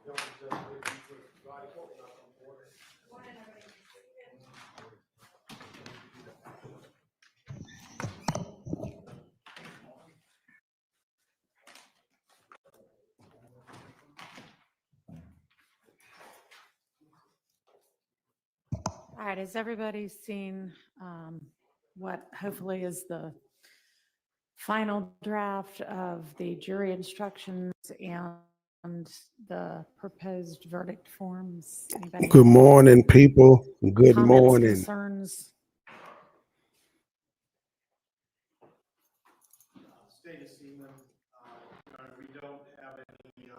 All right, has everybody seen what hopefully is the final draft of the jury instructions and the proposed verdict forms? Anybody Good have any morning, people. Good comments, morning. concerns? State of Seaman, we don't have any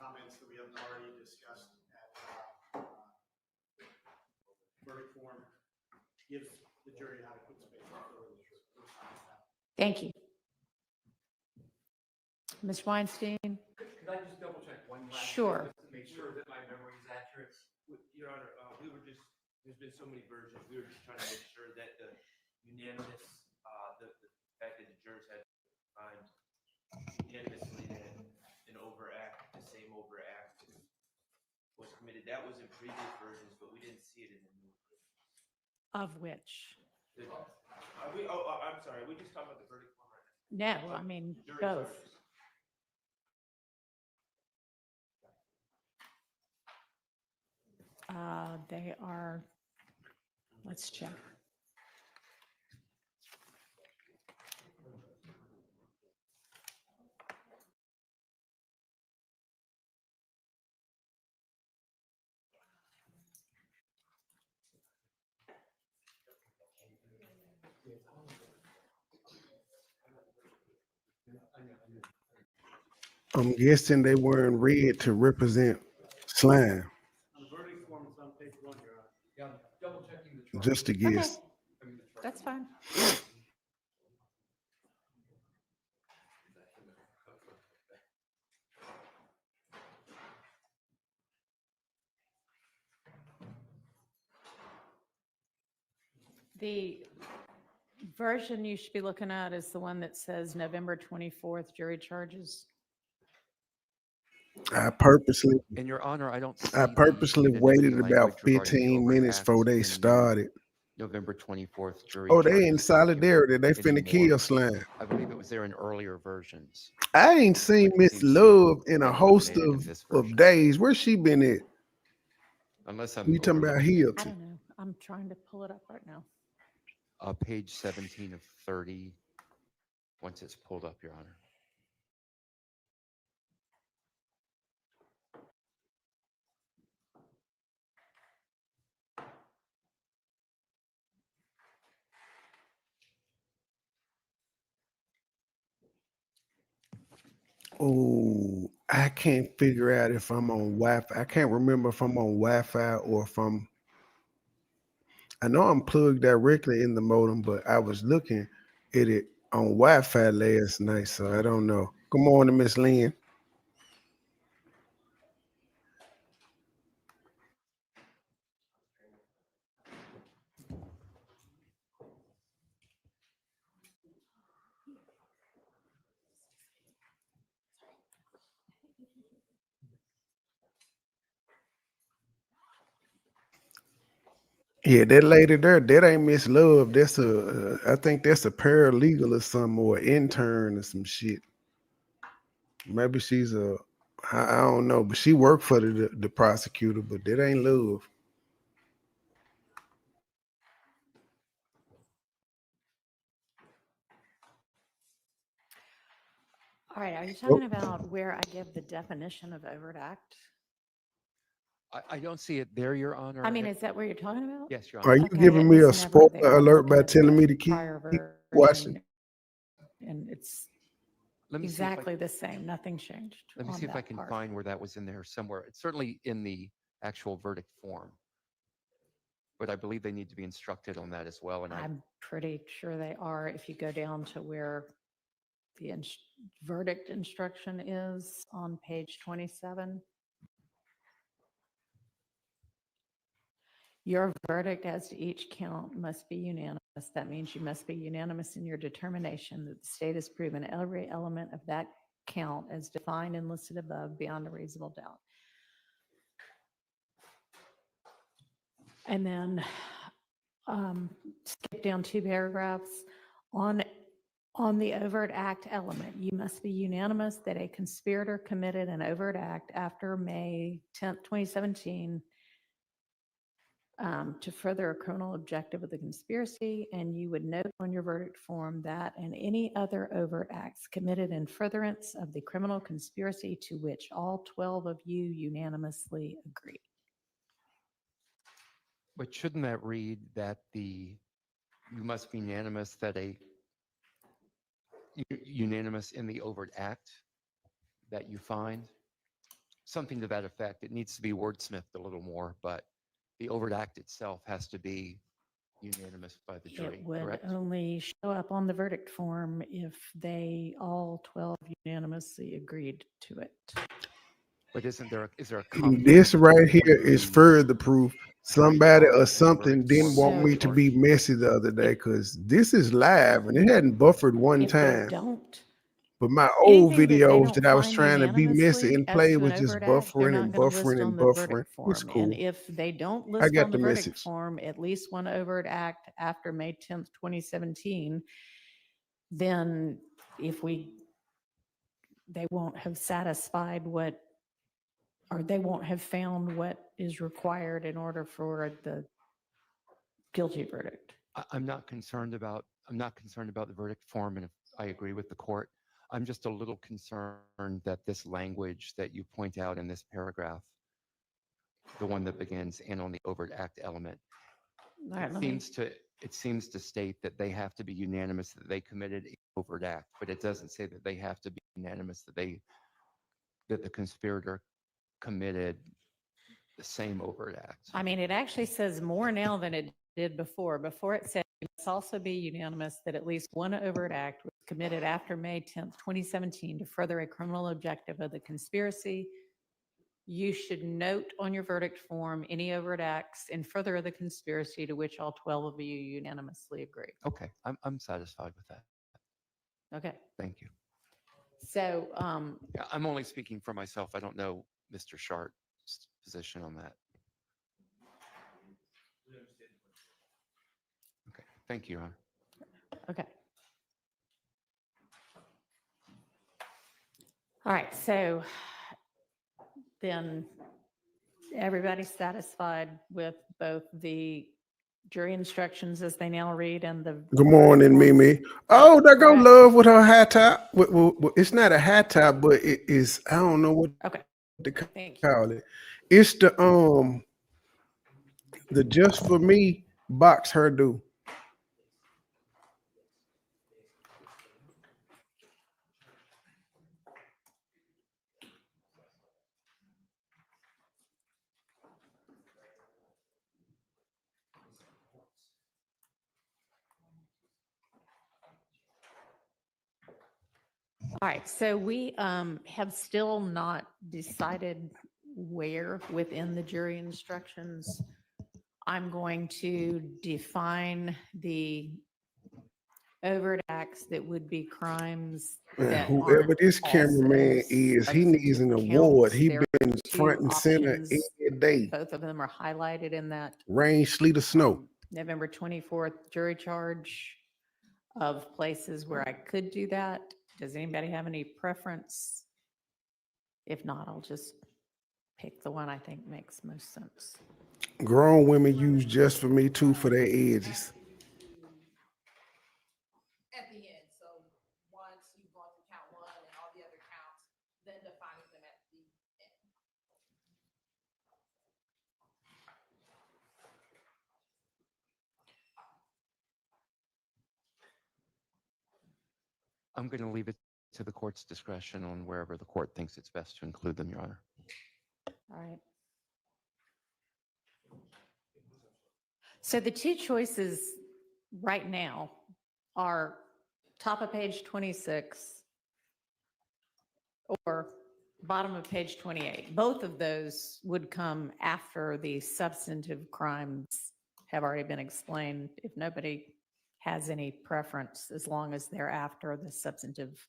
comments that we haven't already discussed at verdict form. Give the jury adequate space. Thank you. Ms. Weinstein? Could I just double check one last? Sure. Just to make sure that my memory is accurate. Your Honor, there's been so many versions. We were just trying to make sure that the unanimous, the fact that the jurors had signed unanimously that an overact, the same overact was committed. That was in previous versions, but we didn't see it in the new version. Of which? I'm sorry. We just talking about the verdict form right now. No, I mean, Jury both. charges. They are, let's check. I'm guessing they weren't red to represent slime. On the verdict form, it's on page 1, Your Honor. Yeah, double checking the charge. Just to guess. Okay, that's fine. The version you should be looking at is the one that says November 24th jury charges. I purposely In your honor, I don't see I the purposely definitive waited language about regarding 15 minutes overacts before they in the started. November 24th jury. Oh, they in charges solidarity. They document finna anymore. kill slime. I believe it was there in earlier versions. I ain't seen But it Miss seems to be Love in a host eliminated in this of version. days. Where's she been at? Unless I'm You talking about overlooking here? I don't know. I'm trying to pull it up right now. page 17 of 30, once it's pulled up, Your Honor. Oh, I can't figure out if I'm on Wi-Fi. I can't remember if I'm on Wi-Fi or if I know I'm plugged directly in the modem, but I was looking at it on Wi-Fi last night, so I don't know. Good morning, Miss Lynn. Yeah, that lady there, that ain't Miss Love. That's I think that's a paralegal or something, or an intern or some shit. Maybe she's I don't know, but she worked for the prosecutor, but that ain't Love. All right, are you talking about where I give the definition of overt act? I don't see it there, Your Honor. I mean, is that what you're talking about? Yes, Your Are Honor. you Okay, giving it me was a never spoiler there. I'm alert looking by at telling me the to keep prior watching? version, and it's Let me exactly the same. Nothing changed. Let me on see if I that can part. find where that was in there somewhere. It's certainly in the actual verdict form. But I believe they need to be instructed on that as well. And I'm pretty sure they are. If you go down to where the verdict instruction is on page 27. Your verdict as to each count must be unanimous. That means you must be unanimous in your determination that the state has proven every element of that count as defined and listed above beyond a reasonable doubt. And then skip down 2 paragraphs. On the overt act element, you must be unanimous that a conspirator committed an overt act after May 10th, 2017 to further a criminal objective of the conspiracy, and you would note on your verdict form that and any other overt acts committed in furtherance of the criminal conspiracy to which all 12 of you unanimously agree. But shouldn't that read that you must be unanimous that unanimous in the overt act that you find? Something to that effect. It needs to be wordsmithed a little more, but the overt act itself has to be unanimous by the jury, It would correct? only show up on the verdict form if they all 12 unanimously agreed to it. But is there a This conflict right here between is further proof. Somebody jury or charge and the something verdict didn't form want me and to the be charge? messy the other day because this is live and it hadn't buffered one If they time. don't, But my old anything that they videos don't that I was find trying to be messy unanimously and as play to an was just overt act, they're buffering not and going to list buffering on and the buffering. verdict It's form. cool. And if they don't I list got on the the verdict message. form at least one overt act after May 10th, 2017, then they won't have satisfied or they won't have found what is required in order for the guilty verdict. I'm not concerned about the verdict form, and if I agree with the court, I'm just a little concerned that this language that you point out in this paragraph, the one that begins and on the overt act element, All right, it seems to state that they have to be unanimous that they committed an overt act, but it doesn't say that they have to be unanimous that the conspirator committed the same overt act. I mean, it actually says more now than it did before. Before it said it must also be unanimous that at least one overt act was committed after May 10th, 2017 to further a criminal objective of the conspiracy. You should note on your verdict form any overt acts in further of the conspiracy to which all 12 of you unanimously agree. Okay, I'm satisfied with that. Okay, Thank you. so Yeah, I'm only speaking for myself. I don't know Mr. Sharp's position on that. Okay, thank you, Your Honor. okay. All right, so then everybody's satisfied with both the jury instructions as they now read and the. Good morning, Mimi. Oh, they're gonna Correct. love with her high top. Well, it's not a high top, but it is. I don't know what Okay, to thank you. call it. It's the Just For Me box hairdo. All right, so we have still not decided where within the jury instructions I'm going to define the overt acts that would be crimes Man, that whoever aren't this cameraman also is, he needs an substantive award. counts. He There been are two front and center options. every day. Both of them are highlighted in that Rain, sleet, or snow. November 24th jury charge of places where I could do that. Does anybody have any preference? If not, I'll just pick the one I think makes most sense. Grown women use Just For Me too for their edges. At the end, so once you've gone through count one and all the other counts, then defining them at the end. I'm going to leave it to the court's discretion on wherever the court thinks it's best to include them, Your Honor. All right. So the two choices right now are top of page 26 or bottom of page 28. Both of those would come after the substantive crimes have already been explained. If nobody has any preference, as long as they're after the substantive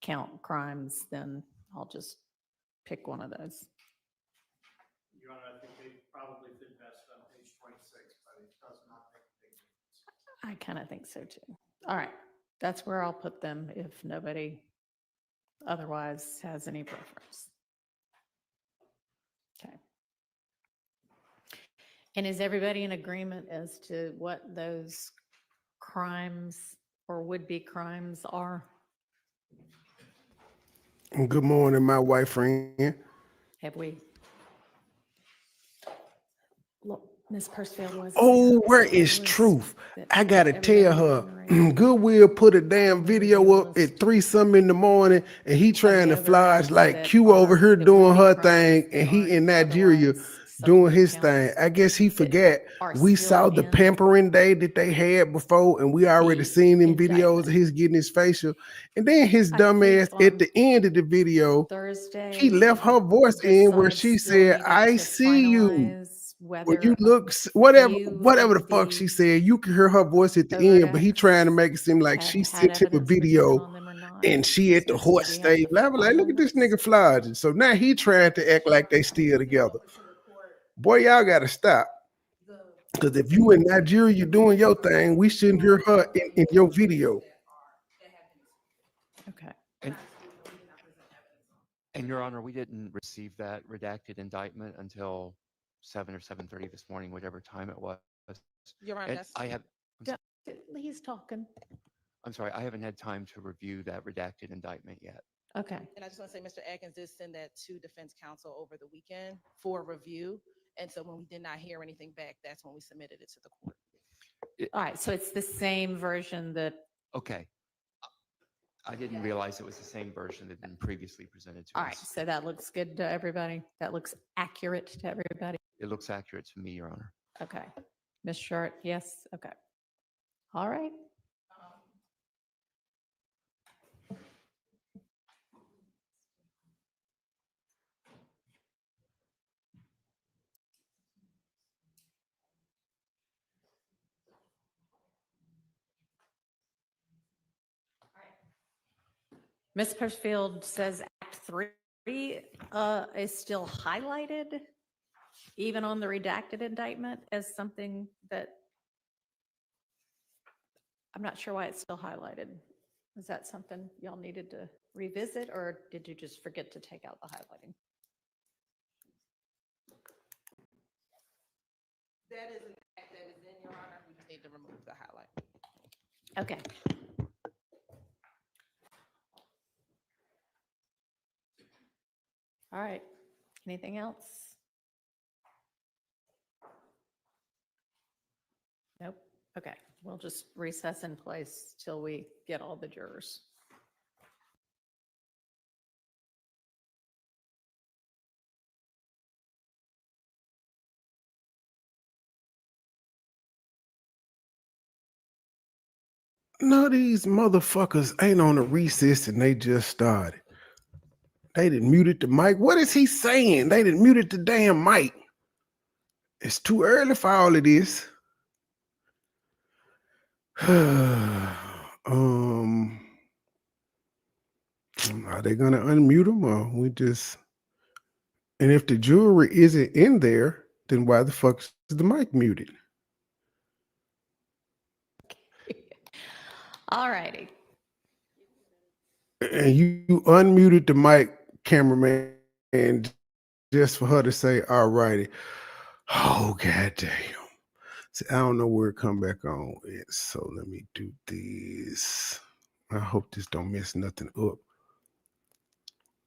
count crimes, then I'll just pick one of those. Your Honor, I think they probably fit best on page 26, but it does not make a big difference. I kind of think so too. All right, that's where I'll put them if nobody otherwise has any preference. Okay. And is everybody in agreement as to what those crimes or would-be crimes are? Good morning, my white friend. Have we? Look, Ms. Percival was. Oh, where is Truth? I gotta tell her. Goodwill put a damn video up at 3-something in the morning, and he trying to fly like Q over here doing her thing, and he in Nigeria doing his thing. I guess he forgot we saw the pampering day that they had before, and we already seen them videos of his getting his facial, and then his dumb ass at the end of the video, Thursday. he left her voice in where she said, "I see you." When you look, whatever the fuck she said, you can hear her voice at the end, but he trying to make it seem like she sent him a video and she at the horse stage level. Like, look at this nigga flogging. So now he trying to act like they still together. Boy, y'all gotta stop. Because if you in Nigeria doing your thing, we shouldn't hear her in your video. Okay. And Your Honor, we didn't receive that redacted indictment until 7 or 7:30 this morning, whatever time it was. Your Honor, And that's. I have, He's talking. I'm sorry, I haven't had time to review that redacted indictment yet. Okay. And I just want to say, Mr. Atkins did send that to defense counsel over the weekend for review. And so when we did not hear anything back, that's when we submitted it to the court. All right. So it's the same version that, Okay. I didn't realize it was the same version that had been previously presented to all right. us. So that looks good to everybody. That looks accurate to everybody. It looks accurate to me, Your Honor. Okay. Ms. Short, yes. Okay. All right. Ms. Perfield says Act 3 is still highlighted, even on the redacted indictment, as something that I'm not sure why it's still highlighted. Is that something y'all needed to revisit, or did you just forget to take out the highlighting? That is an act that is in, Your Honor. We just need to remove the highlight. Okay. All right. Anything else? Nope. Okay. We'll just recess in place till we get all the jurors. No, these motherfuckers ain't on a recess and they just started. They didn't muted the mic. What is he saying? They didn't muted the damn mic. It's too early for all of this. Are they gonna unmute him or we just? And if the jury isn't in there, then why the fuck is the mic muted? All righty. And you unmuted the mic, cameraman, and just for her to say, all righty. Oh, goddamn. See, I don't know where it come back on. So let me do this. I hope this don't mess nothing up.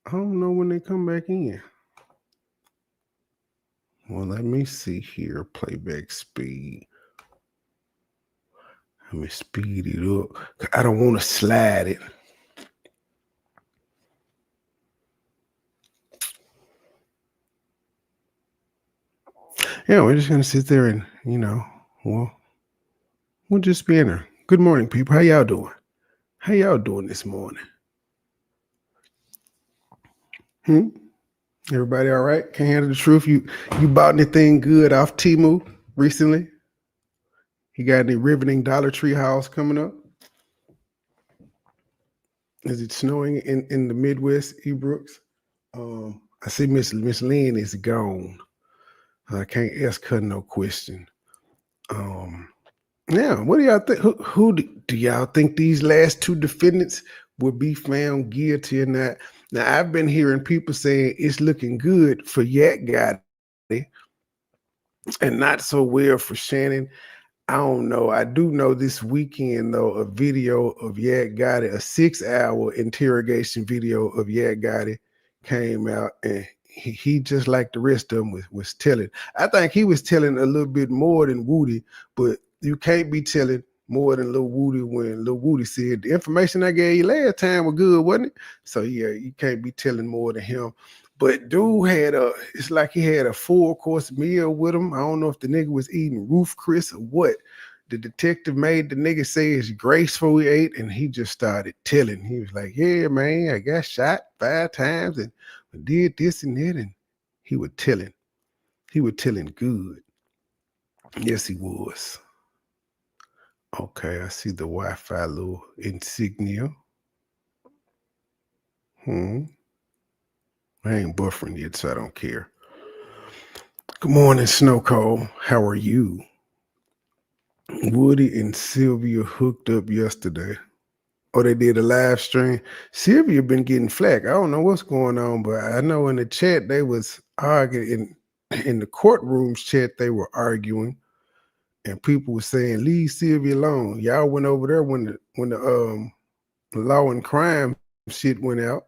I don't know when they come back in. Well, let me see here. Playback speed. Let me speed it up. I don't want to slide it. Yeah, we're just gonna sit there and, we'll just be in there. Good morning, people. How y'all doing? How y'all doing this morning? Everybody all right? Can't handle the truth. You bought anything good off Temu recently? You got any riveting Dollar Tree hauls coming up? Is it snowing in the Midwest, E. Brooks? I see Miss Lynn is gone. I can't ask her no question. Um, yeah, what do y'all think? Who do y'all think these last two defendants will be found guilty or not? Now, I've been hearing people saying it's looking good for Yak Gotti and not so well for Shannon. I don't know. I do know this weekend, though, a video of Yak Gotti, a 6-hour interrogation video of Yak Gotti came out, and he just like the rest of them was telling. I think he was telling a little bit more than Woody, but you can't be telling more than Lil Woody when Lil Woody said the information I gave you last time was good, wasn't it? So yeah, you can't be telling more than him. But dude it's like he had a full course meal with him. I don't know if the nigga was eating Roof Chris or what. The detective made the nigga say his grace before he ate, and he just started telling. He was like, yeah, man, I got shot 5 times and did this and that. And he was telling. He was telling good. Yes, he was. Okay, I see the Wi-Fi little insignia. I ain't buffering yet, so I don't care. Good morning, Snow Cole. How are you? Woody and Sylvia hooked up yesterday. Oh, they did a live stream. Sylvia been getting flack. I don't know what's going on, but I know in the chat they was arguing. In the courtrooms chat, they were arguing, and people were saying, "Leave Sylvia alone." Y'all went over there when the law and crime shit went out.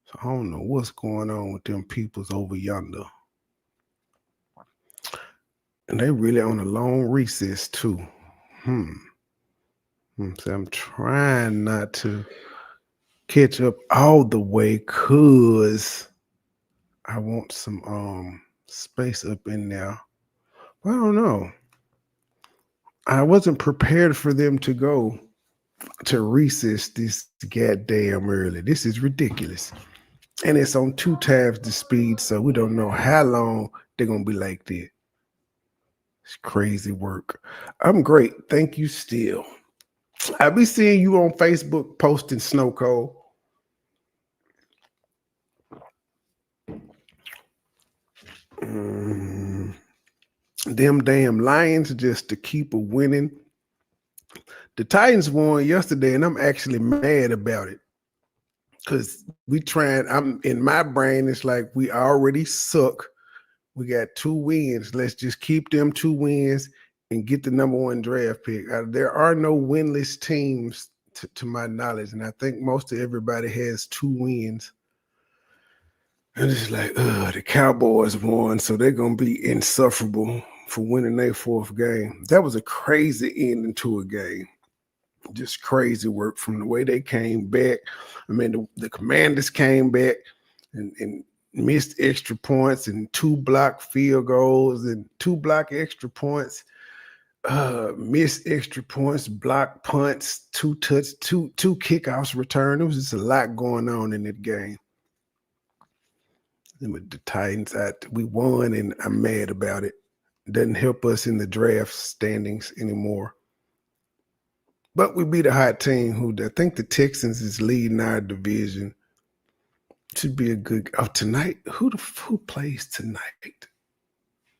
So I don't know what's going on with them peoples over yonder. And they really on a long recess too. So I'm trying not to catch up all the way cause I want some space up in there. I don't know. I wasn't prepared for them to go to recess this goddamn early. This is ridiculous. And it's on 2 times the speed, so we don't know how long they're gonna be like that. It's crazy work. I'm great. Thank you still. I'll be seeing you on Facebook posting Snow Cold. Them damn Lions just to keep a winning. The Titans won yesterday, and I'm actually mad about it. Because I'm in my brain, it's like we already suck. We got 2 wins. Let's just keep them 2 wins and get the number 1 draft pick. There are no winless teams to my knowledge, and I think most of everybody has 2 wins. And it's like, the Cowboys won, so they're gonna be insufferable for winning their 4th game. That was a crazy ending to a game. Just crazy work from the way they came back. I mean, the Commanders came back and missed extra points and 2 block field goals and 2 block extra points, missed extra points, block punts, 2 kickoffs returned. There was just a lot going on in that game. And with the Titans, we won, and I'm mad about it. Doesn't help us in the draft standings anymore. But we beat a hot team who I think the Texans is leading our division. Should be a good. Oh, tonight, who plays tonight?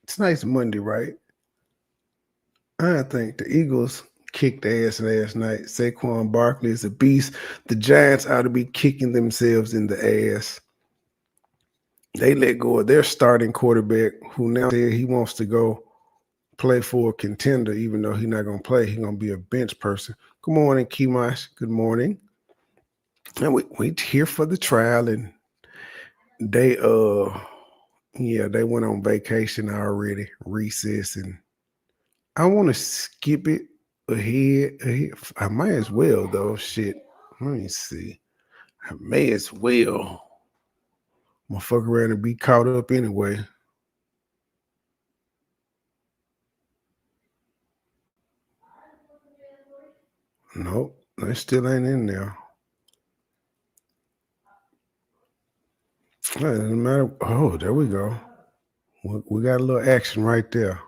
Tonight's Monday, right? I think the Eagles kicked ass last night. Saquon Barkley is a beast. The Giants ought to be kicking themselves in the ass. They let go of their starting quarterback, who now said he wants to go play for a contender, even though he's not going to play. He's going to be a bench person. Good morning, Kimash. Good morning. And we here for the trial, and they they went on vacation already, recess, and I want to skip it ahead. I might as well though. Shit. Let me see. I may as well. I'm gonna fuck around and be caught up anyway. Nope, they still ain't in there. It doesn't matter. Oh, there we go. We got a little action right there.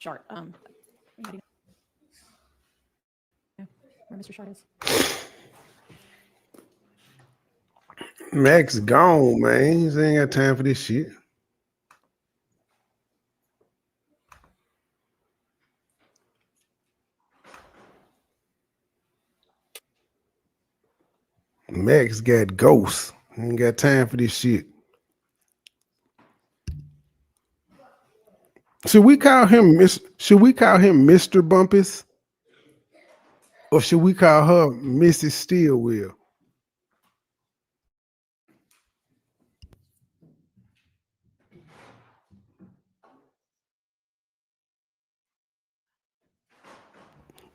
Short. Anybody know where Mr. Short is? Max gone, man. He ain't got time for this shit. Max got ghosts. He ain't got time for this shit. Should we call him Mr. Bumpus? Or should we call her Mrs. Stillwell?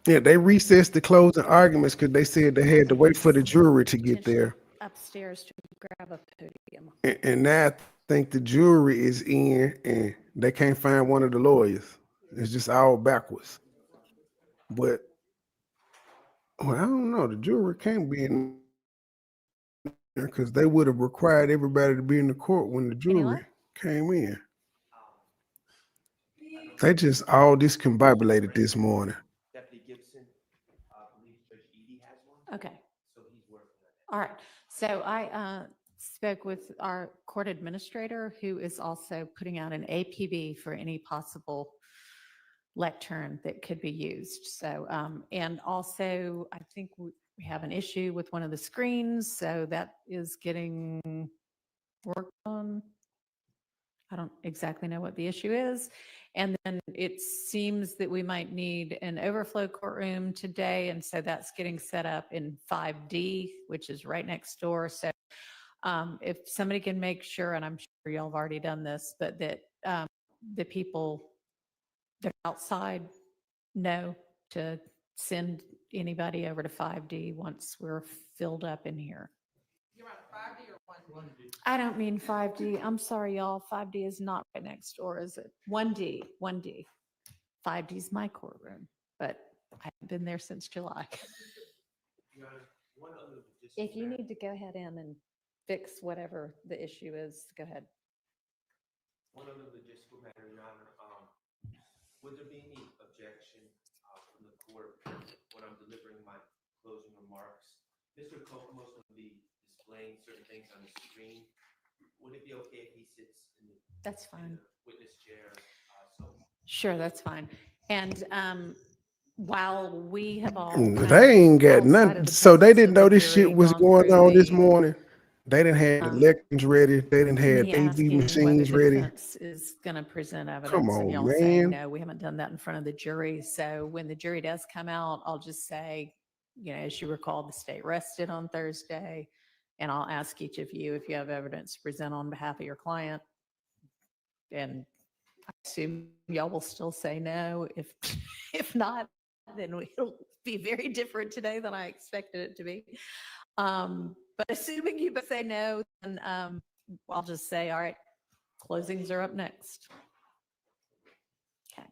Yeah, they recessed the closing arguments because they said they had to wait for the jury to get there. Upstairs to grab a podium. And now I think the jury is in and they can't find one of the lawyers. It's just all backwards. But well, I don't know. The jury can't be in there because they would have required everybody to be in the court when the jury came in. They just all discombobulated this morning. Deputy Gibson, believes Judge Edie has one, Okay. so he's working on that. All right. So I spoke with our court administrator, who is also putting out an APB for any possible lectern that could be used. So, and also I think we have an issue with one of the screens, so that is getting worked on. I don't exactly know what the issue is. And then it seems that we might need an overflow courtroom today. And so that's getting set up in 5D, which is right next door. So if somebody can make sure, and I'm sure y'all have already done this, but that the people that are outside know to send anybody over to 5D once we're filled up in here. You're on 5D or 1D? I don't mean 5D. I'm sorry, y'all. 5D is not right next door, is it? 1D, 1D. 5D is my courtroom, but I haven't been there since July. Your Honor, one other logistical If you matter. need to go ahead in and fix whatever the issue is, go ahead. One other logistical matter, Your Honor, would there be any objection from the court when I'm delivering my closing remarks? Mr. Kokomo's going to be displaying certain things on the screen. Would it be okay if he sits in the That's fine. witness chair? So Sure, that's fine. And while we have all They ain't got outside of nothing. the So they presence didn't of know the this shit jury was gone going through on this the, morning. They didn't have the elections ready. They didn't have me AV asking whether machines the ready. defense is going to present Come evidence, and on, y'all saying, man. no, we haven't done that in front of the jury. So when the jury does come out, I'll just say, you know, as you recall, the state rested on Thursday, and I'll ask each of you if you have evidence to present on behalf of your client. And I assume y'all will still say no. If if not, then it'll be very different today than I expected it to be. But assuming you both say no, then I'll just say, all right, closings are up next. Okay.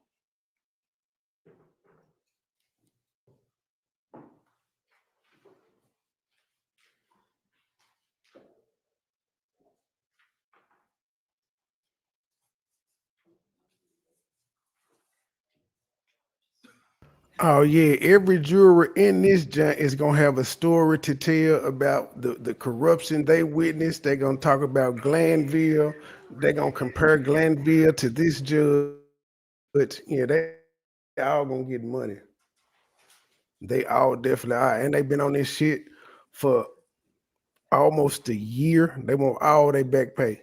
Oh yeah, every juror in this joint is gonna have a story to tell about the corruption they witnessed. They're gonna talk about Glanville. They're gonna compare Glanville to this judge. Yeah, they all gonna get money. They all definitely are, and they've been on this shit for almost a year. They want all their back pay.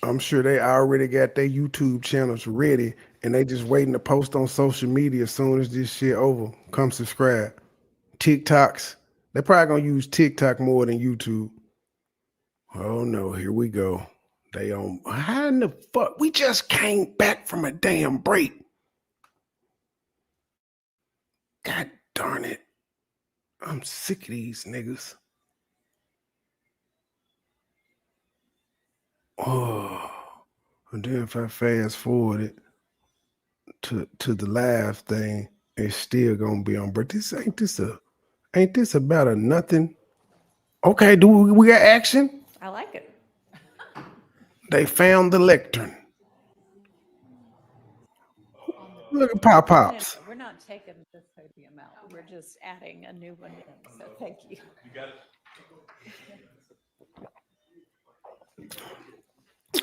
I'm sure they already got their YouTube channels ready and they just waiting to post on social media as soon as this shit over. Come subscribe. TikToks. They probably gonna use TikTok more than YouTube. Oh no, here we go. They on how in the fuck? We just came back from a damn break. God darn it. I'm sick of these niggas. Oh, and then if I fast forward it to the live thing, it's still gonna be on. But ain't this about a nothing? Okay, do we got action? I like it. They found the lectern. Look at Pop Pops. We're not taking this podium out. We're just adding a new one in. So thank you.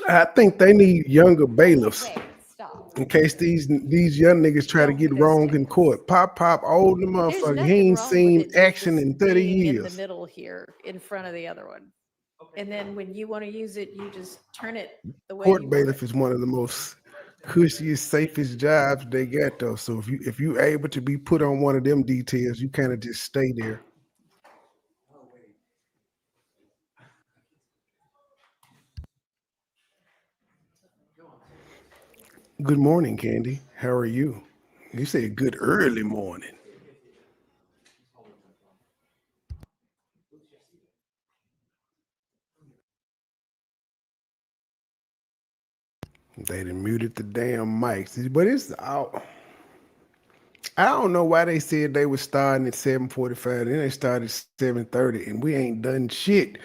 I think they need younger bailiffs Wait, stop. in case these young niggas try to Don't get go wrong in stairs. court. Pop old the There's motherfucker. nothing He ain't wrong with seen it action just in 30 being in the years. middle here, in front of the other one. And then when you want to use it, you just turn it the way you Court want bailiff it. is one of the most cushiest, safest jobs they got though. So if you able to be put on one of them details, you kind of just stay there. Good morning, Candy. How are you? You say good early morning. They done muted the damn mics, but it's out. I don't know why they said they was starting at 7:45. Then they started 7:30, and we ain't done shit.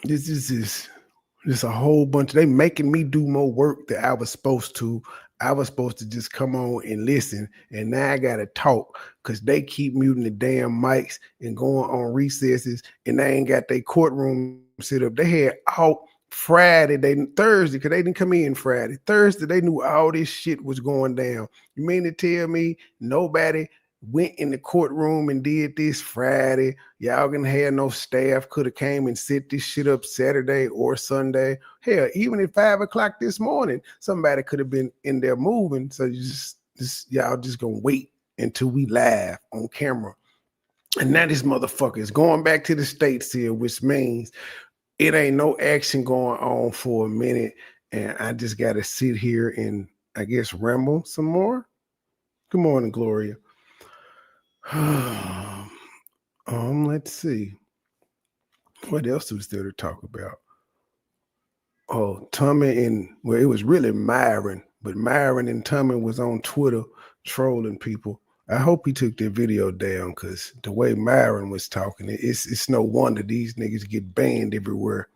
This is just a whole bunch. They making me do more work than I was supposed to. I was supposed to just come on and listen, and now I gotta talk because they keep muting the damn mics and going on recesses, and they ain't got their courtroom set up. They had out Thursday, because they didn't come in Friday. Thursday, they knew all this shit was going down. You mean to tell me nobody went in the courtroom and did this Friday? Y'all gonna have no staff, could have came and set this shit up Saturday or Sunday. Hell, even at 5 o'clock this morning, somebody could have been in there moving. So you just y'all just gonna wait until we live on camera. And now this motherfucker is going back to the states here, which means it ain't no action going on for a minute. And I just gotta sit here and I guess ramble some more. Good morning, Gloria. Let's see. What else was there to talk about? Oh, Tommy it was really Myron, but Myron and Tommy was on Twitter trolling people. I hope he took their video down because the way Myron was talking, it's no wonder these niggas get banned everywhere.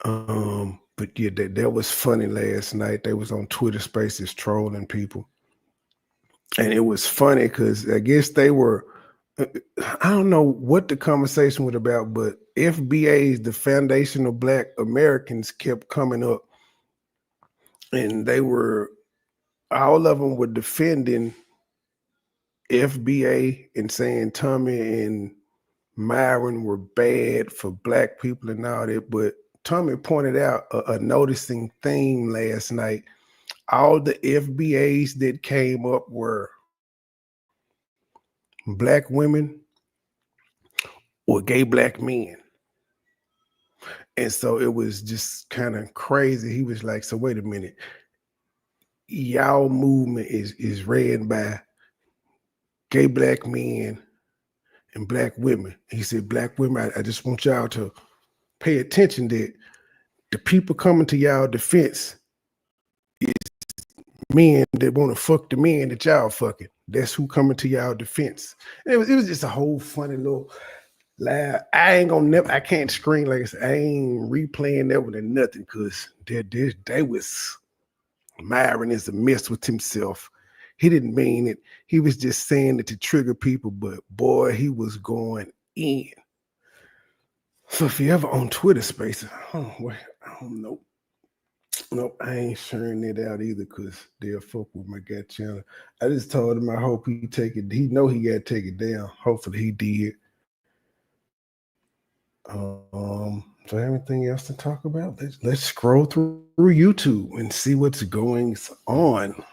But yeah, that was funny last night. They was on Twitter Spaces trolling people, and it was funny because I guess they were. I don't know what the conversation was about, but FBA's, the Foundation of Black Americans, kept coming up, and all of them were defending FBA and saying Tommy and Myron were bad for Black people and all that. But Tommy pointed out a noticing theme last night. All the FBAs that came up were Black women or gay Black men. And so it was just kind of crazy. He was like, so wait a minute. Y'all movement is ran by gay Black men and Black women. He said, Black women, I just want y'all to pay attention that the people coming to y'all defense is men that want to fuck the men that y'all fucking. That's who coming to y'all defense. And it was just a whole funny little laugh. I can't scream like I said. I ain't replaying that one or nothing because they was Myron is a mess with himself. He didn't mean it. He was just saying it to trigger people, but boy, he was going in. So if you ever on Twitter Spaces, I don't know. Nope, I ain't sharing it out either because they'll fuck with my gut channel. I just told him I hope he take it. He know he got to take it down. Hopefully he did. So anything else to talk about? Let's scroll through YouTube and see what's going on.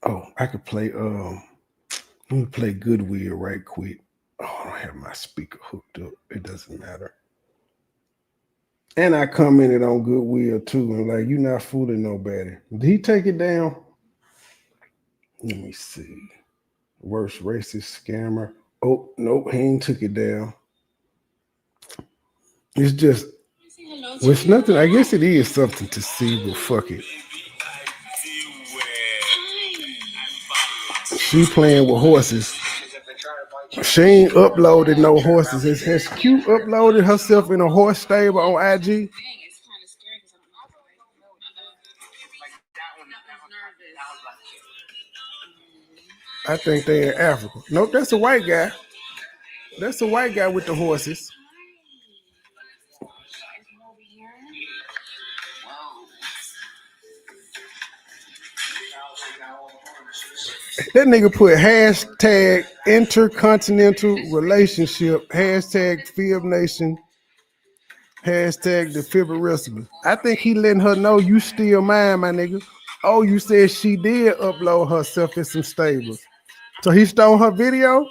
Oh, I could play let me play Goodwill right quick. Oh, I don't have my speaker hooked up. It doesn't matter. And I commented on Goodwill too, and like, you not fooling nobody. Did he take it down? Let me see. Worst racist scammer. Oh, nope, he ain't took it down. It's just, well, it's nothing. I guess it is something to see, but fuck it. She playing with horses. She ain't uploaded no horses. Has Q uploaded herself in a horse stable on IG? I think they in Africa. Nope, that's a white guy. That's a white guy with the horses. That nigga put hashtag intercontinental relationship, hashtag Fib Nation, hashtag the Fibberissima. I think he letting her know you still mine, my nigga. Oh, you said she did upload herself in some stables. So he stole her video?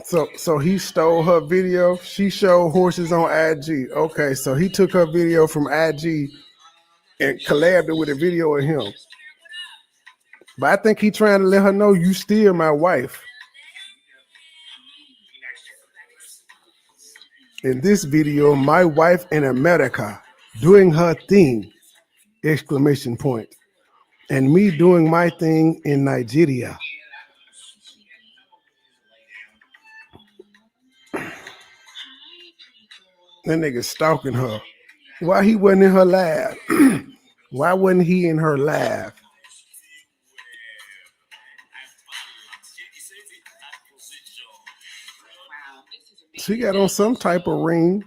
So he stole her video. She showed horses on IG. Okay, so he took her video from IG and collabed it with a video of him. But I think he trying to let her know you still my wife. In this video, my wife in America doing her thing, exclamation point. And me doing my thing in Nigeria. That nigga stalking her. Why he wasn't in her live? Why wasn't he in her live? She got on some type of ring.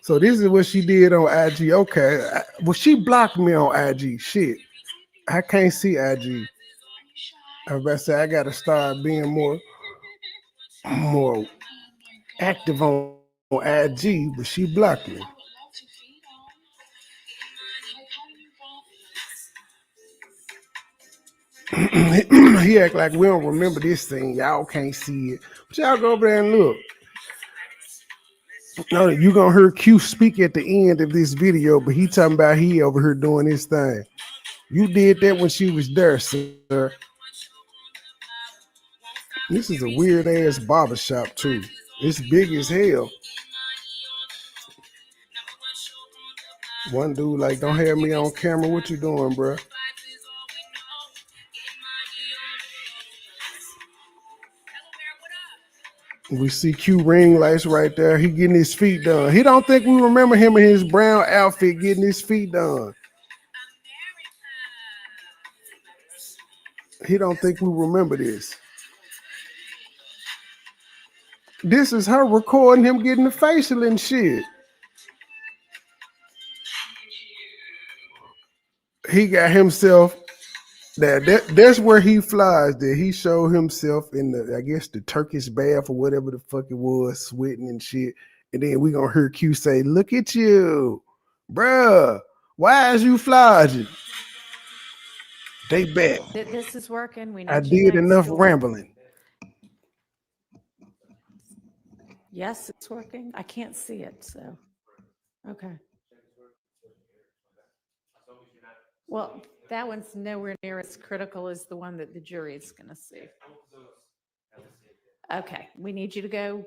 So this is what she did on IG. Okay. Well, she blocked me on IG. Shit. I can't see IG. I was about to say I gotta start being more active on IG, but she blocked me. He act like we don't remember this thing. Y'all can't see it. But y'all go over there and look. No, you gonna hear Q speak at the end of this video, but he talking about he over here doing his thing. You did that when she was there, sir. This is a weird ass barbershop too. It's big as hell. One dude like, don't have me on camera. What you doing, bro? We see Q ring lights right there. He getting his feet done. He don't think we remember him in his brown outfit getting his feet done. He don't think we remember this. This is her recording him getting the facial and shit. He got himself that's where he flies there. He showed himself in the, I guess, the Turkish bath or whatever the fuck it was, sweating and shit. And then we gonna hear Q say, look at you, bruh. Why is you flogging? They back. This is working. We I need you did next enough door. rambling. Yes, it's working. I can't see it, so, okay. Well, that one's nowhere near as critical as the one that the jury is going to see. Okay, we need you to go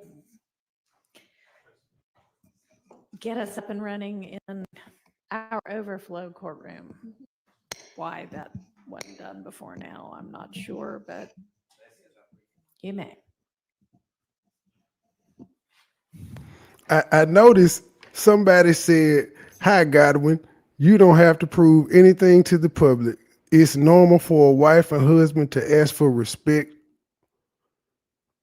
get us up and running in our overflow courtroom. Why that wasn't done before now, I'm not sure, but you may. I noticed somebody said, hi, Godwin, you don't have to prove anything to the public. It's normal for a wife and husband to ask for respect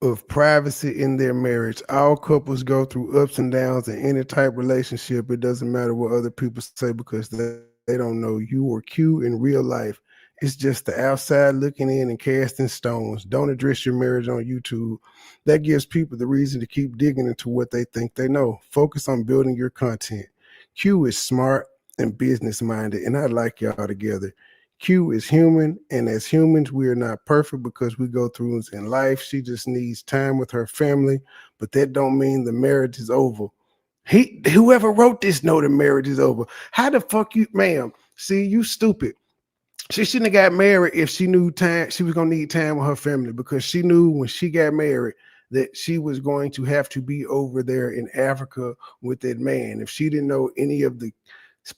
of privacy in their marriage. All couples go through ups and downs in any type of relationship. It doesn't matter what other people say because they don't know you or Q in real life. It's just the outside looking in and casting stones. Don't address your marriage on YouTube. That gives people the reason to keep digging into what they think they know. Focus on building your content. Q is smart and business minded, and I like y'all together. Q is human, and as humans, we are not perfect because we go through things in life. She just needs time with her family, but that don't mean the marriage is over. Whoever wrote this know the marriage is over. How the fuck you, ma'am? See, you stupid. She shouldn't have got married if she knew time she was gonna need time with her family, because she knew when she got married that she was going to have to be over there in Africa with that man. If she didn't know any of the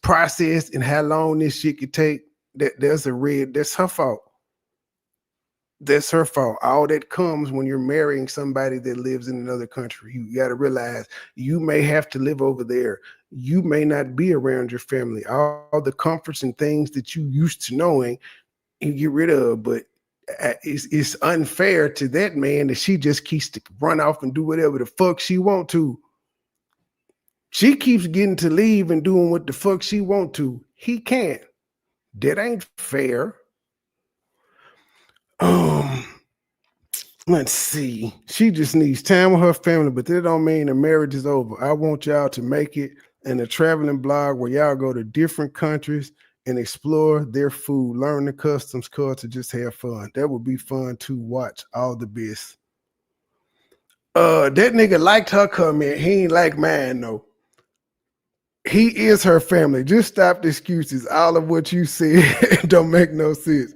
process and how long this shit could take, that's her fault. That's her fault. All that comes when you're marrying somebody that lives in another country. You got to realize you may have to live over there. You may not be around your family. All the comforts and things that you used to knowing, you get rid of. But it's unfair to that man that she just keeps to run off and do whatever the fuck she want to. She keeps getting to leave and doing what the fuck she want to. He can't. That ain't fair. Um, let's see. She just needs time with her family, but that don't mean the marriage is over. I want y'all to make it in a traveling blog where y'all go to different countries and explore their food, learn the customs, culture, just have fun. That would be fun to watch. All the best. That nigga liked her comment. He ain't like mine though. He is her family. Just stop the excuses. All of what you said don't make no sense.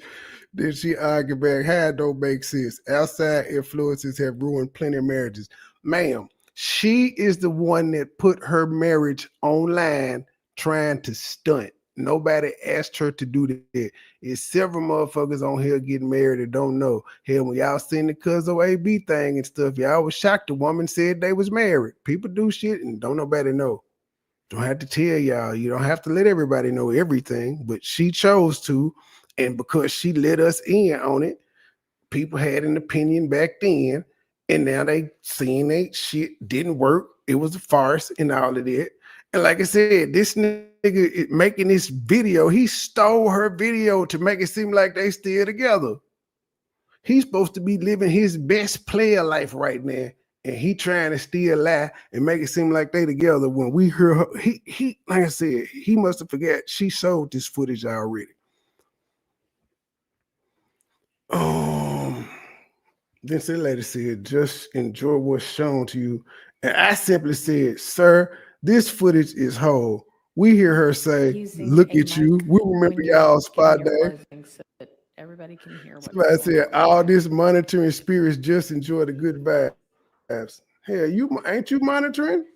Then she argued back, how it don't make sense. Outside influences have ruined plenty of marriages. Ma'am, she is the one that put her marriage online trying to stunt. Nobody asked her to do that. It's several motherfuckers on here getting married that don't know. Hell, when y'all seen the Cuzzo AB thing and stuff, y'all was shocked the woman said they was married. People do shit and don't nobody know. Don't have to tell y'all. You don't have to let everybody know everything, but she chose to. And because she let us in on it, people had an opinion back then. And now they seeing that shit didn't work. It was a farce and all of that. And like I said, this nigga making this video, he stole her video to make it seem like they still together. He's supposed to be living his best player life right now. And he trying to still lie and make it seem like they together. When we hear her, he like I said, he must have forgot she showed this footage already. Then the lady said, just enjoy what's shown to you. And I simply said, sir, this footage is whole. We hear her say, Using look a at you. mic We remember when you're y'all spot giving your day. closing so that everybody can hear what's Somebody going said, on. all this monitoring spirits, just enjoy the good vibes. Hell, you ain't you monitoring?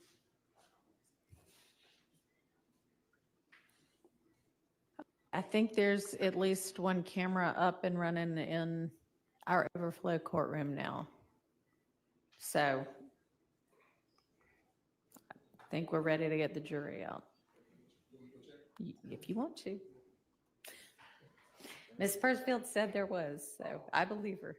I think there's at least one camera up and running in our overflow courtroom now. So I think we're ready to get the jury out. If you want to. Ms. Persfield said there was, so I believe her.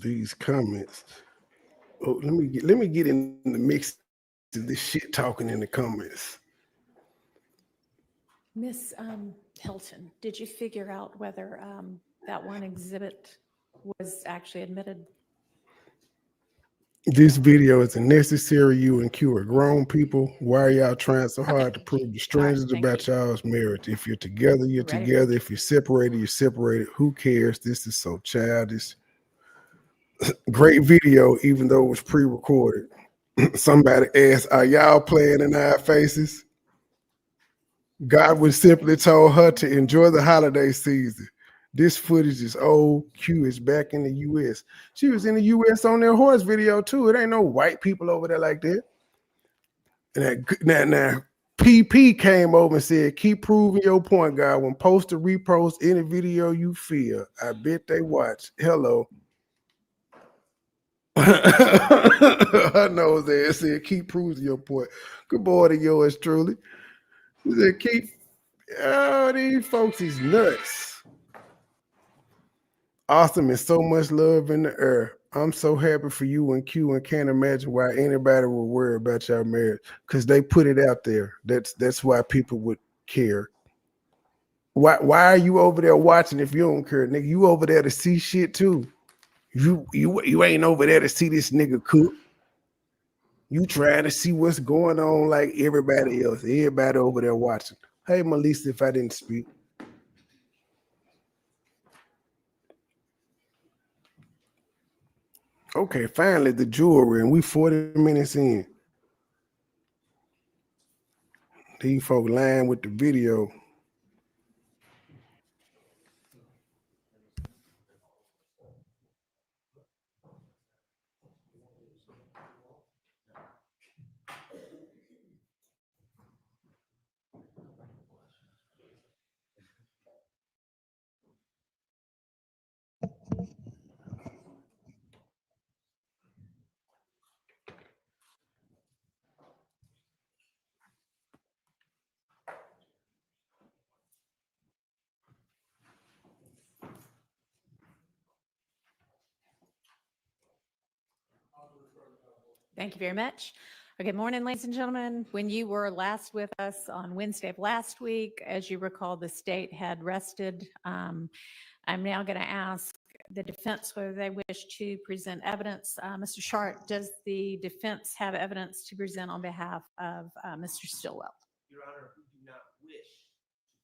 These comments. Oh, let me get in the mix of this shit talking in the comments. Miss Hilton, did you figure out whether that one exhibit was actually admitted? This video is unnecessary. You and Q are grown people. Why are y'all trying so hard to prove to strangers thank about you. y'all's marriage? If you're together, you're Ready? together. If you're separated, you're separated. Who cares? This is so childish. Great video, even though it was pre-recorded. Somebody asked, are y'all playing in our faces? Godwin simply told her to enjoy the holiday season. This footage is old. Q is back in the U.S. She was in the U.S. on their horse video too. It ain't no white people over there like that. And now PP came over and said, keep proving your point, Godwin. Post or repost any video you feel. I bet they watch. Hello. Her nose ass said, keep proving your point. Good boy to yours truly. He said, keep. Oh, these folks is nuts. Awesome and so much love in the air. I'm so happy for you and Q and can't imagine why anybody would worry about your marriage because they put it out there. That's why people would care. Why are you over there watching if you don't care, nigga? You over there to see shit too. You ain't over there to see this nigga cook. You trying to see what's going on like everybody else. Everybody over there watching. Hey, Melissa, if I didn't speak. Okay, finally the jewelry, and we 40 minutes in. These folk lying with the video. Thank you very much. Good morning, ladies and gentlemen. When you were last with us on Wednesday of last week, as you recall, the state had rested. I'm now going to ask the defense whether they wish to present evidence. Mr. Sharp, does the defense have evidence to present on behalf of Mr. Stillwell? Your Honor, we do not wish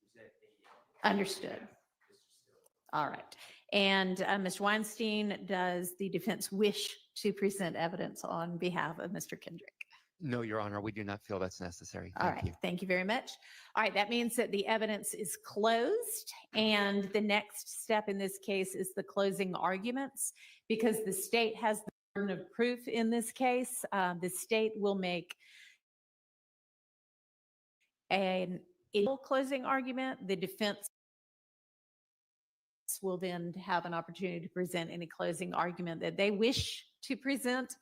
to present any. Understood. All right. And Mr. Weinstein, does the defense wish to present evidence on behalf of Mr. Kendrick? No, Your Honor, we do not feel that's necessary. All Thank right, you. thank you very much. All right, that means that the evidence is closed, and the next step in this case is the closing arguments. Because the state has the burden of proof in this case, the state will make an illegal closing argument. The defense will then have an opportunity to present any closing argument that they wish to present,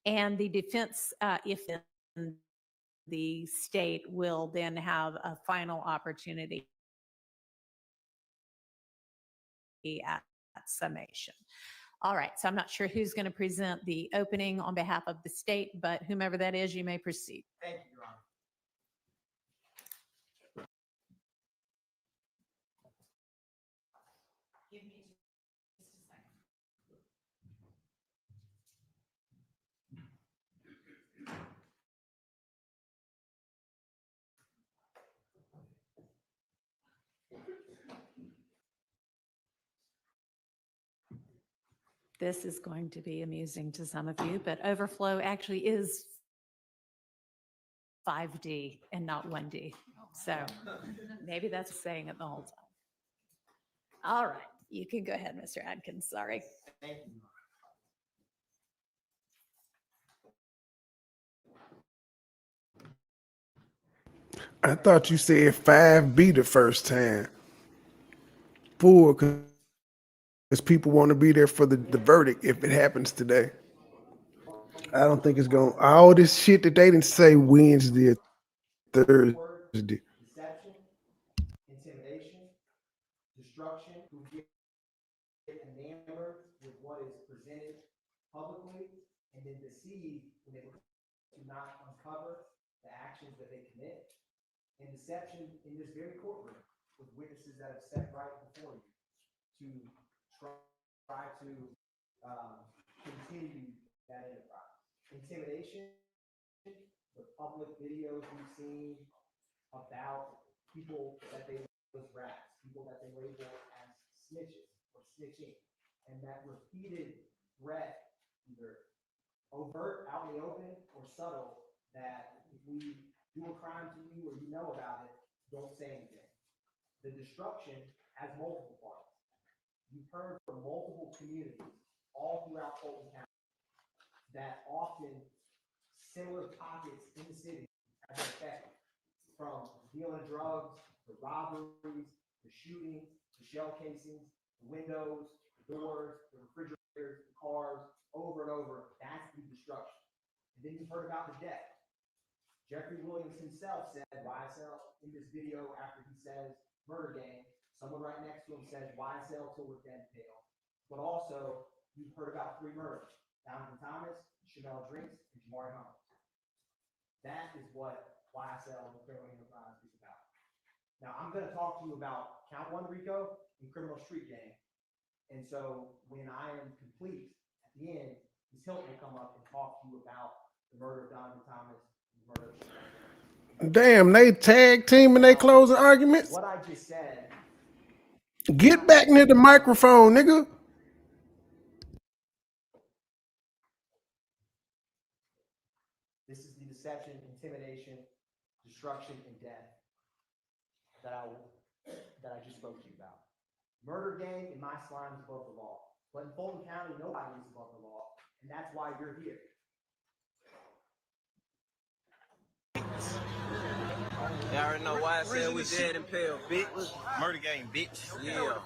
and the defense, if the state will then have a final opportunity at summation. All right, so I'm not sure who's going to present the opening on behalf of the state, but whomever that is, you may proceed. Thank you, Your Honor. Give me just a second. This is going to be amusing to some of you, but overflow actually is 5D and not 1D. So maybe that's saying it the whole time. All right, you can go ahead, Mr. Adkins. Sorry. Thank you, Your Honor. I thought you said 5B the first time. 4, because people want to be there for the verdict if it happens today. I don't think it's going. All this shit that they didn't say Wednesday or Thursday. Deception, intimidation, destruction, who get enamored with what is presented publicly, and then deceive when they to not uncover the actions that they commit, and deception in this very courtroom with witnesses that have sat right before you to try to continue that enterprise. Intimidation, the public videos we've seen about people that they label as rats, people that they label as snitches or snitching, and that repeated threat, either overt, out in the open, or subtle, that if we do a crime to you or you know about it, don't say anything. The destruction has multiple parts. You've heard from multiple communities all throughout Fulton County that often similar pockets in the city have been affected, from dealing drugs, the robberies, the shootings, the shell casings, the windows, the doors, the refrigerators, the cars, over and over. That's the destruction. And then you've heard about the death. Jeffrey Williams himself said YSL in this video after he says murder gang. Someone right next to him says YSL till we're dead pale. But also, you've heard about 3 murders: Donovan Thomas, Chanel Drinks, and Jamari Hunt. That is what YSL, the criminal enterprise, is about. Now, I'm going to talk to you about count 1 RICO and criminal street gang. And so when I am complete at the end, Ms. Hilton will come up and talk to you about the murder of Donovan Thomas and the murder of Chanel Drinks. Damn, they tag team and they closing arguments. What I just said. Get back near the microphone, nigga. destruction, and death that I just spoke to you about. Murder gang in my slime is above the law. But in Fulton County, nobody is above the law, and that's why you're here. You already know YSL was dead and pale, bitch. Murder game, bitch. Yeah.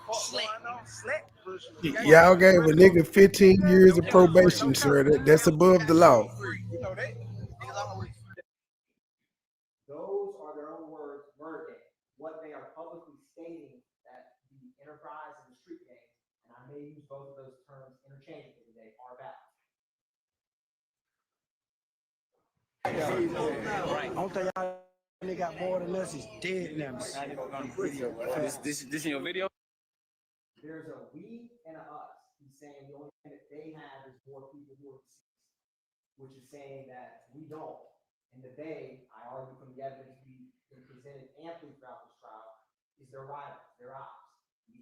Y'all gave a nigga 15 years of probation, sir. That's above the law. Those are their own words, murder gang. What they are publicly stating that the enterprise and the street gang, and I may use both of those terms interchangeably today, are about. Don't think y'all nigga got more than us is dead now. This in your video? There's a we and a us. He's saying the only thing that they have is more people who are deceased, which is saying that we don't. And the they, I argue from the evidence we've been presented amply throughout this trial, is their rivals, their ops. The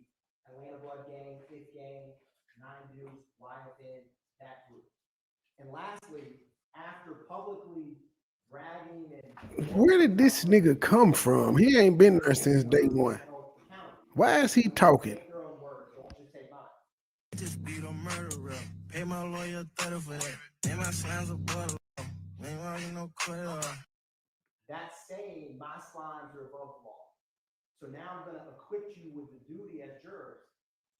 Atlanta Blood Gang, Fifth Gang, Nine Dukes, YFN, that group. And lastly, after publicly bragging and Where did this nigga come from? He ain't been there since day one. Why is he talking? their own words, don't just take mine. Just beat a murderer. Pay my lawyer 30 for that. Pay my slimes a butter. Ain't walking no quarter. That's saying my slimes are above the law. So now I'm gonna equip you with the duty as jurors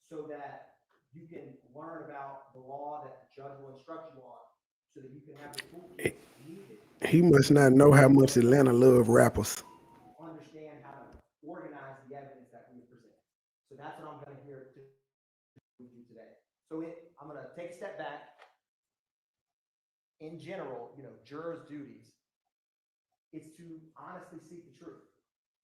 so that you can learn about the law that the judge will instruct you on, so that you can have the toolkit needed He must not know how much Atlanta love rappers. to understand how to organize the evidence that we present. So that's what I'm gonna hear to with you today. So I'm gonna take a step back. In general, jurors' duties is to honestly seek the truth.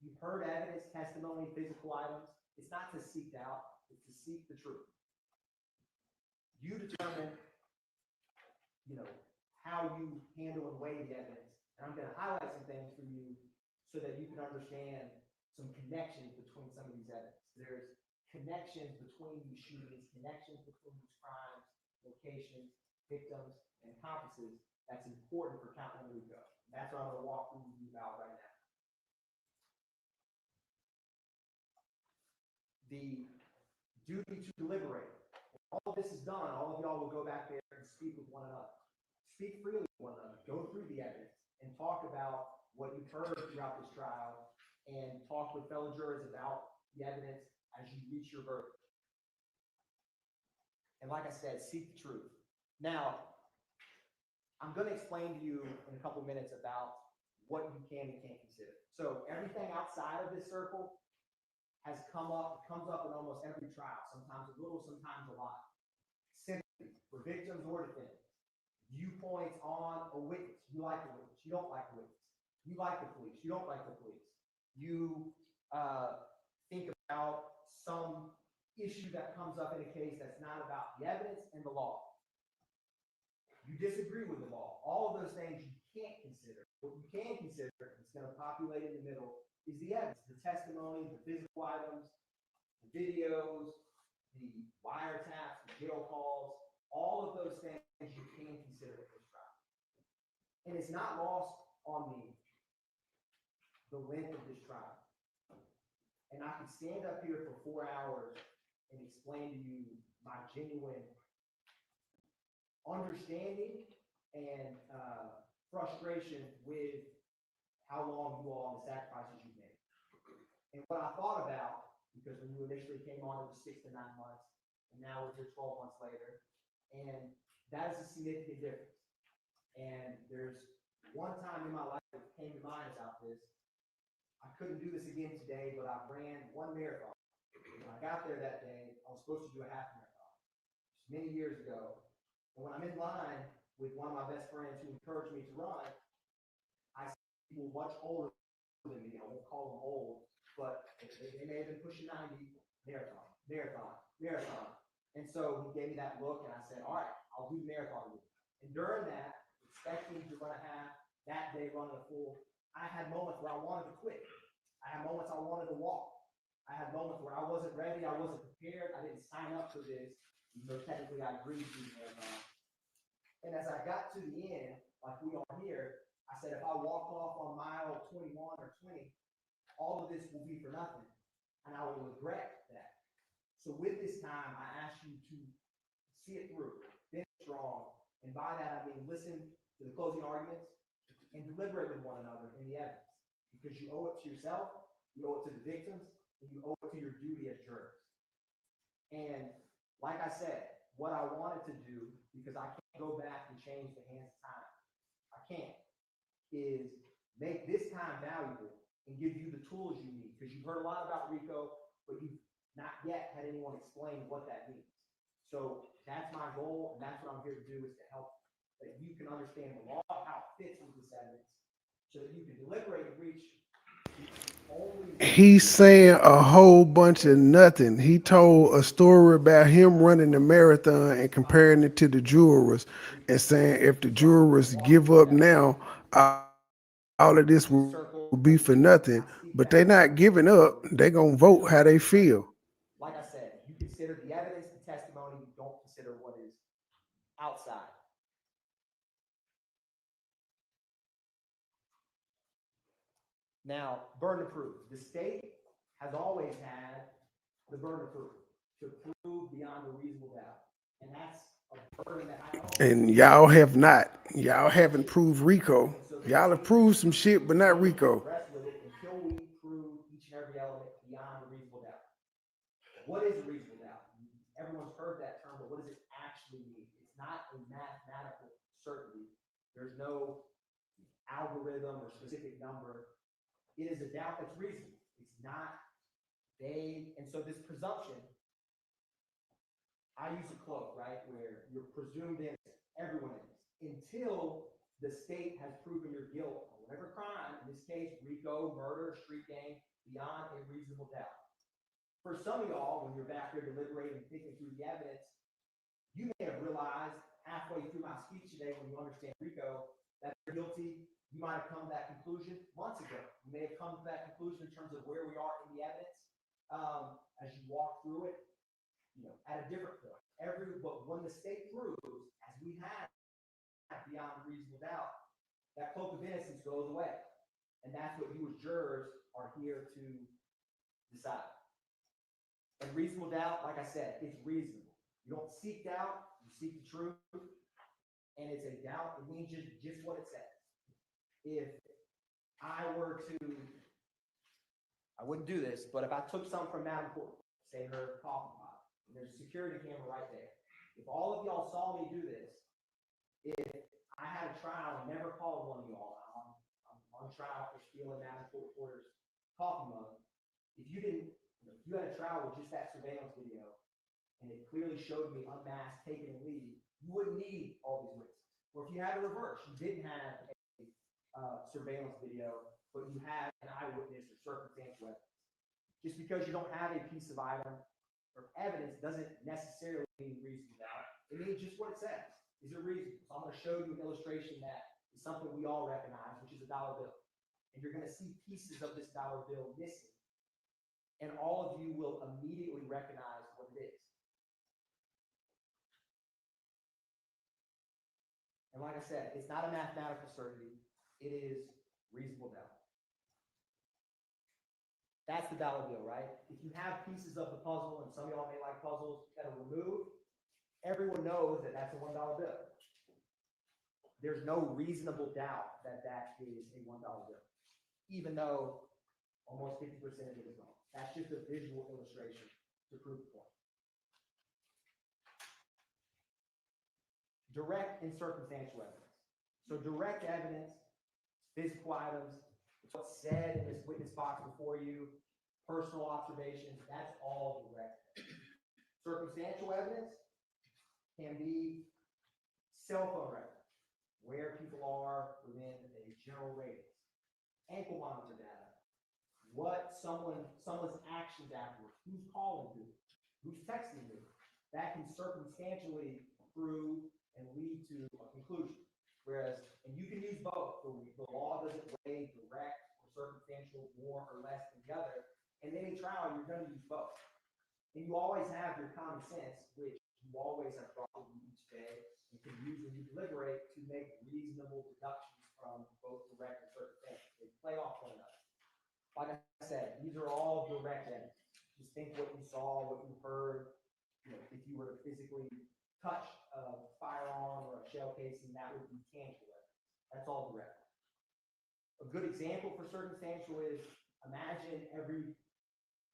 You've heard evidence, testimony, physical items. It's not to seek out, it's to seek the truth. You determine, how you handle and weigh the evidence. And I'm gonna highlight some things for you so that you can understand some connections between some of these evidence. There's connections between these shootings, connections between these crimes, locations, victims, and accomplices that's important for count number to go. That's what I'm gonna walk through you about right now. The duty to deliberate. When all of this is done, all of y'all will go back there and speak with one another. Speak freely with one another. Go through the evidence and talk about what you've heard throughout this trial, and talk with fellow jurors about the evidence as you reach your verdict. And like I said, seek the truth. Now, I'm going to explain to you in a couple minutes about what you can and can't consider. So everything outside of this circle comes up in almost every trial, sometimes a little, sometimes a lot. Sympathy for victims or defendants. Viewpoints on a witness. You like the witness, you don't like the witness. You like the police, you don't like the police. You think about some issue that comes up in a case that's not about the evidence and the law. You disagree with the law. All of those things you can't consider. What you can consider, it's going to populate in the middle, is the evidence, the testimony, the physical items, the videos, the wiretaps, the jail calls, all of those things you can consider at this trial. And it's not lost on me the length of this trial. And I could stand up here for 4 hours and explain to you my genuine understanding and frustration with how long you all and the sacrifices you've made. And what I thought about, because when you initially came on, it was 6 to 9 months, and now we're here 12 months later, and that is a significant difference. And there's one time in my life that came to mind about this. I couldn't do this again today, but I ran one marathon. When I got there that day, I was supposed to do a half marathon, many years ago. And when I'm in line with one of my best friends who encouraged me to run, I see people much older than me. I won't call them old, but they may have been pushing 90, marathon. And so he gave me that look, and I said, all right, I'll do the marathon with you. And during that, expecting to run a half, that day running a full, I had moments where I wanted to quit. I had moments I wanted to walk. I had moments where I wasn't ready, I wasn't prepared, I didn't sign up for this, even though technically I agreed to the marathon. And as I got to the end, like we are here, I said, if I walk off on mile 21 or 20, all of this will be for nothing, and I will regret that. So with this time, I ask you to see it through, finish strong, and by that I mean listen to the closing arguments and deliberate with one another in the evidence, because you owe it to yourself, you owe it to the victims, and you owe it to your duty as jurors. And like I said, what I wanted to do, because I can't go back and change the hands of time, I can't, is make this time valuable and give you the tools you need, because you've heard a lot about RICO, but you've not yet had anyone explain what that means. So that's my goal, and that's what I'm here to do, is to help that you can understand the law, how it fits with this evidence, so that you can deliberate and reach the only. He's saying a whole bunch of nothing. He told a story about him running the marathon and comparing it to the jurors and saying if the jurors give up now, all of this will be for nothing. But they're not giving up. They're going to vote how they feel. Like I said, you consider the evidence, the testimony, you don't consider what is outside. Now, burden of proof. The state has always had the burden of proof to prove beyond a reasonable doubt. And that's a burden that I know. And y'all have not. Y'all haven't proved RICO. Y'all have proved some shit, but not RICO. Rest with it until we prove each and every element beyond a reasonable doubt. What is a reasonable doubt? Everyone's heard that term, but what does it actually mean? It's not a mathematical certainty. There's no algorithm or specific number. It is a doubt that's reasonable. It's not vague. And so this presumption, I use a quote, right, where you're presumed innocent. Everyone is, until the state has proven your guilt on whatever crime, in this case, RICO, murder, street gang, beyond a reasonable doubt. For some of y'all, when you're back there deliberating and thinking through the evidence, you may have realized halfway through my speech today, when you understand RICO, that you're guilty. You might have come to that conclusion months ago. You may have come to that conclusion in terms of where we are in the evidence as you walk through it, at a different point. But when the state proves, as we have beyond a reasonable doubt, that cloak of innocence goes away. And that's what you as jurors are here to decide. And reasonable doubt, like I said, it's reasonable. You don't seek doubt, you seek the truth. And it's a doubt, it means just what it says. If I were to, I wouldn't do this, but if I took some from Madam Court, say her coffee pot, and there's a security camera right there. If all of y'all saw me do this, if I had a trial and never called one of y'all, I'm on trial for stealing Madam Court reporter's coffee mug. If you had a trial with just that surveillance video, and it clearly showed me unmasked, taking a lead, you wouldn't need all these witnesses. Or if you had a reverse, you didn't have a surveillance video, but you have an eyewitness or circumstantial evidence. Just because you don't have a piece of item or evidence doesn't necessarily mean reasonable doubt. It means just what it says. Is it reasonable? So I'm going to show you an illustration that is something we all recognize, which is a dollar bill. And you're going to see pieces of this dollar bill missing. And all of you will immediately recognize what it is. And like I said, it's not a mathematical certainty. It is reasonable doubt. That's the dollar bill, right? If you have pieces of the puzzle, and some of y'all may like puzzles that are removed, everyone knows that that's a $1 bill. There's no reasonable doubt that that is a $1 bill, even though almost 50% of it is gone. That's just a visual illustration to prove the point. Direct and circumstantial evidence. So direct evidence, physical items, what's said in this witness box before you, personal observations, that's all direct. Circumstantial evidence can be cell phone records, where people are within a general radius, ankle monitor data, what someone's actions afterwards, who's calling who, who's texting who. That can circumstantially prove and lead to a conclusion. Whereas, and you can use both. The law doesn't weigh direct or circumstantial more or less than the other. And in a trial, you're going to use both. And you always have your common sense, which you always have brought with you each day and can use when you deliberate to make reasonable deductions from both direct and circumstantial. They play off one another. Like I said, these are all direct evidence. Just think what you saw, what you heard. You know, if you were to physically touch a firearm or a shell casing, that would be tangible evidence. That's all direct. A good example for circumstantial is, imagine every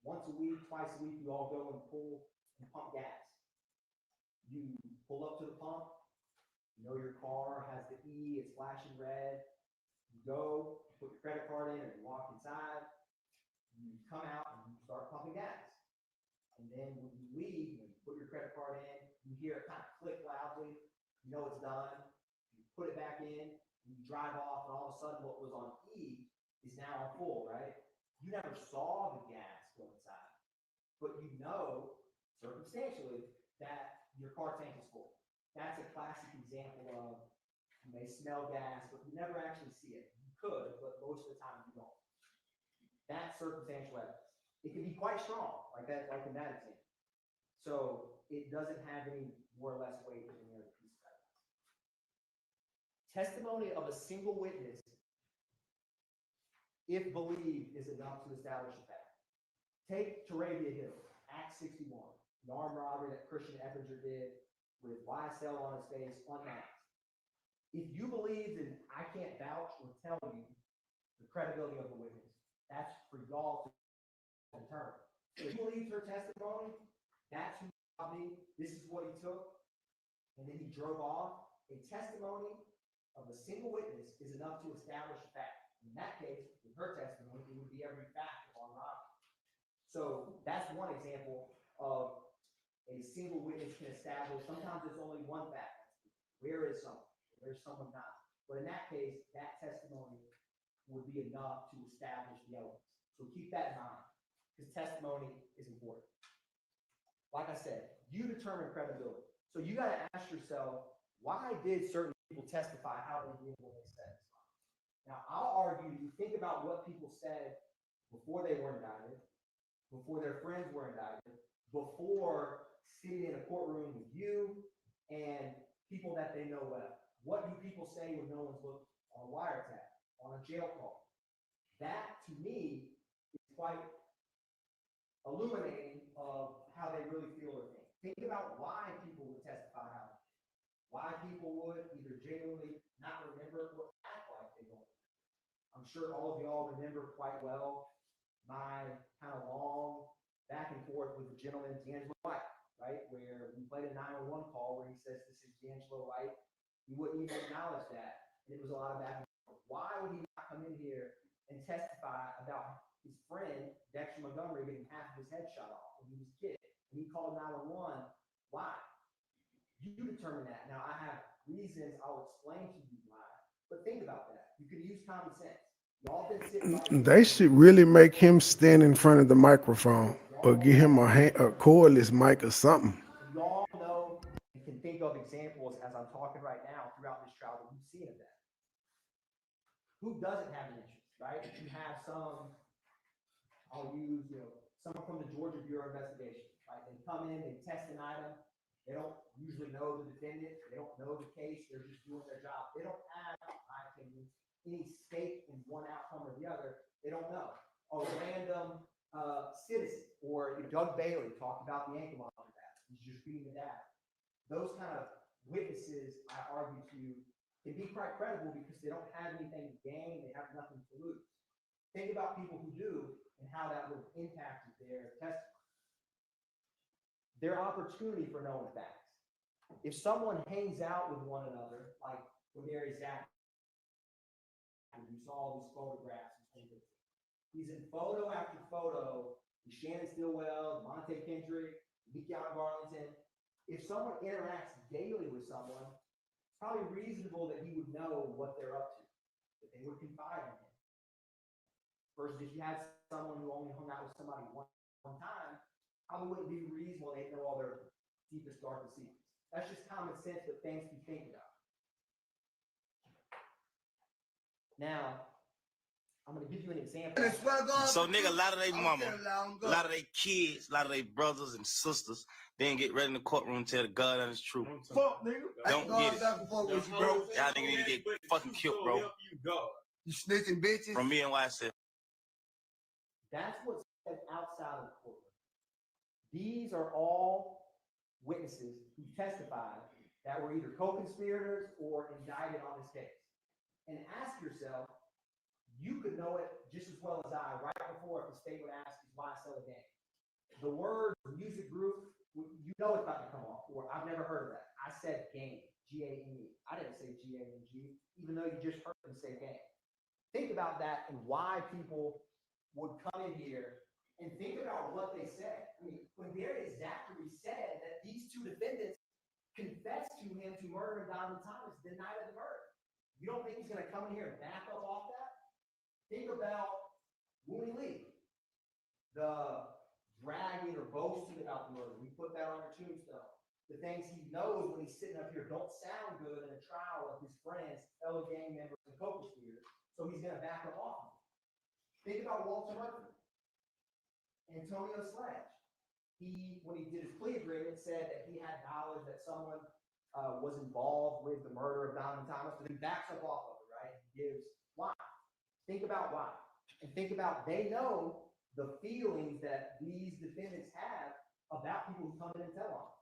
once a week, twice a week, you all go and pull and pump gas. You pull up to the pump, you know your car has the E, it's flashing red. You go, put your credit card in, or you walk inside, you come out and you start pumping gas. And then when you leave, when you put your credit card in, you hear it kind of click loudly, you know it's done, you put it back in, you drive off, and all of a sudden what was on E is now on full, right? You never saw the gas go inside, but you know circumstantially that your car tank is full. That's a classic example of, you may smell gas, but you never actually see it. You could, but most of the time you don't. That's circumstantial evidence. It can be quite strong, like that, like in that example. So it doesn't have any more or less weight than any other piece of evidence. Testimony of a single witness, if believed, is enough to establish a fact. Take Tarabia Hill, Act 61, the armed robbery that Christian Effinger did with YSL on his face, unmasked. If you believe, then I can't vouch or tell you the credibility of the witness. That's for y'all to determine. If you believe her testimony, that's who robbed me, this is what he took, and then he drove off. A testimony of a single witness is enough to establish a fact. In that case, with her testimony, it would be every fact of armed robbery. So that's one example of a single witness can establish. Sometimes it's only one fact. Where is someone? Where's someone not? But in that case, that testimony would be enough to establish the elements. So keep that in mind, because testimony is important. Like I said, you determine credibility. So you got to ask yourself, why did certain people testify how they did when they said it? Now, I'll argue, you think about what people said before they were indicted, before their friends were indicted, before sitting in a courtroom with you and people that they know well. What do people say when no one's looked on a wiretap, on a jail call? That, to me, is quite illuminating of how they really feel or think. Think about why people would testify how. Why people would either genuinely not remember or act like they don't. I'm sure all of y'all remember quite well my kind of long back and forth with the gentleman, D'Angelo White, right? Where we played a 911 call where he says, this is D'Angelo White. He wouldn't even acknowledge that. And it was a lot of back and forth. Why would he not come in here and testify about his friend, Dexter Montgomery, getting half of his head shot off when he was a kid? And he called 911. Why? You determine that. Now, I have reasons I'll explain to you why, but think about that. You can use common sense. Y'all been sitting. They should really make him stand in front of the microphone or give him a cordless mic or something. Y'all know and can think of examples as I'm talking right now throughout this trial that you've seen of that. Who doesn't have an interest, right? You have some, I'll use, someone from the Georgia Bureau of Investigation, right? They come in, they test an item. They don't usually know the defendant. They don't know the case. They're just doing their job. They don't have, in my opinion, any stake in one outcome or the other. They don't know. A random citizen, or Doug Bailey talked about the ankle monitor data. He's just reading the data. Those kind of witnesses, I argue to you, can be quite credible because they don't have anything to gain. They have nothing to lose. Think about people who do and how that would have impacted their testimony. Their opportunity for knowing facts. If someone hangs out with one another, like when Mary Zach, you saw all these photographs, he's in photo after photo with Shannon Stillwell, Monte Kendrick, Mikiana Garlington. If someone interacts daily with someone, it's probably reasonable that he would know what they're up to, that they would confide in him. Versus if you had someone who only hung out with somebody one time, probably wouldn't be reasonable they know all their deepest, darkest secrets. That's just common sense, but things to think about. Now, I'm gonna give you an example. So, nigga, a lot of they mama, a lot of they kids, a lot of they brothers and sisters, they didn't get ready in the courtroom to tell the God honest truth. Fuck, nigga. Don't get it. Y'all niggas need to get fucking killed, bro. You snitching bitches. From me and YSL. That's what's said outside of the courtroom. These are all witnesses who testified that were either co-conspirators or indicted on this case. And ask yourself, you could know it just as well as I right before if the state would ask is YSL a gang. The word music group, you know it's about to come off, or I've never heard of that. I said gang, G-A-N-E. I didn't say G-A-N-G, even though you just heard them say gang. Think about that and why people would come in here and think about what they said. I mean, when Darius Zachary said that these two defendants confessed to him to murder Donovan Thomas the night of the murder, you don't think he's going to come in here and back up off that? Think about Woody Lee, the bragging or boasting about the murder. We put that on our tombstone. The things he knows when he's sitting up here don't sound good in a trial of his friends, fellow gang members, and co-conspirators. So he's going to back up off. Think about Walter Murphy, Antonio Sledge. He, when he did his plea agreement, said that he had knowledge that someone was involved with the murder of Donovan Thomas, but he backs up off of it, right? He gives why. Think about why. And think about they know the feelings that these defendants have about people who come in and tell on them.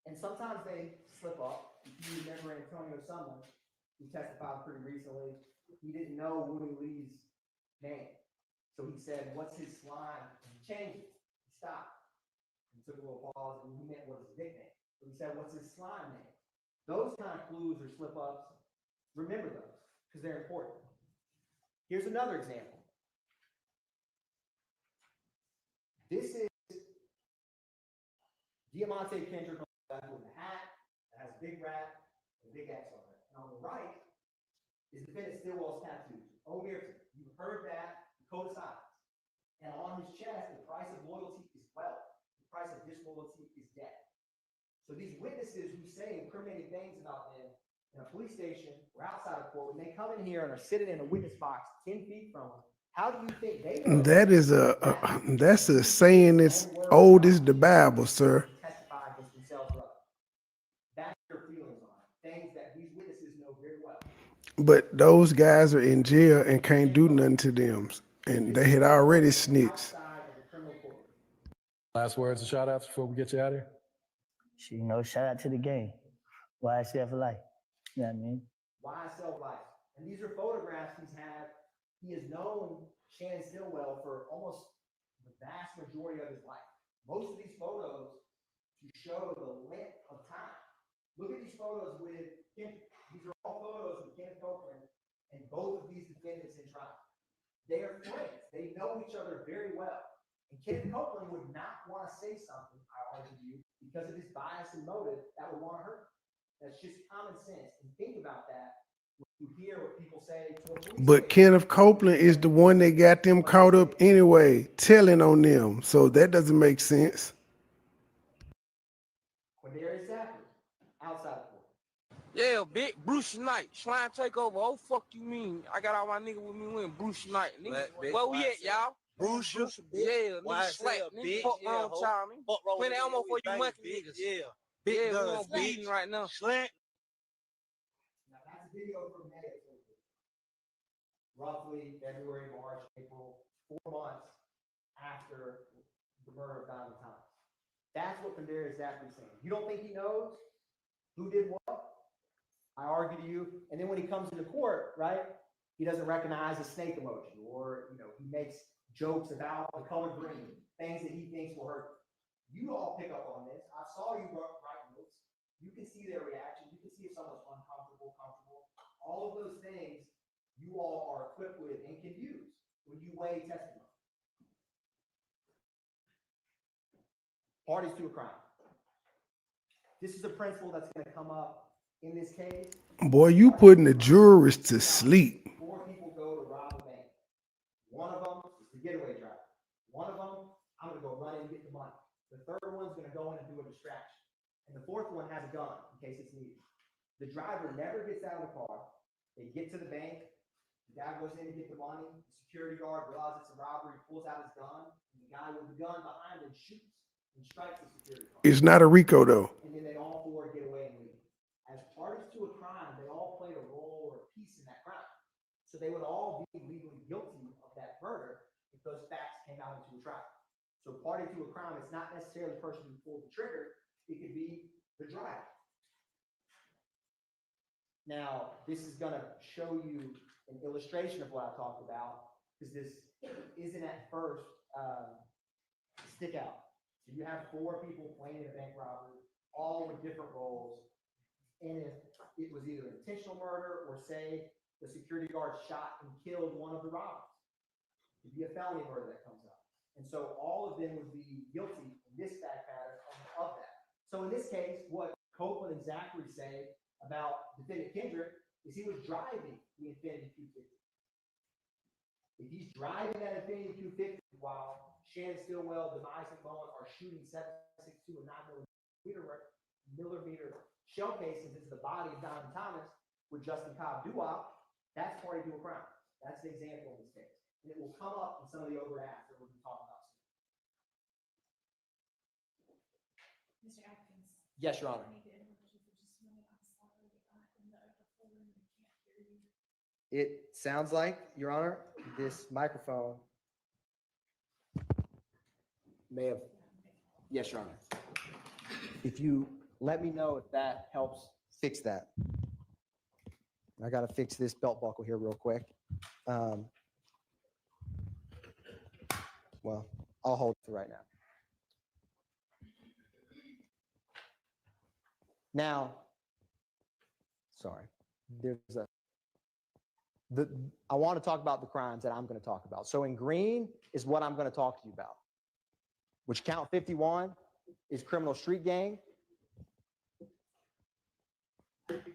And sometimes they slip up. If you remember Antonio Sumlin, who testified pretty recently, he didn't know Woody Lee's name. So he said, what's his slime? He changed it. He stopped. He took a little pause and he meant what his nickname. So he said, what's his slime name? Those kind of clues or slip ups, remember those because they're important. Here's another example. This is Diamante Kendrick with a hat that has a big rat and a big X on it. And on the right is defendant Stillwell's tattoos. O'Mearton, you heard that, the code of silence. And on his chest, the price of loyalty is wealth. The price of disloyalty is death. So these witnesses who say incriminating things about them in a police station or outside of court, when they come in here and are sitting in a witness box 10 feet from them, how do you think they know? That is that's a saying that's old as the Bible, sir. Testify against themselves, brother. That's their feelings on it. Things that these witnesses know very well. But those guys are in jail and can't do nothing to them. And they had already snitched. Last words and shout outs before we get you out of here. You know, shout out to the game. YSL for life. You know what I mean? YSL life. And these are photographs he's had. He has known Shannon Stillwell for almost the vast majority of his life. Most of these photos to show the length of time. Look at these photos with Kim. These are all photos with Kenneth Copeland and both of these defendants in trial. They are friends. They know each other very well. And Kenneth Copeland would not want to say something, I argue to you, because of his bias and motive that would want to hurt. That's just common sense. And think about that when you hear what people say to a police But Kenneth Copeland is the one that got them caught up anyway, telling on them. So that doesn't make sense. When there is Zachary, outside the court. Yeah, big Bruce Knight, slime takeover. Oh, fuck you mean? I got all my niggas with me when Bruce Knight. Where we at, y'all? Bruce, yeah, nigga slap, nigga, fuck wrong with y'all, nigga. Plenty ammo for you monkey niggas. Yeah. Big guns, we on beating right now. Slant. Now that's a video from May of 2015. Roughly February, March, April, 4 months after the murder of Donovan Thomas. That's what Pandera Zachary's saying. You don't think he knows who did what? I argue to you. And then when he comes into court, right, he doesn't recognize a snake emoji, or he makes jokes about the color green, things that he thinks will hurt. You all pick up on this. I saw you write notes. You can see their reaction. You can see if someone's uncomfortable, comfortable. All of those things you all are equipped with and can use when you weigh testimony. Parties to a crime. This is a principle that's going to come up in this case. Boy, you putting the jurors to sleep. 4 people go to rob a bank. One of them is the getaway driver. One of them, I'm going to go run in and get the money. The third one's going to go in and do a distraction. And the fourth one has a gun in case it's needed. The driver never gets out of the car. They get to the bank. The guy goes in to get the money. The security guard realizes it's a robbery, pulls out his gun, and the guy with the gun behind him shoots and strikes the security guard. It's not a RICO though. And then they all four get away and leave. As parties to a crime, they all played a role or a piece in that crime. So they would all be legally guilty of that murder if those facts came out into a trial. So party to a crime, it's not necessarily the person who pulled the trigger. It could be the driver. Now, this is going to show you an illustration of what I talked about, because this isn't at first stick out. So you have four people playing a bank robbery, all with different roles. And if it was either intentional murder or say the security guard shot and killed one of the robbers, it'd be a felony murder that comes up. And so all of them would be guilty in this fact pattern of that. So in this case, what Copeland and Zachary say about defendant Kendrick is he was driving the Infiniti Q50. If he's driving that Infiniti Q50 while Shannon Stillwell, Demise McMullen are shooting 7.62 and 9mm shell casings into the body of Donovan Thomas with Justin Cobb doo-wop, that's party to a crime. That's the example in this case. And it will come up in some of the over acts that we're going to talk about soon. Mr. Atkins. Yes, Your Honor. It sounds like, Your Honor, this microphone may have, yes, Your Honor. If you let me know if that helps fix that. I got to fix this belt buckle here real quick. Well, I'll hold it for right now. Now, sorry, I want to talk about the crimes that I'm going to talk about. So in green is what I'm going to talk to you about, which count 51 is criminal street gang.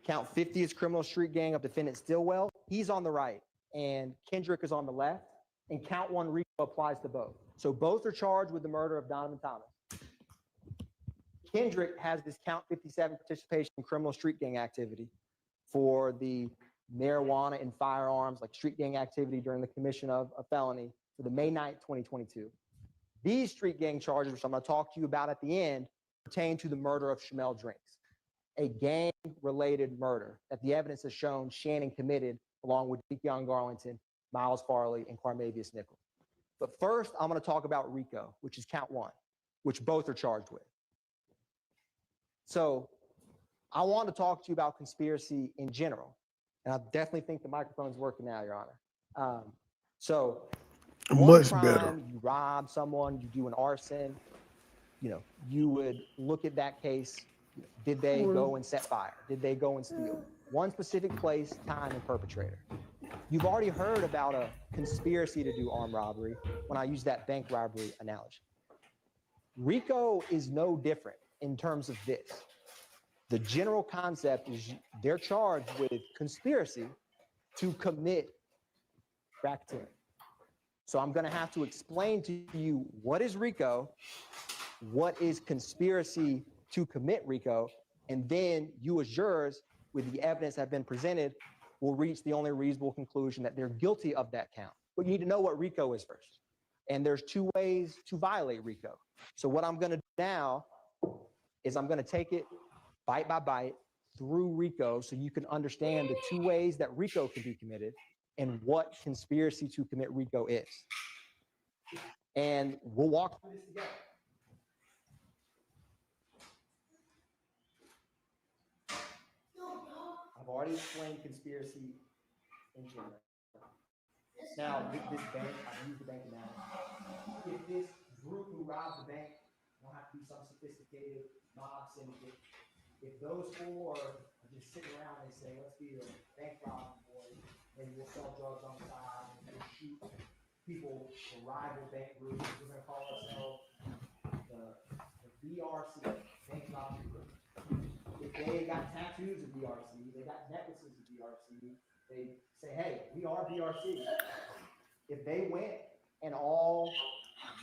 Count 50 is criminal street gang of defendant Stillwell. He's on the right and Kendrick is on the left. And count 1 RICO applies to both. So both are charged with the murder of Donovan Thomas. Kendrick has this count 57 participation in criminal street gang activity for the marijuana and firearms, like street gang activity during the commission of a felony for the May 9th, 2022. These street gang charges, which I'm going to talk to you about at the end, pertain to the murder of Shamel Drinks, a gang-related murder that the evidence has shown Shannon committed along with De'Keon Garlington, Miles Farley, and Carmavius Nichols. But first, I'm going to talk about RICO, which is count 1, which both are charged with. So I want to talk to you about conspiracy in general. And I definitely think the microphone's working now, Your Honor. So Much crime, better. You rob someone, you do an arson, you would look at that case. Did they go and set fire? Did they go and steal? One specific place, time, and perpetrator. You've already heard about a conspiracy to do armed robbery when I use that bank robbery analogy. RICO is no different in terms of this. The general concept is they're charged with conspiracy to commit racketeering. So I'm going to have to explain to you what is RICO, what is conspiracy to commit RICO, and then you as jurors, with the evidence that have been presented, will reach the only reasonable conclusion that they're guilty of that count. But you need to know what RICO is first. And there's 2 ways to violate RICO. So what I'm going to do now is I'm going to take it bite by bite through RICO so you can understand the 2 ways that RICO can be committed and what conspiracy to commit RICO is. And we'll walk through this together. I've already explained conspiracy in general. Now, this bank, I've used the bank analogy. If this group who robbed the bank don't have to be some sophisticated mob syndicate, if those 4 are just sitting around and say, let's be a bank robbing boy, maybe we'll sell drugs on the side and we'll shoot people for rival bank groups. We're going to call ourselves the BRC, bank robbing group. If they got tattoos of BRC, they got necklaces of BRC, they say, hey, we are BRC. If they went and all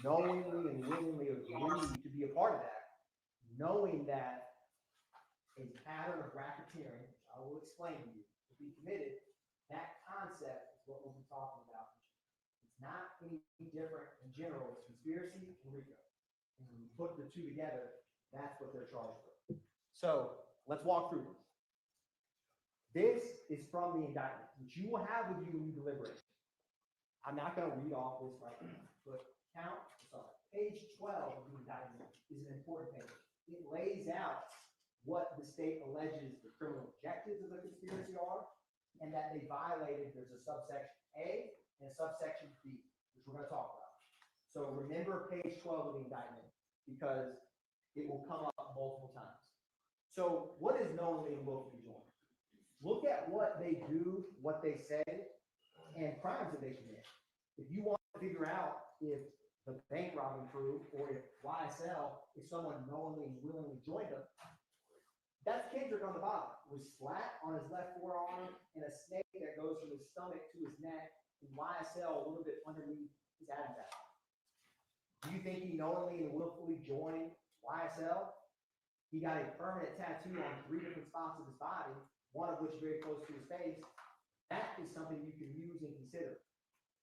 knowingly and willingly agreed to be a part of that, knowing that a pattern of racketeering, which I will explain to you. To be committed, that concept is what we'll be talking about. It's not any different in general. It's conspiracy and RICO. And when you put the two together, that's what they're charged with. So let's walk through this. This is from the indictment, which you will have with you when you deliberate. I'm not going to read off this right now, but page 12 of the indictment is an important page. It lays out what the state alleges the criminal objectives of the conspiracy are, and that they violated. There's a subsection A and a subsection B, which we're going to talk about. So remember page 12 of the indictment, because it will come up multiple times. So what is knowingly and willfully joined? Look at what they do, what they say, and crimes that they commit. If you want to figure out if the bank robbing crew or if YSL, if someone knowingly and willingly joined them, that's Kendrick on the bottom, with slat on his left forearm and a snake that goes from his stomach to his neck, and YSL a little bit underneath his Adam's apple. Do you think he knowingly and willfully joined YSL? He got a permanent tattoo on 3 different spots of his body, one of which very close to his face. That is something you can use and consider.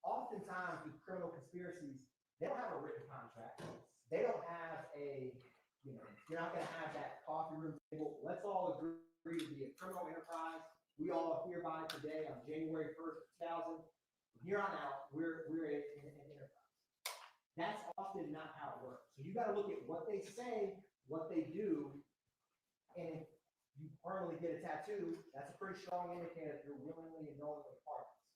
Oftentimes with criminal conspiracies, they don't have a written contract. They don't have you're not going to have that coffee room table. Let's all agree to be a criminal enterprise. We all hereby today on January 1st, 2000, from here on out, we're an enterprise. That's often not how it works. So you got to look at what they say, what they do, and if you permanently get a tattoo, that's a pretty strong indicator that you're willingly and knowingly part of this.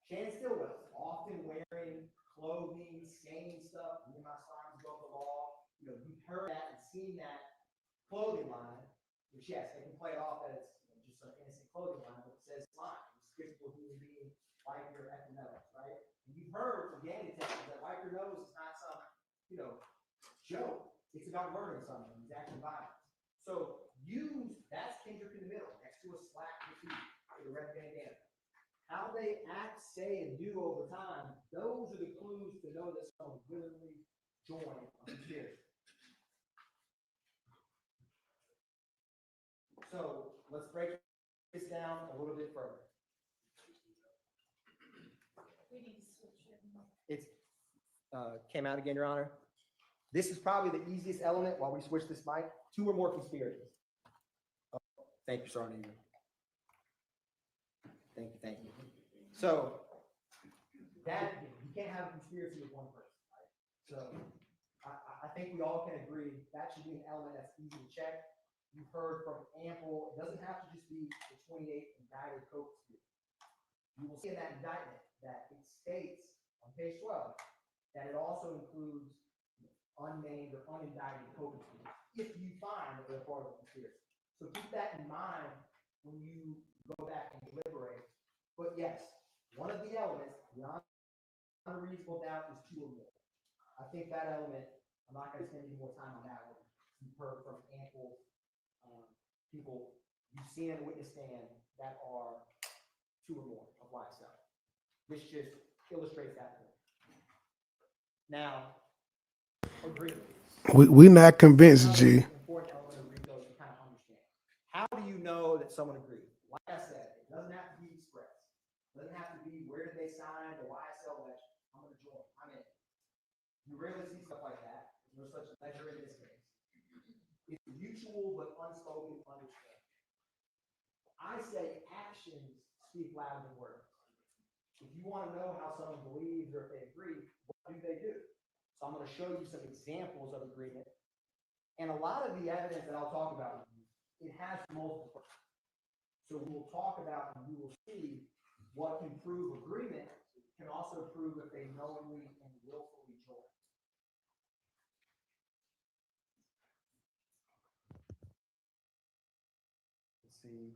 Shannon Stillwell, often wearing clothing, staining stuff. Me and my slimes above the law. You've heard that and seen that clothing line, which yes, they can play it off as just an innocent clothing line, but it says slime. It's physical human being, wipe your nose, right? And you've heard from gang detectives that wipe your nose is not some, joke. It's about murdering someone. It's actually violence. So that's Kendrick in the middle, next to a slack defeat for the red bandana. How they act, say, and do over time, those are the clues to know that someone willingly joined a conspiracy. So let's break this down a little bit further. We need to switch it. It's came out again, Your Honor. This is probably the easiest element while we switch this mic. 2 or more conspirators. Oh, thank you, Sergeant. Thank you. So that you can't have a conspiracy with one person, right? So I think we all can agree that should be an element that's easy to check. You've heard from ample, it doesn't have to just be the 28 indicted co-conspirators. You will see in that indictment that it states on page 12 that it also includes unnamed or unindicted co-conspirators, if you find that they're part of the conspiracy. So keep that in mind when you go back and deliberate. But yes, one of the elements, beyond a reasonable doubt, is 2 or more. I think that element, I'm not going to spend any more time on that one. You've heard from ample people you've seen in the witness stand that are 2 or more of YSL. This just illustrates that point. Now, agreement. We not convinced, G. Important element of RICO to kind of understand. How do you know that someone agreed? Like I said, it doesn't have to be expressed. It doesn't have to be where did they sign the YSL ledger. I'm going to join. I'm in. You rarely see stuff like that. There's no such ledger in this case. It's mutual but unspoken understanding. I say actions speak louder than words. If you want to know how someone believes or if they agree, what do they do? So I'm going to show you some examples of agreement. And a lot of the evidence that I'll talk about, it has multiple parts. So we will talk about and we will see what can prove agreement can also prove if they knowingly and willfully join. Let's see.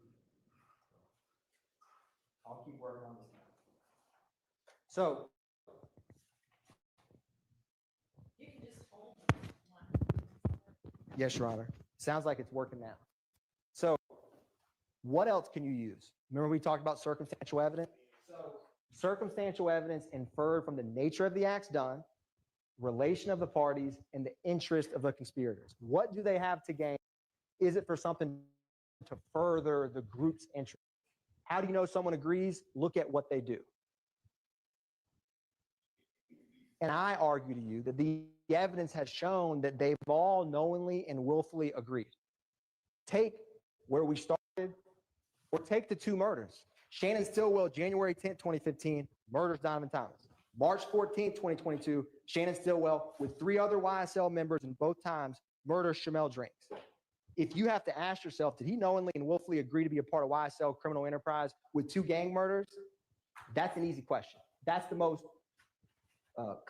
I'll keep working on this now. So yes, Your Honor. Sounds like it's working now. So what else can you use? Remember we talked about circumstantial evidence? So circumstantial evidence inferred from the nature of the acts done, relation of the parties, and the interest of the conspirators. What do they have to gain? Is it for something to further the group's interest. How do you know someone agrees? Look at what they do. And I argue to you that the evidence has shown that they've all knowingly and willfully agreed. Take where we started, or take the two murders. Shannon Stillwell, January 10th, 2015, murders Donovan Thomas. March 14th, 2022, Shannon Stillwell, with 3 other YSL members in both times, murders Shamel Drinks. If you have to ask yourself, did he knowingly and willfully agree to be a part of YSL criminal enterprise with 2 gang murders? That's an easy question. That's the most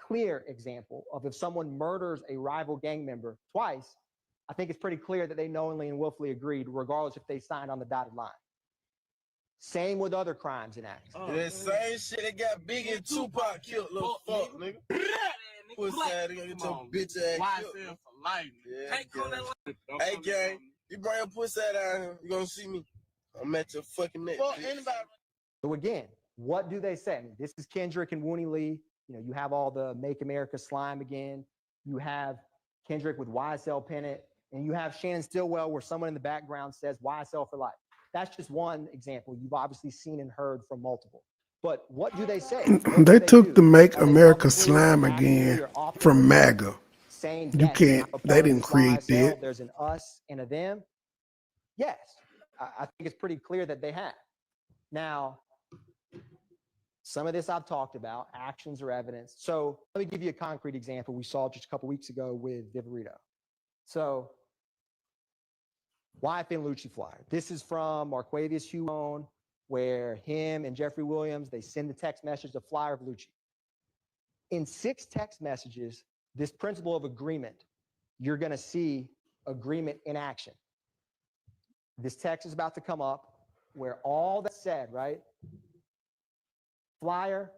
clear example of if someone murders a rival gang member twice, I think it's pretty clear that they knowingly and willfully agreed, regardless if they signed on the dotted line. Same with other crimes and acts. That same shit that got Big and Tupac killed, little fuck, nigga. Pussy ass nigga, get your bitch ass killed. For life, yeah, hey, gang, you bring your pussy ass down here, you gonna see me. I'm at your fucking neck. Fuck anybody. So again, what do they say? I mean, this is Kendrick and Wooney Lee. You know, you have all the Make America Slime Again. You have Kendrick with YSL Pennant, and you have Shannon Stillwell, where someone in the background says YSL for life. That's just one example. You've obviously seen and heard from multiple. But what do they say? They took the Make America Slime Again from MAGA. Saying, You yes, can't, I'm a they part of didn't this create YSL. that. There's an us and a them. Yes, I think it's pretty clear that they have. Now, some of this I've talked about, actions or evidence. So let me give you a concrete example we saw just a couple weeks ago with Viverito. So YFN Lucci flyer. This is from Marquavius Huone, where him and Jeffrey Williams, they send the text message, the flyer of Lucci. In 6 text messages, this principle of agreement, you're going to see agreement in action. This text is about to come up where all that's said, right? Flyer,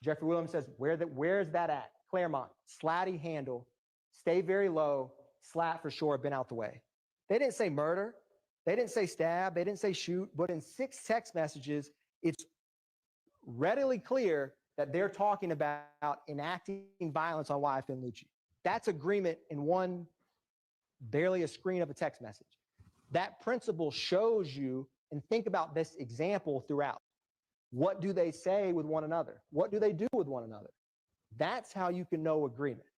Jeffrey Williams says, where's that at? Claremont, slatty handle, stay very low, slat for sure, been out the way. They didn't say murder. They didn't say stab. They didn't say shoot. But in 6 text messages, it's readily clear that they're talking about enacting violence on YFN Lucci. That's agreement in one, barely a screen of a text message. That principle shows you, and think about this example throughout. What do they say with one another? What do they do with one another? That's how you can know agreement.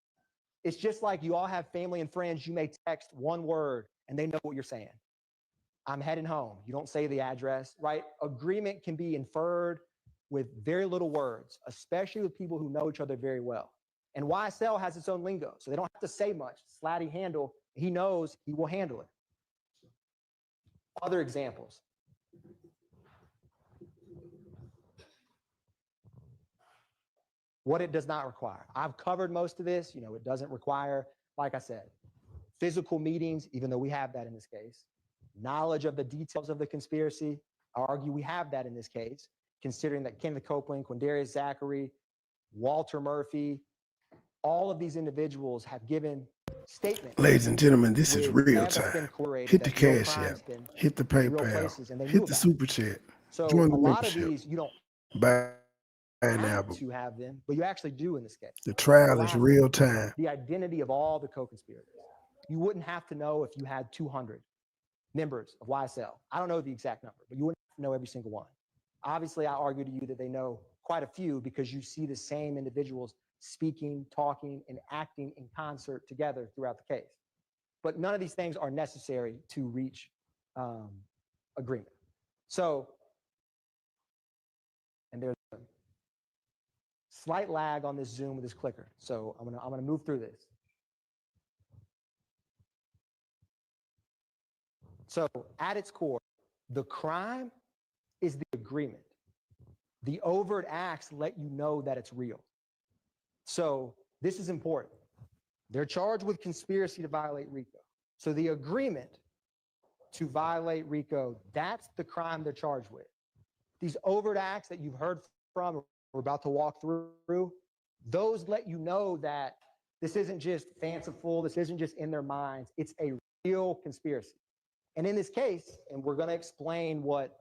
It's just like you all have family and friends. You may text one word and they know what you're saying. I'm heading home. You don't say the address, right? Agreement can be inferred with very little words, especially with people who know each other very well. And YSL has its own lingo, so they don't have to say much. Slatty handle, he knows he will handle it. Other examples. What it does not require. I've covered most of this. You know, it doesn't require, like I said, physical meetings, even though we have that in this case. Knowledge of the details of the conspiracy. I argue we have that in this case, considering that Kenneth Copeland, Quindarius Zachary, Walter Murphy, all of these individuals have given statements. Ladies and gentlemen, this is with real evidence been time. corroborated Hit the that real cash crimes app, been hit the in real PayPal, places, and they knew hit the about it. super chat, So join the a lot of membership, these you don't buy an have album. to have them, but you actually do in this case. The trial is Lastly, real time. the identity of all the co-conspirators. You wouldn't have to know if you had 200 members of YSL. I don't know the exact number, but you wouldn't have to know every single one. Obviously, I argue to you that they know quite a few because you see the same individuals speaking, talking, and acting in concert together throughout the case. But none of these things are necessary to reach agreement. So, and there's a slight lag on this Zoom with this clicker. So I'm gonna move through this. So at its core, the crime is the agreement. The overt acts let you know that it's real. So this is important. They're charged with conspiracy to violate RICO. So the agreement to violate RICO, that's the crime they're charged with. These overt acts that you've heard from, we're about to walk through, those let you know that this isn't just fanciful, this isn't just in their minds, it's a real conspiracy. And in this case, and we're gonna explain what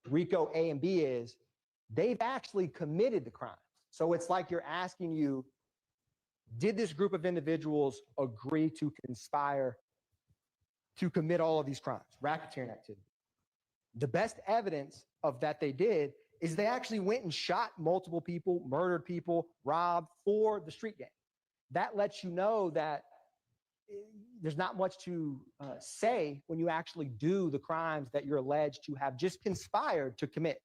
RICO A and B is, they've actually committed the crime. So it's like you're asking you, did this group of individuals agree to conspire to commit all of these crimes, racketeering activity. The best evidence of that they did is they actually went and shot multiple people, murdered people, robbed for the street gang. That lets you know that there's not much to say when you actually do the crimes that you're alleged to have just conspired to commit.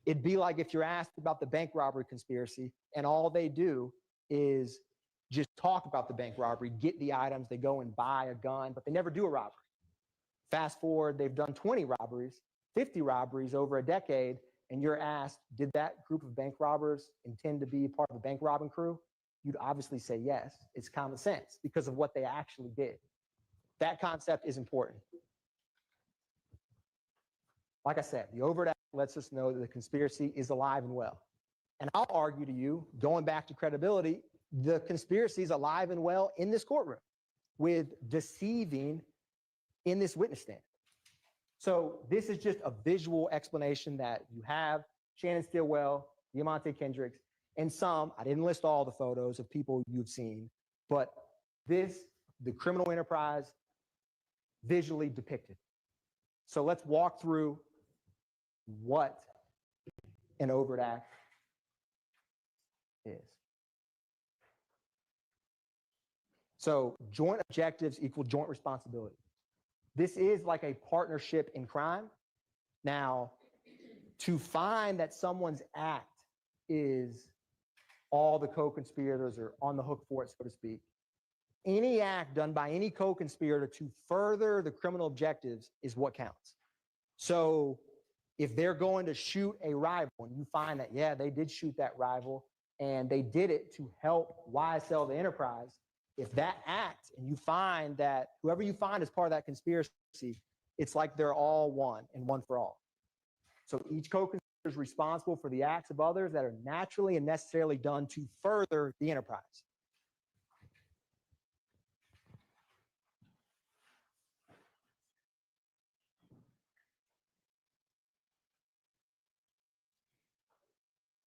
It'd be like if you're asked about the bank robbery conspiracy and all they do is just talk about the bank robbery, get the items, they go and buy a gun, but they never do a robbery. Fast forward, they've done 20 robberies, 50 robberies over a decade, and you're asked, did that group of bank robbers intend to be part of a bank robbing crew? You'd obviously say yes. It's common sense because of what they actually did. That concept is important. Like I said, the overt act lets us know that the conspiracy is alive and well. And I'll argue to you, going back to credibility, the conspiracy is alive and well in this courtroom with deceiving in this witness stand. So this is just a visual explanation that you have Shannon Stillwell, Diamante Kendricks, and some, I didn't list all the photos of people you've seen, but the criminal enterprise visually depicted. So let's walk through what an overt act is. So joint objectives equal joint responsibility. This is like a partnership in crime. Now, to find that someone's act is all the co-conspirators are on the hook for it, so to speak, any act done by any co-conspirator to further the criminal objectives is what counts. So if they're going to shoot a rival and you find that, yeah, they did shoot that rival and they did it to help YSL the enterprise, if that act and you find that whoever you find is part of that conspiracy, it's like they're all one and one for all. So each co-conspirator is responsible for the acts of others that are naturally and necessarily done to further the enterprise.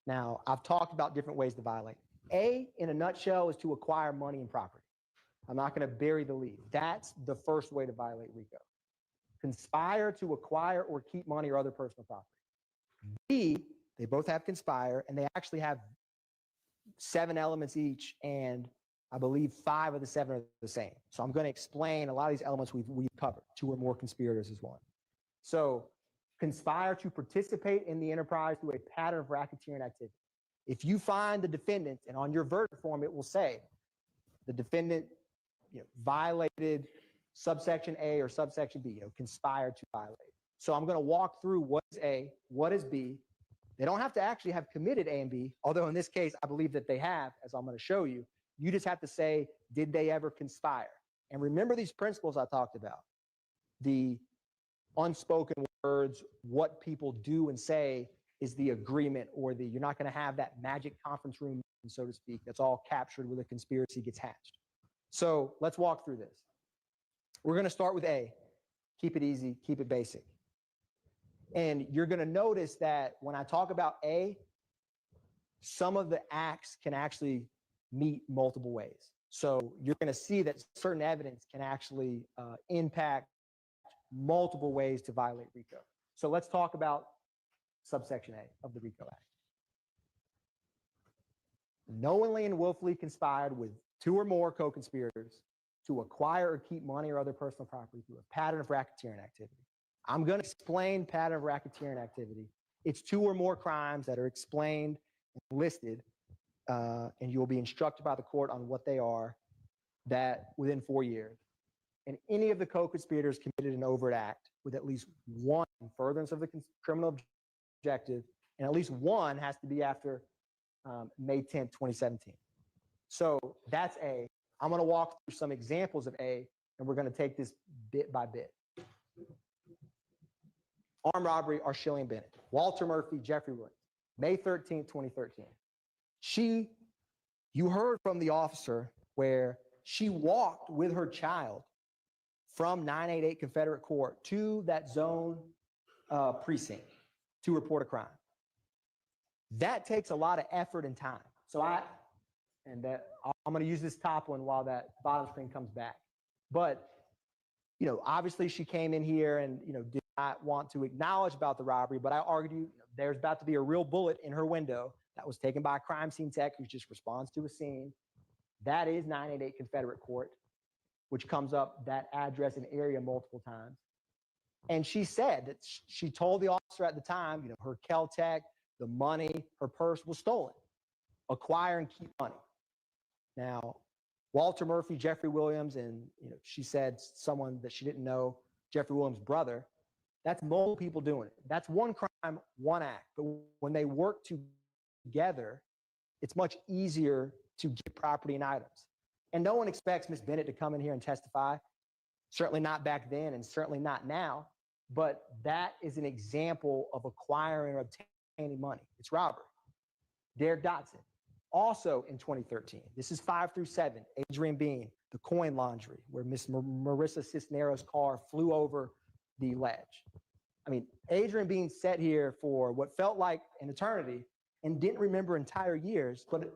Now, I've talked about different ways to violate. A, in a nutshell, is to acquire money and property. I'm not going to bury the lead. That's the first way to violate RICO. Conspire to acquire or keep money or other personal property. B, they both have conspire, and they actually have 7 elements each, and I believe 5 of the 7 are the same. So I'm going to explain a lot of these elements we've covered. 2 or more conspirators is one. So conspire to participate in the enterprise through a pattern of racketeering activity. If you find the defendant, and on your verdict form, it will say the defendant violated subsection A or subsection B, conspired to violate. So I'm going to walk through what is A, what is B. They don't have to actually have committed A and B, although in this case, I believe that they have, as I'm going to show you. You just have to say, did they ever conspire? And remember these principles I talked about. The unspoken words, what people do and say is the agreement, or you're not going to have that magic conference room, so to speak, that's all captured where the conspiracy gets hatched. So let's walk through this. We're going to start with A. Keep it easy, keep it basic. And you're going to notice that when I talk about A, some of the acts can actually meet multiple ways. So you're going to see that certain evidence can actually impact multiple ways to violate RICO. So let's talk about subsection A of the RICO Act. Knowingly and willfully conspired with 2 or more co-conspirators to acquire or keep money or other personal property through a pattern of racketeering activity. I'm going to explain pattern of racketeering activity. It's 2 or more crimes that are explained and listed, and you will be instructed by the court on what they are, that within 4 years. And any of the co-conspirators committed an overt act with at least one furtherance of the criminal objective, and at least one has to be after May 10th, 2017. So that's A. I'm going to walk through some examples of A, and we're going to take this bit by bit. Armed robbery, Arshillian Bennett. Walter Murphy, Jeffrey Williams. May 13th, 2013. You heard from the officer where she walked with her child from 988 Confederate Court to that zone precinct to report a crime. That takes a lot of effort and time. So I'm going to use this top one while that bottom screen comes back. But Obviously she came in here and, did not want to acknowledge about the robbery, but I argue there's about to be a real bullet in her window that was taken by a crime scene tech who just responds to a scene. That is 988 Confederate Court, which comes up that address and area multiple times. And she said that she told the officer at the time, her Kel-Tec, the money, her purse was stolen. Acquire and keep money. Now, Walter Murphy, Jeffrey Williams, and she said someone that she didn't know, Jeffrey Williams' brother, that's multiple people doing it. That's one crime, one act. But when they work together, it's much easier to get property and items. And no one expects Ms. Bennett to come in here and testify. Certainly not back then and certainly not now. But that is an example of acquiring or obtaining money. It's robbery. Derek Dotson, also in 2013. This is 5 through 7. Adrian Bean, the coin laundry, where Miss Marissa Cisneros' car flew over the ledge. I mean, Adrian Bean sat here for what felt like an eternity and didn't remember entire years, but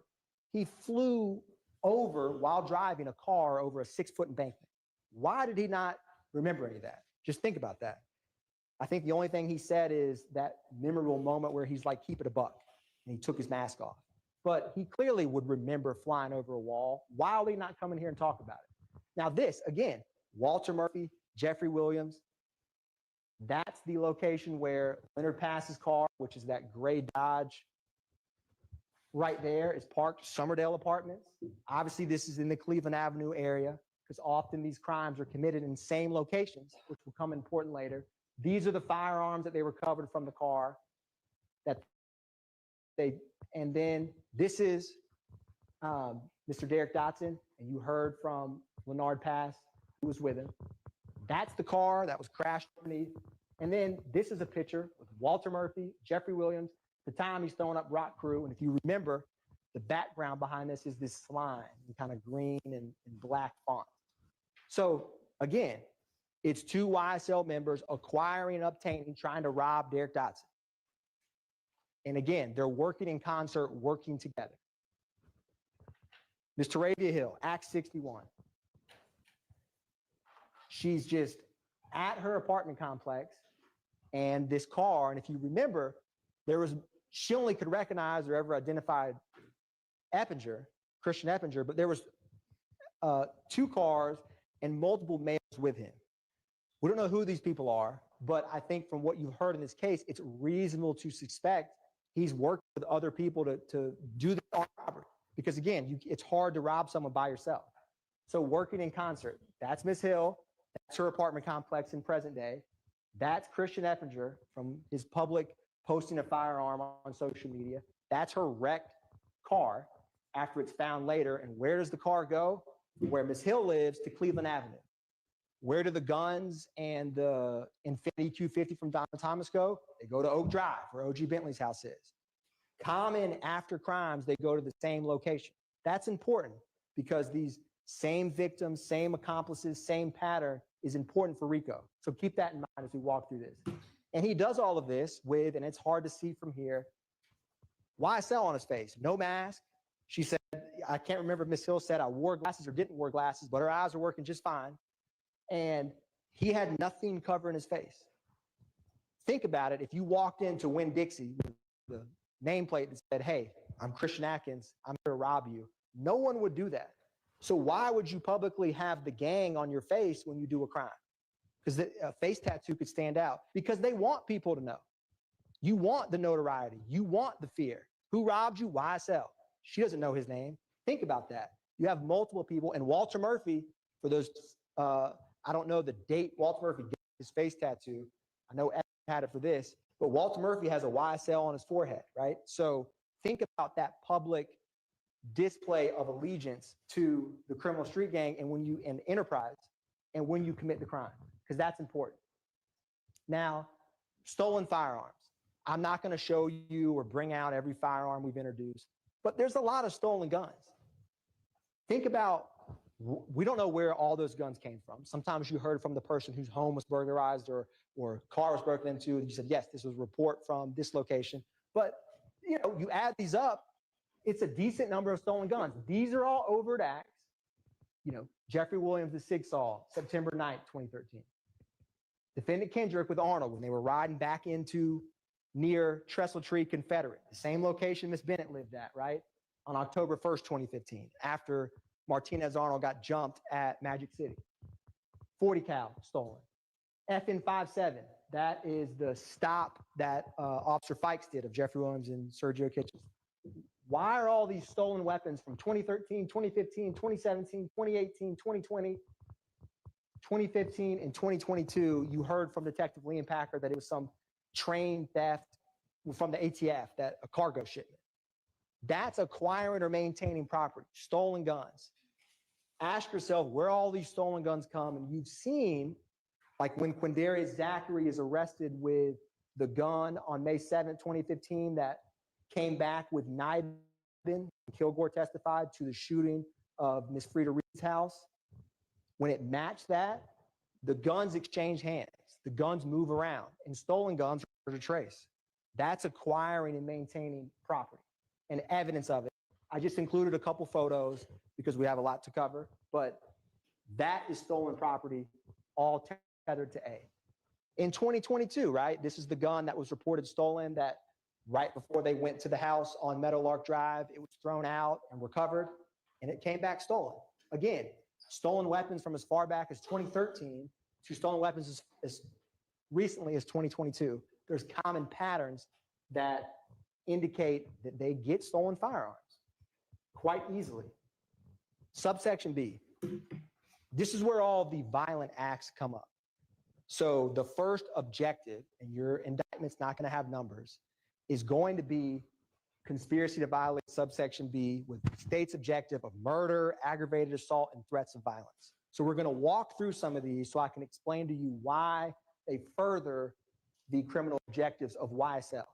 he flew over while driving a car over a 6-foot embankment. Why did he not remember any of that? Just think about that. I think the only thing he said is that memorable moment where he's like, keep it a buck, and he took his mask off. But he clearly would remember flying over a wall. Why are they not coming here and talk about it? Now this, again, Walter Murphy, Jeffrey Williams, that's the location where Leonard Pass's car, which is that gray Dodge right there, is parked, Summerdale Apartments. Obviously, this is in the Cleveland Avenue area because often these crimes are committed in same locations, which will come important later. These are the firearms that they recovered from the car and then this is Mr. Derek Dotson, and you heard from Leonard Pass, who was with him. That's the car that was crashed underneath. And then this is a picture of Walter Murphy, Jeffrey Williams, the time he's throwing up rock crew. And if you remember, the background behind this is this slime, kind of green and black font. So again, it's 2 YSL members acquiring and obtaining, trying to rob Derek Dotson. And again, they're working in concert, working together. Ms. Taravia Hill, Act 61. She's just at her apartment complex and this car, and if you remember, she only could recognize or ever identified Christian Eppinger, but there was 2 cars and multiple males with him. We don't know who these people are, but I think from what you've heard in this case, it's reasonable to suspect he's worked with other people to do the armed robbery. Because again, it's hard to rob someone by yourself. So working in concert, that's Ms. Hill, that's her apartment complex in present day. That's Christian Eppinger from his public posting a firearm on social media. That's her wrecked car after it's found later. And where does the car go? Where Ms. Hill lives, to Cleveland Avenue. Where do the guns and the Infiniti Q50 from Don Thomas go? They go to Oak Drive, where OG Bentley's house is. Common after crimes, they go to the same location. That's important because these same victims, same accomplices, same pattern is important for RICO. So keep that in mind as we walk through this. And he does all of this with, and it's hard to see from here, YSL on his face, no mask. She said, I can't remember if Ms. Hill said I wore glasses or didn't wear glasses, but her eyes are working just fine. And he had nothing covering his face. Think about it. If you walked into Winn-Dixie with the nameplate that said, hey, I'm Christian Atkins, I'm here to rob you, no one would do that. So why would you publicly have the gang on your face when you do a crime? Because a face tattoo could stand out. Because they want people to know. You want the notoriety. You want the fear. Who robbed you? YSL. She doesn't know his name. Think about that. You have multiple people. And Walter Murphy, for those, I don't know the date Walter Murphy did his face tattoo. I know Ed had it for this. But Walter Murphy has a YSL on his forehead, right? So think about that public display of allegiance to the criminal street gang and enterprise and when you commit the crime, because that's important. Now, stolen firearms. I'm not going to show you or bring out every firearm we've introduced, but there's a lot of stolen guns. Think about, we don't know where all those guns came from. Sometimes you heard from the person whose home was burglarized or car was broken into, and you said, yes, this was a report from this location. But you add these up, it's a decent number of stolen guns. These are all overt acts. Jeffrey Williams, the Sig Sauer, September 9th, 2013. Defendant Kendrick with Arnold when they were riding back into near Trestle Tree Confederate, the same location Miss Bennett lived at, right? On October 1st, 2015, after Martinez Arnold got jumped at Magic City. 40 cal stolen. FN57, that is the stop that Officer Fikes did of Jeffrey Williams and Sergio Kitchens. Why are all these stolen weapons from 2013, 2015, 2017, 2018, 2020, 2015, and 2022? You heard from Detective Liam Packer that it was some train theft from the ATF, that a cargo shipment. That's acquiring or maintaining property, stolen guns. Ask yourself where all these stolen guns come, and you've seen, like when Quindarius Zachary is arrested with the gun on May 7th, 2015, that came back with Nibin, Kilgore testified to the shooting of Miss Frida Reed's house. When it matched that, the guns exchange hands. The guns move around, and stolen guns are to trace. That's acquiring and maintaining property and evidence of it. I just included a couple photos because we have a lot to cover, but that is stolen property, all tethered to A. In 2022, right, this is the gun that was reported stolen, that right before they went to the house on Meadowlark Drive, it was thrown out and recovered, and it came back stolen. Again, stolen weapons from as far back as 2013 to stolen weapons as recently as 2022. There's common patterns that indicate that they get stolen firearms quite easily. Subsection B. This is where all the violent acts come up. So the first objective, and your indictment's not going to have numbers, is going to be conspiracy to violate subsection B with the state's objective of murder, aggravated assault, and threats of violence. So we're going to walk through some of these so I can explain to you why they further the criminal objectives of YSL.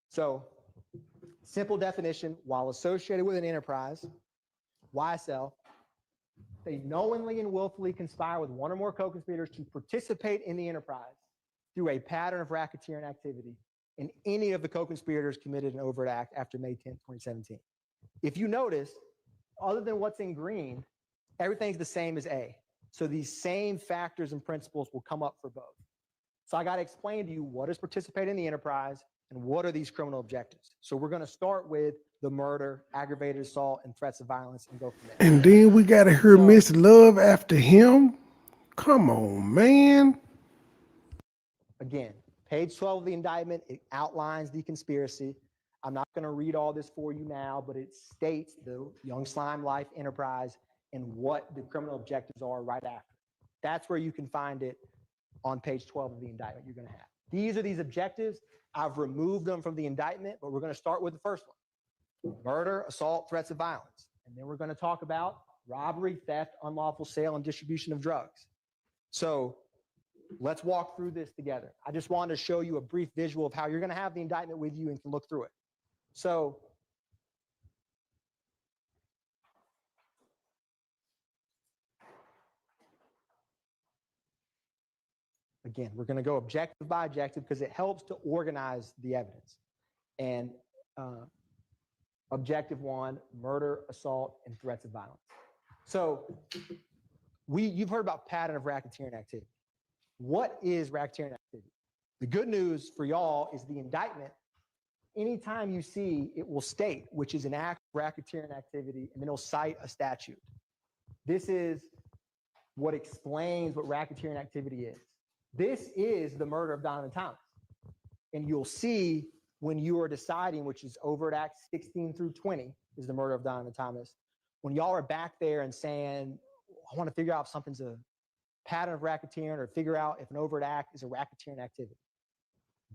So, simple definition, while associated with an enterprise, YSL, they knowingly and willfully conspire with one or more co-conspirators to participate in the enterprise through a pattern of racketeering activity, and any of the co-conspirators committed an overt act after May 10th, 2017. If you notice, other than what's in green, everything's the same as A. So these same factors and principles will come up for both. So I got to explain to you what is participate in the enterprise and what are these criminal objectives. So we're going to start with the murder, aggravated assault, and threats of violence and go from there. And then we got to hear Miss Love after him? Come on, man. Again, page 12 of the indictment, it outlines the conspiracy. I'm not going to read all this for you now, but it states the Young Slime Life enterprise and what the criminal objectives are right after. That's where you can find it on page 12 of the indictment you're going to have. These are these objectives. I've removed them from the indictment, but we're going to start with the first one. Murder, assault, threats of violence. And then we're going to talk about robbery, theft, unlawful sale, and distribution of drugs. So let's walk through this together. I just wanted to show you a brief visual of how you're going to have the indictment with you and can look through it. So again, we're going to go objective by objective because it helps to organize the evidence. And objective one, murder, assault, and threats of violence. So you've heard about pattern of racketeering activity. What is racketeering activity? The good news for y'all is the indictment, anytime you see, it will state which is an act of racketeering activity, and then it'll cite a statute. This is what explains what racketeering activity is. This is the murder of Donovan Thomas. And you'll see when you are deciding, which is overt acts 16 through 20 is the murder of Donovan Thomas. When y'all are back there and saying, I want to figure out if something's a pattern of racketeering or figure out if an overt act is a racketeering activity.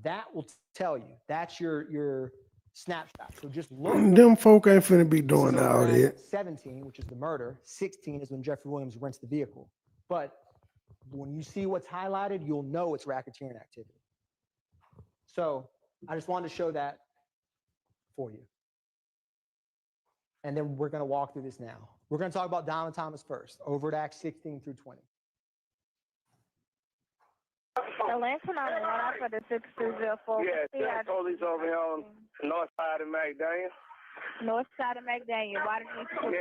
That will tell you. That's your snapshot. So just look. Them folk ain't finna be doing all that. 17, which is the murder. 16 is when Jeffrey Williams rents the vehicle. But when you see what's highlighted, you'll know it's racketeering activity. So I just wanted to show that for you. And then we're going to walk through this now. We're going to talk about Donovan Thomas first, overt acts 16 through 20. The last one on the run for the 630. Yeah, police over here on the north side of McDaniel. North side of McDaniel. Why did you?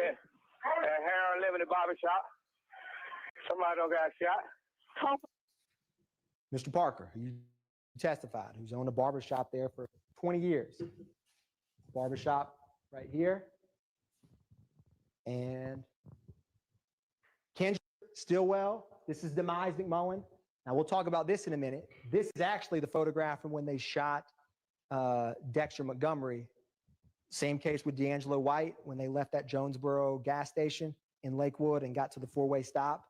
That Harold living in the barbershop. Somebody don't got shot. Mr. Parker, who testified, who's owned a barbershop there for 20 years. Barbershop right here. And Kendrick Stillwell, this is Demise McMullen. Now we'll talk about this in a minute. This is actually the photograph from when they shot Dexter Montgomery. Same case with D'Angelo White when they left that Jonesboro gas station in Lakewood and got to the four-way stop.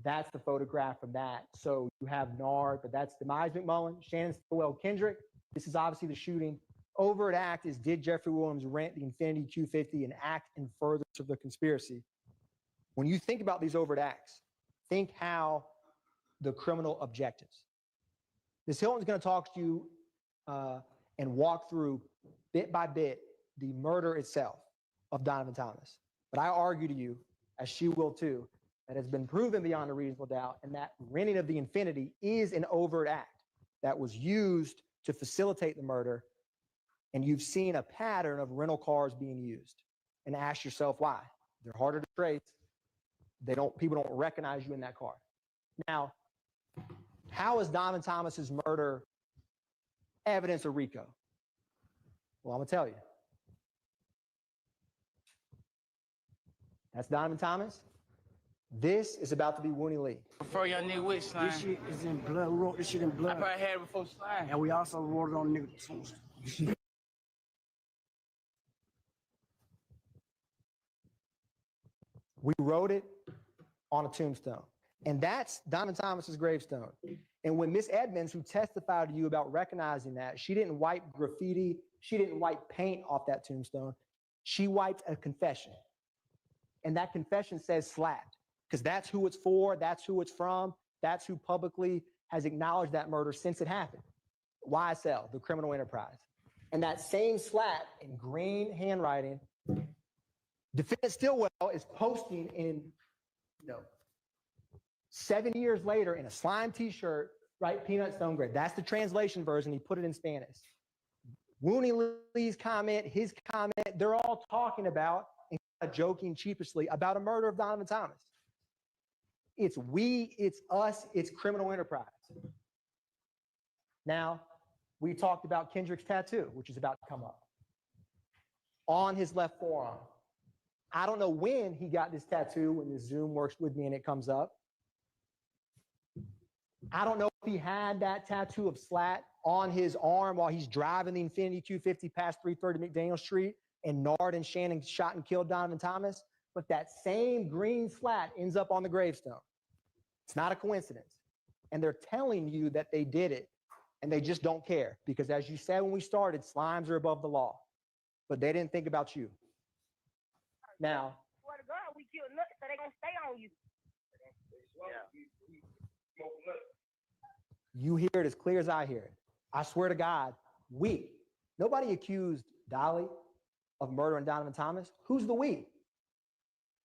That's the photograph from that. So you have Nard, but that's Demise McMullen, Shannon Stillwell, Kendrick. This is obviously the shooting. Overt act is, did Jeffrey Williams rent the Infiniti Q50 and act in furtherance of the conspiracy? When you think about these overt acts, think how the criminal objectives. Ms. Hilton's going to talk to you and walk through bit by bit the murder itself of Donovan Thomas. But I argue to you, as she will too, that has been proven beyond a reasonable doubt, and that renting of the Infiniti is an overt act that was used to facilitate the murder. And you've seen a pattern of rental cars being used. And ask yourself why. They're harder to trace. People don't recognize you in that car. Now, how is Donovan Thomas's murder evidence of RICO? Well, I'm gonna tell you. That's Donovan Thomas. This is about to be Wooney Lee. Before y'all nigga with slime. This shit is in blood. We wrote this shit in I blood. probably had it before slime. And we also wrote it on nigga too. We wrote it on a tombstone. And that's Donovan Thomas's gravestone. And when Miss Edmonds, who testified to you about recognizing that, she didn't wipe graffiti, she didn't wipe paint off that tombstone. She wiped a confession. And that confession says slapped, because that's who it's for, that's who it's from, that's who publicly has acknowledged that murder since it happened. YSL, the criminal enterprise. And that same slap in green handwriting, Defendant Stillwell is posting in, 7 years later in a slime t-shirt, right? Peanut Stone Gray. That's the translation version. He put it in Spanish. Wooney Lee's comment, his comment, they're all talking about and kind of joking sheepishly about a murder of Donovan Thomas. It's we, it's us, it's criminal enterprise. Now, we talked about Kendrick's tattoo, which is about to come up on his left forearm. I don't know when he got this tattoo, when the Zoom works with me and it comes up. I don't know if he had that tattoo of slat on his arm while he's driving the Infiniti Q50 past 330 McDaniel Street and Nard and Shannon shot and killed Donovan Thomas, but that same green slat ends up on the gravestone. It's not a coincidence. And they're telling you that they did it, and they just don't care, because as you said when we started, slimes are above the law, but they didn't think about you. Now, Swear to God, we kill nuts, so they gonna stay on you. you hear it as clear as I hear it. I swear to God, nobody accused Dolly of murdering Donovan Thomas. Who's the we?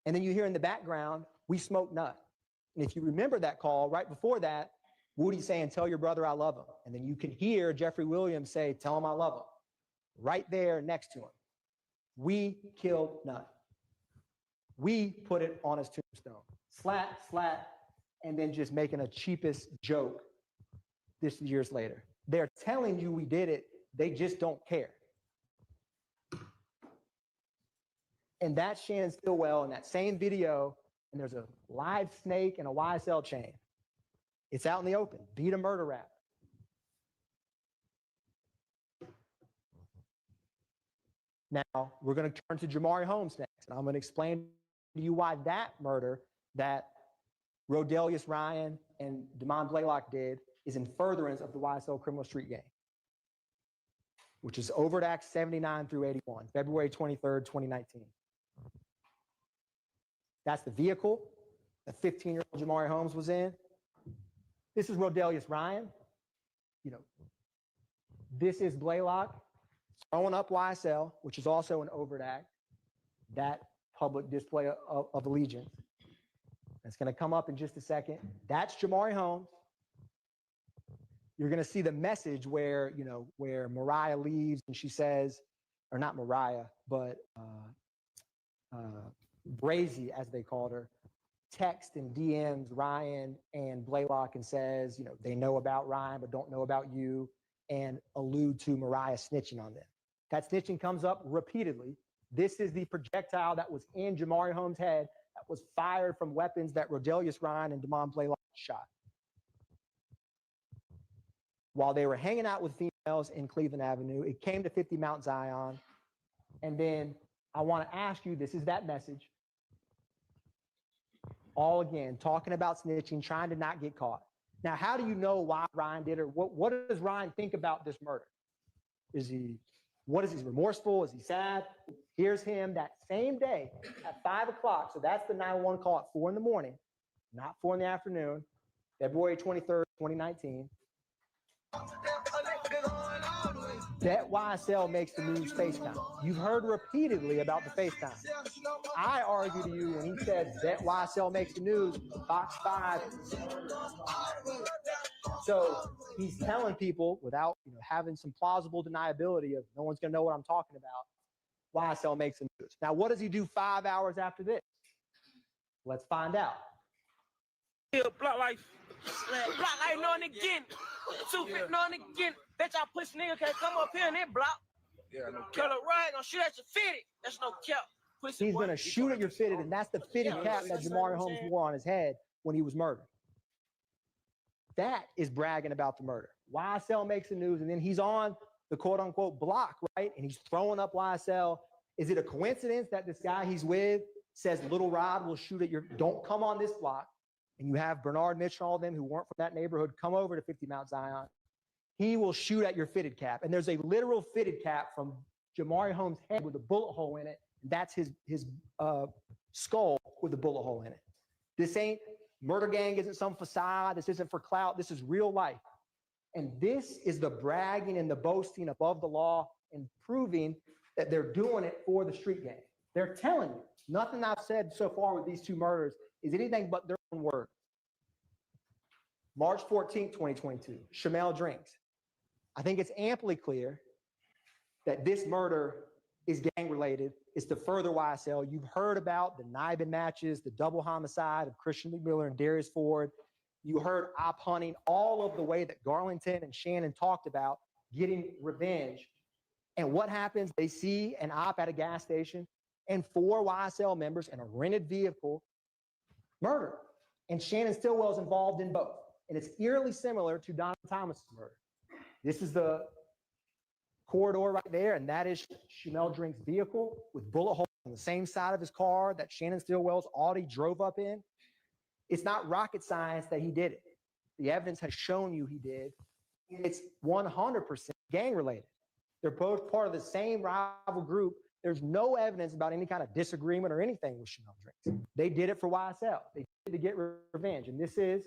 And then you hear in the background, we smoke nut. And if you remember that call, right before that, Woody saying, tell your brother I love him. And then you can hear Jeffrey Williams say, tell him I love him. Right there next to him. We killed Nut. We put it on his tombstone. Slat, and then just making a cheapest joke this years later. They're telling you we did it. They just don't care. And that's Shannon Stillwell in that same video. And there's a live snake and a YSL chain. It's out in the open. Beat a murder rap. Now, we're going to turn to Jamari Holmes next. And I'm going to explain to you why that murder that Rodelius Ryan and Damon Blaylock did is in furtherance of the YSL criminal street gang, which is Overt Act 79 through 81, February 23rd, 2019. That's the vehicle that 15-year-old Jamari Holmes was in. This is Rodelius Ryan. This is Blaylock throwing up YSL, which is also an overt act, that public display of allegiance. That's going to come up in just a second. That's Jamari Holmes. You're going to see the message where, where Mariah leaves and she says, or not Mariah, but Brazy, as they called her, text and DMs Ryan and Blaylock and says, they know about Ryan, but don't know about you, and allude to Mariah snitching on them. That snitching comes up repeatedly. This is the projectile that was in Jamari Holmes' head that was fired from weapons that Rodelius Ryan and Damon Blaylock shot while they were hanging out with females in Cleveland Avenue. It came to 50 Mount Zion. And then I want to ask you, this is that message. All again, talking about snitching, trying to not get caught. Now, how do you know why Ryan did it? What does Ryan think about this murder? What is he remorseful? Is he sad? Here's him that same day at 5 o'clock. So that's the 911 call at 4 in the morning, not 4 in the afternoon, February 23rd, 2019. That YSL makes the news FaceTime. You've heard repeatedly about the FaceTime. I argue to you when he says that YSL makes the news, Fox 5. So he's telling people without having some plausible deniability of no one's going to know what I'm talking about, YSL makes the news. Now, what does he do 5 hours after this? Let's find out. Block life knowing again. 250 knowing again. Bet y'all pussy nigga can't come up here in that block. Yeah, no cap. Color right, gonna shoot at your fitted. That's no cap. Pussy He's boy. going to shoot at your fitted, and that's the fitted cap that Jamari Holmes wore on his head when he was murdered. That is bragging about the murder. YSL makes the news, and then he's on the quote-unquote block, right? And he's throwing up YSL. Is it a coincidence that this guy he's with says Little Rod will shoot at your, don't come on this block? And you have Bernard Mitchell and all of them who weren't from that neighborhood come over to 50 Mount Zion. He will shoot at your fitted cap. And there's a literal fitted cap from Jamari Holmes' head with a bullet hole in it. That's his skull with a bullet hole in it. This ain't, murder gang isn't some facade. This isn't for clout. This is real life. And this is the bragging and the boasting above the law and proving that they're doing it for the street gang. They're telling you, nothing I've said so far with these two murders is anything but their own words. March 14th, 2022, Shamel Drinks. I think it's amply clear that this murder is gang related. It's to further YSL. You've heard about the Nibin matches, the double homicide of Christian McMiller and Darius Ford. You heard op hunting, all of the way that Garlington and Shannon talked about getting revenge. And what happens? They see an op at a gas station and 4 YSL members in a rented vehicle murdered. And Shannon Stillwell's involved in both. And it's eerily similar to Donald Thomas's murder. This is the corridor right there, and that is Shamel Drink's vehicle with bullet holes on the same side of his car that Shannon Stillwell's Audi drove up in. It's not rocket science that he did it. The evidence has shown you he did. It's 100% gang related. They're both part of the same rival group. There's no evidence about any kind of disagreement or anything with Shamel Drinks. They did it for YSL. They did it to get revenge. And this is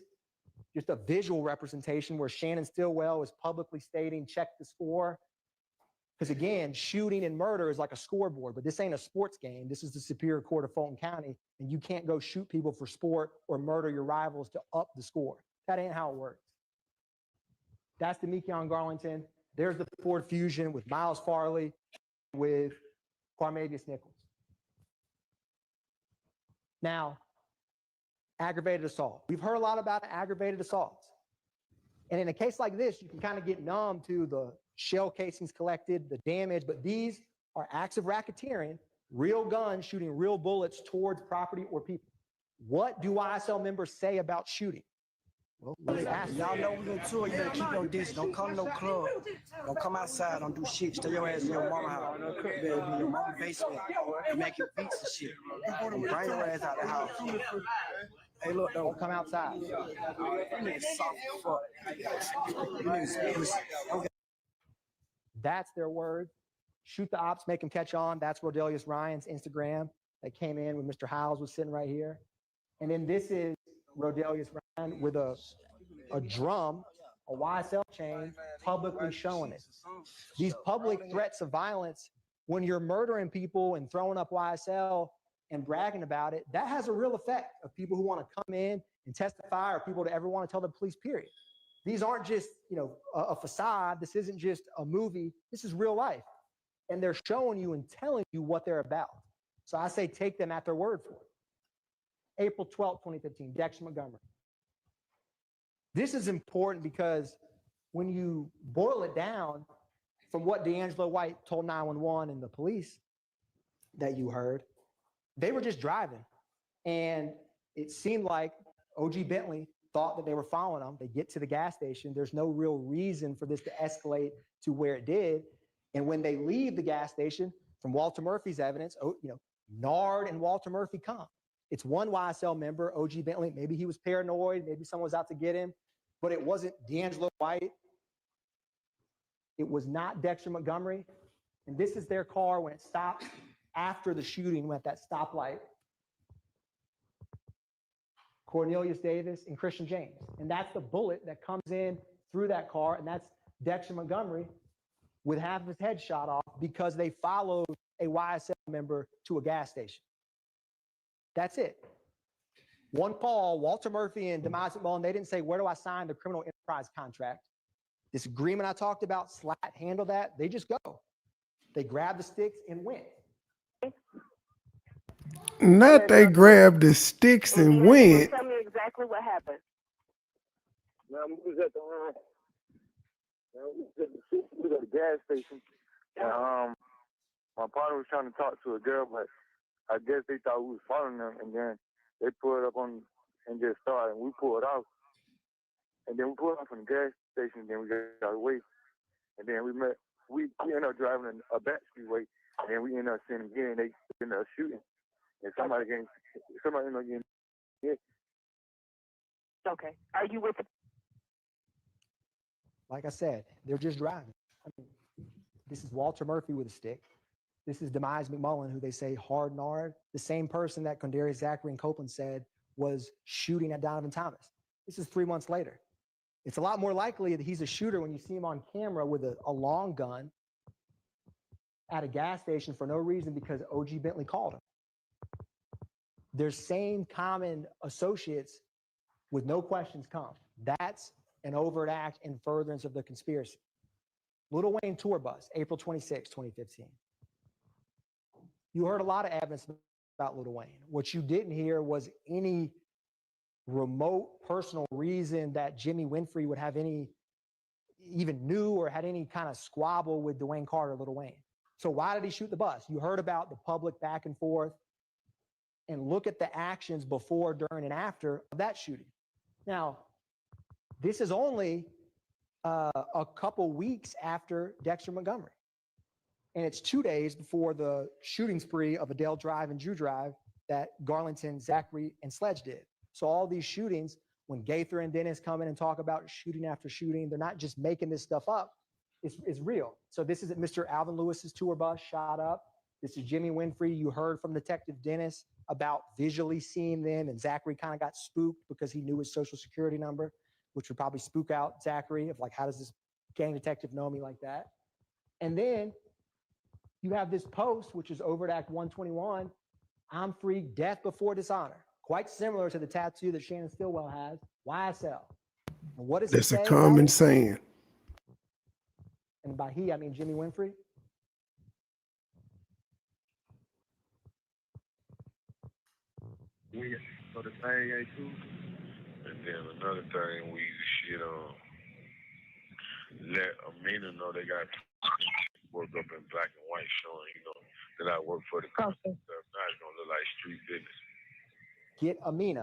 just a visual representation where Shannon Stillwell is publicly stating, check the score. Because again, shooting and murder is like a scoreboard, but this ain't a sports game. This is the Superior Court of Fulton County, and you can't go shoot people for sport or murder your rivals to up the score. That ain't how it works. That's the Mekion Garlington. There's the Ford Fusion with Miles Farley, with Quarmavius Nichols. Now, aggravated assault. We've heard a lot about aggravated assaults. And in a case like this, you can kind of get numb to the shell casings collected, the damage, but these are acts of racketeering, real guns shooting real bullets towards property or people. What do YSL members say about shooting? Well, y'all know we're gonna tour. You better keep your distance. Don't come to no club. Don't come outside. Don't do shit. Stay your ass in your mama house. You better be in your mama basement. You making beats and shit. Don't bring your ass out the house. Hey, look, don't come outside. You niggas soft as fuck. You niggas pussy. Okay. That's their word. Shoot the ops, make them catch on. That's Rodelius Ryan's Instagram that came in when Mr. Howes was sitting right here. And then this is Rodelius Ryan with a drum, a YSL chain, publicly showing it. These public threats of violence, when you're murdering people and throwing up YSL and bragging about it, that has a real effect of people who want to come in and testify or people to ever want to tell the police, period. These aren't just, a facade. This isn't just a movie. This is real life. And they're showing you and telling you what they're about. So I say take them at their word for it. April 12th, 2015, Dexter Montgomery. This is important because when you boil it down from what D'Angelo White told 911 and the police that you heard, they were just driving. And it seemed like OG Bentley thought that they were following them. They get to the gas station. There's no real reason for this to escalate to where it did. And when they leave the gas station, from Walter Murphy's evidence, Nard and Walter Murphy come. It's one YSL member, OG Bentley. Maybe he was paranoid. Maybe someone was out to get him. But it wasn't D'Angelo White. It was not Dexter Montgomery. And this is their car when it stopped after the shooting at that stoplight. Cornelius Davis and Christian James. And that's the bullet that comes in through that car. And that's Dexter Montgomery with half of his head shot off because they followed a YSL member to a gas station. That's it. One call, Walter Murphy and Demise McMullen, they didn't say, where do I sign the criminal enterprise contract? This agreement I talked about, Slat handled that. They just go. They grab the sticks and went. Not they grabbed the sticks and went. Tell me exactly what happened. We was at the gas station. And, my partner was trying to talk to a girl, but I guess they thought we was following them, and then they pulled up on and just started, and we pulled off. And then we pulled off from the gas station, and then we got away. And then we ended up driving a back streetway, and then we ended up seeing them again. They ended up shooting, and somebody ended up getting hit. Okay. Are you with? Like I said, they're just driving. This is Walter Murphy with a stick. This is Demise McMullen, who they say hard Nard, the same person that Condarius Zachary and Copeland said was shooting at Donovan Thomas. This is 3 months later. It's a lot more likely that he's a shooter when you see him on camera with a long gun at a gas station for no reason because OG Bentley called him. Their same common associates with no questions come. That's an overt act in furtherance of the conspiracy. Lil Wayne tour bus, April 26, 2015. You heard a lot of evidence about Lil Wayne. What you didn't hear was any remote personal reason that Jimmy Winfrey would have even knew or had any kind of squabble with Dwayne Carter, Lil Wayne. So why did he shoot the bus? You heard about the public back and forth, and look at the actions before, during, and after of that shooting. Now, this is only a couple weeks after Dexter Montgomery. And it's 2 days before the shooting spree of Adele Drive and Drew Drive that Garlington, Zachary, and Sledge did. So all these shootings, when Gaither and Dennis come in and talk about shooting after shooting, they're not just making this stuff up. It's real. So this is at Mr. Alvin Lewis's tour bus shot up. This is Jimmy Winfrey. You heard from Detective Dennis about visually seeing them, and Zachary kind of got spooked because he knew his social security number, which would probably spook out Zachary of like, how does this gang detective know me like that? And then you have this post, which is Overt Act 121, I'm free, death before dishonor. Quite similar to the tattoo that Shannon Stillwell has, YSL. And what does it say? That's a common saying. And by he, I mean Jimmy Winfrey. So the thing ain't cool. And then another thing, we should let Amina know they got work up in black and white showing, that I work for the company. Okay. Now it's gonna look like street business. Get Amina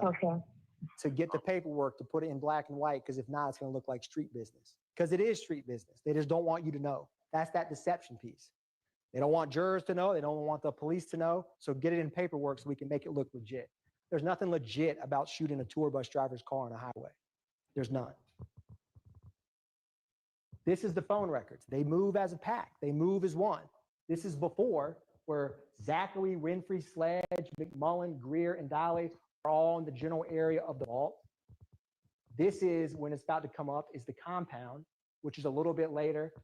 to get the paperwork to put it in black and white, because if not, it's gonna look like street business. Because it is street business. They just don't want you to know. That's that deception piece. They don't want jurors to know. They don't want the police to know. So get it in paperwork so we can make it look legit. There's nothing legit about shooting a tour bus driver's car on a highway. There's none. This is the phone records. They move as a pack. They move as one. This is before, where Zachary, Winfrey, Sledge, McMullen, Greer, and Dolly are all in the general area of the vault. This is, when it's about to come up, is the compound, which is a little bit later.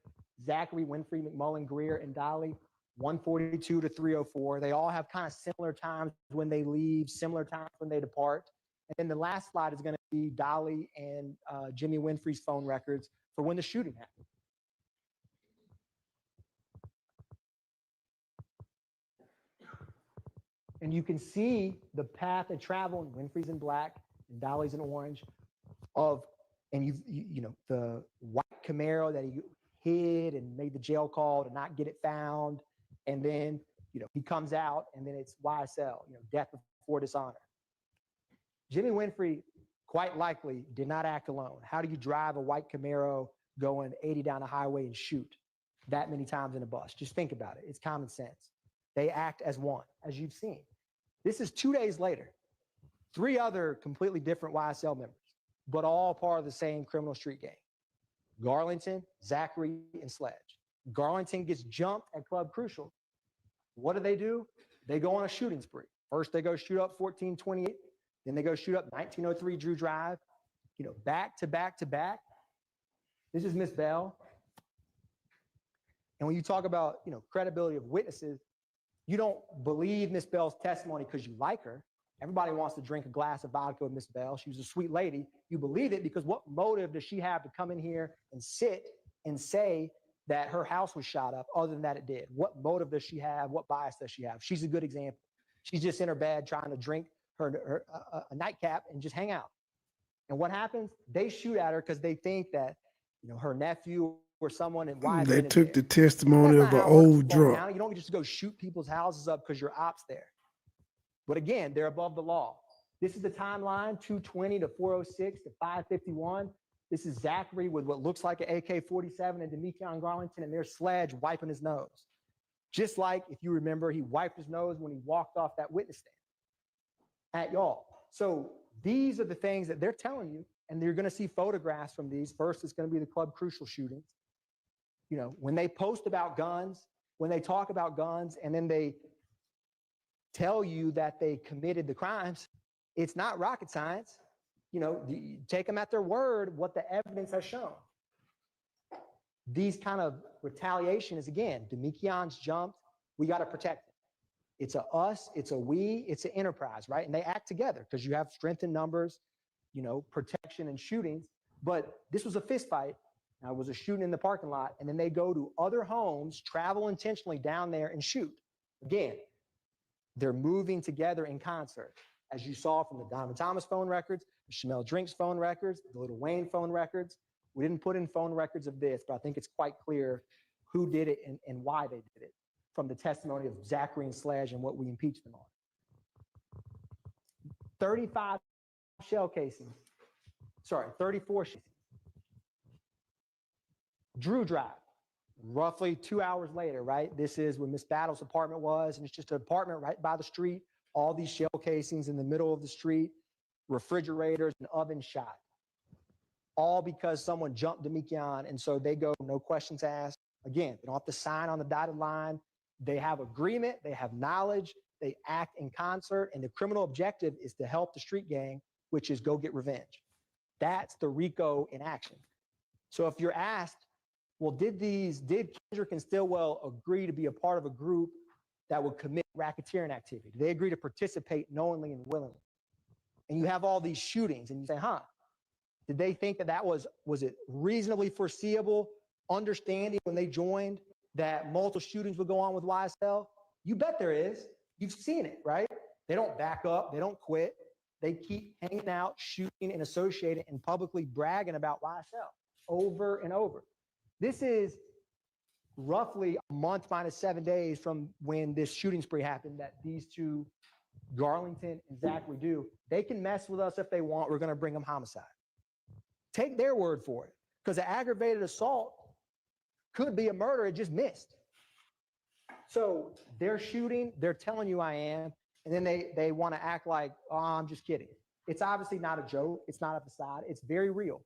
Zachary, Winfrey, McMullen, Greer, and Dolly, 142 to 304. They all have kind of similar times when they leave, similar times when they depart. And then the last slide is going to be Dolly and Jimmy Winfrey's phone records for when the shooting happened. And you can see the path of travel, and Winfrey's in black and Dolly's in orange, and you know, the white Camaro that he hid and made the jail call to not get it found. And then, you know, he comes out and then it's YSL, you know, death before dishonor. Jimmy Winfrey quite likely did not act alone. How do you drive a white Camaro going 80 down a highway and shoot that many times in a bus? Just think about it. It's common sense. They act as one, as you've seen. This is 2 days later. 3 other completely different YSL members, but all part of the same criminal street gang. Garlington, Zachary, and Sledge. Garlington gets jumped at Club Crucial. What do? They go on a shooting spree. First, they go shoot up 1428. Then they go shoot up 1903 Drew Drive. You know, back to back to back. This is Miss Bell. And when you talk about, you know, credibility of witnesses, you don't believe Miss Bell's testimony because you like her. Everybody wants to drink a glass of vodka with Miss Bell. She was a sweet lady. You believe it because what motive does she have to come in here and sit and say that her house was shot up other than that it did? What motive does she have? What bias does she have? She's a good example. She's just in her bed trying to drink a nightcap and just hang out. And what happens? They shoot at her because they think that, you know, her nephew or someone in Wise. They took the testimony of an old drunk. You don't just go shoot people's houses up because your ops there. But again, they're above the law. This is the timeline, 220 to 406 to 551. This is Zachary with what looks like an AK-47 and Demekion Garlington, and there's Sledge wiping his nose. Just like, if you remember, he wiped his nose when he walked off that witness stand at y'all. So these are the things that they're telling you, and you're going to see photographs from these. First, it's going to be the Club Crucial shootings. You know, when they post about guns, when they talk about guns, and then they tell you that they committed the crimes, it's not rocket science. You know, take them at their word, what the evidence has shown. These kind of retaliation is, again, Demikion's jumped. We got to protect it. It's a us, it's a we, it's an enterprise, right? And they act together because you have strength in numbers, you know, protection and shootings. But this was a fist fight. Now, it was a shooting in the parking lot. And then they go to other homes, travel intentionally down there and shoot. Again, they're moving together in concert. As you saw from the Donovan Thomas phone records, the Shamel Drinks phone records, the Lil Wayne phone records. We didn't put in phone records of this, but I think it's quite clear who did it and why they did it from the testimony of Zachary and Sledge and what we impeached them on. 35 shell casings. Sorry, 34 shell casings. Drew Drive, roughly 2 hours later, right? This is where Miss Battle's apartment was, and it's just an apartment right by the street. All these shell casings in the middle of the street, refrigerators and ovens shot. All because someone jumped Demekion, and so they go, no questions asked. Again, they don't have to sign on the dotted line. They have agreement, they have knowledge, they act in concert, and the criminal objective is to help the street gang, which is go get revenge. That's the RICO in action. So if you're asked, well, did Kendrick and Stillwell agree to be a part of a group that would commit racketeering activity? Do they agree to participate knowingly and willingly? And you have all these shootings, and you say, did they think that was it reasonably foreseeable, understanding when they joined that multiple shootings would go on with YSL? You bet there is. You've seen it, right? They don't back up. They don't quit. They keep hanging out, shooting, and associating and publicly bragging about YSL over and over. This is roughly a month minus 7 days from when this shooting spree happened that these two, Garlington and Zachary, do. They can mess with us if they want. We're going to bring them homicide. Take their word for it, because an aggravated assault could be a murder. It just missed. So they're shooting. They're telling you I am. And then they want to act like, oh, I'm just kidding. It's obviously not a joke. It's not a facade. It's very real.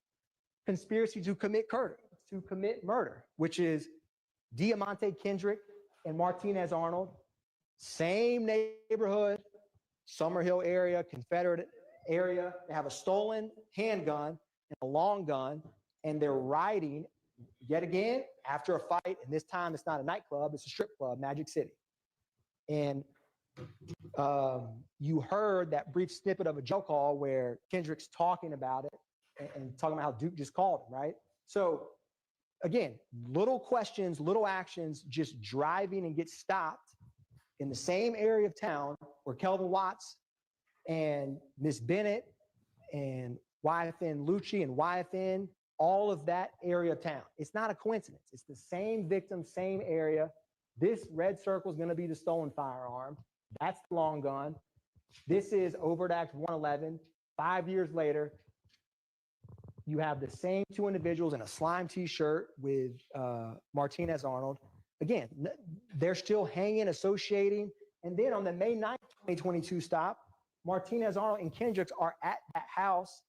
Conspiracy to commit murder, which is Diamante Kendrick and Martinez Arnold, same neighborhood, Summerhill area, Confederate area. They have a stolen handgun and a long gun, and they're riding yet again after a fight. And this time it's not a nightclub, it's a strip club, Magic City. And you heard that brief snippet of a jail call where Kendrick's talking about it and talking about how Duke just called him, right? So again, little questions, little actions, just driving and get stopped. in the same area of town where Kelvin Watts and Miss Bennett and YFN Lucci and YFN, all of that area of town. It's not a coincidence. It's the same victim, same area. This red circle is going to be the stolen firearm. That's the long gun. This is Overt Act 111. 5 years later, you have the same two individuals in a slime t-shirt with Martinez Arnold. Again, they're still hanging, associating. And then on the May 9th, 2022 stop, Martinez Arnold and Kendricks are at that house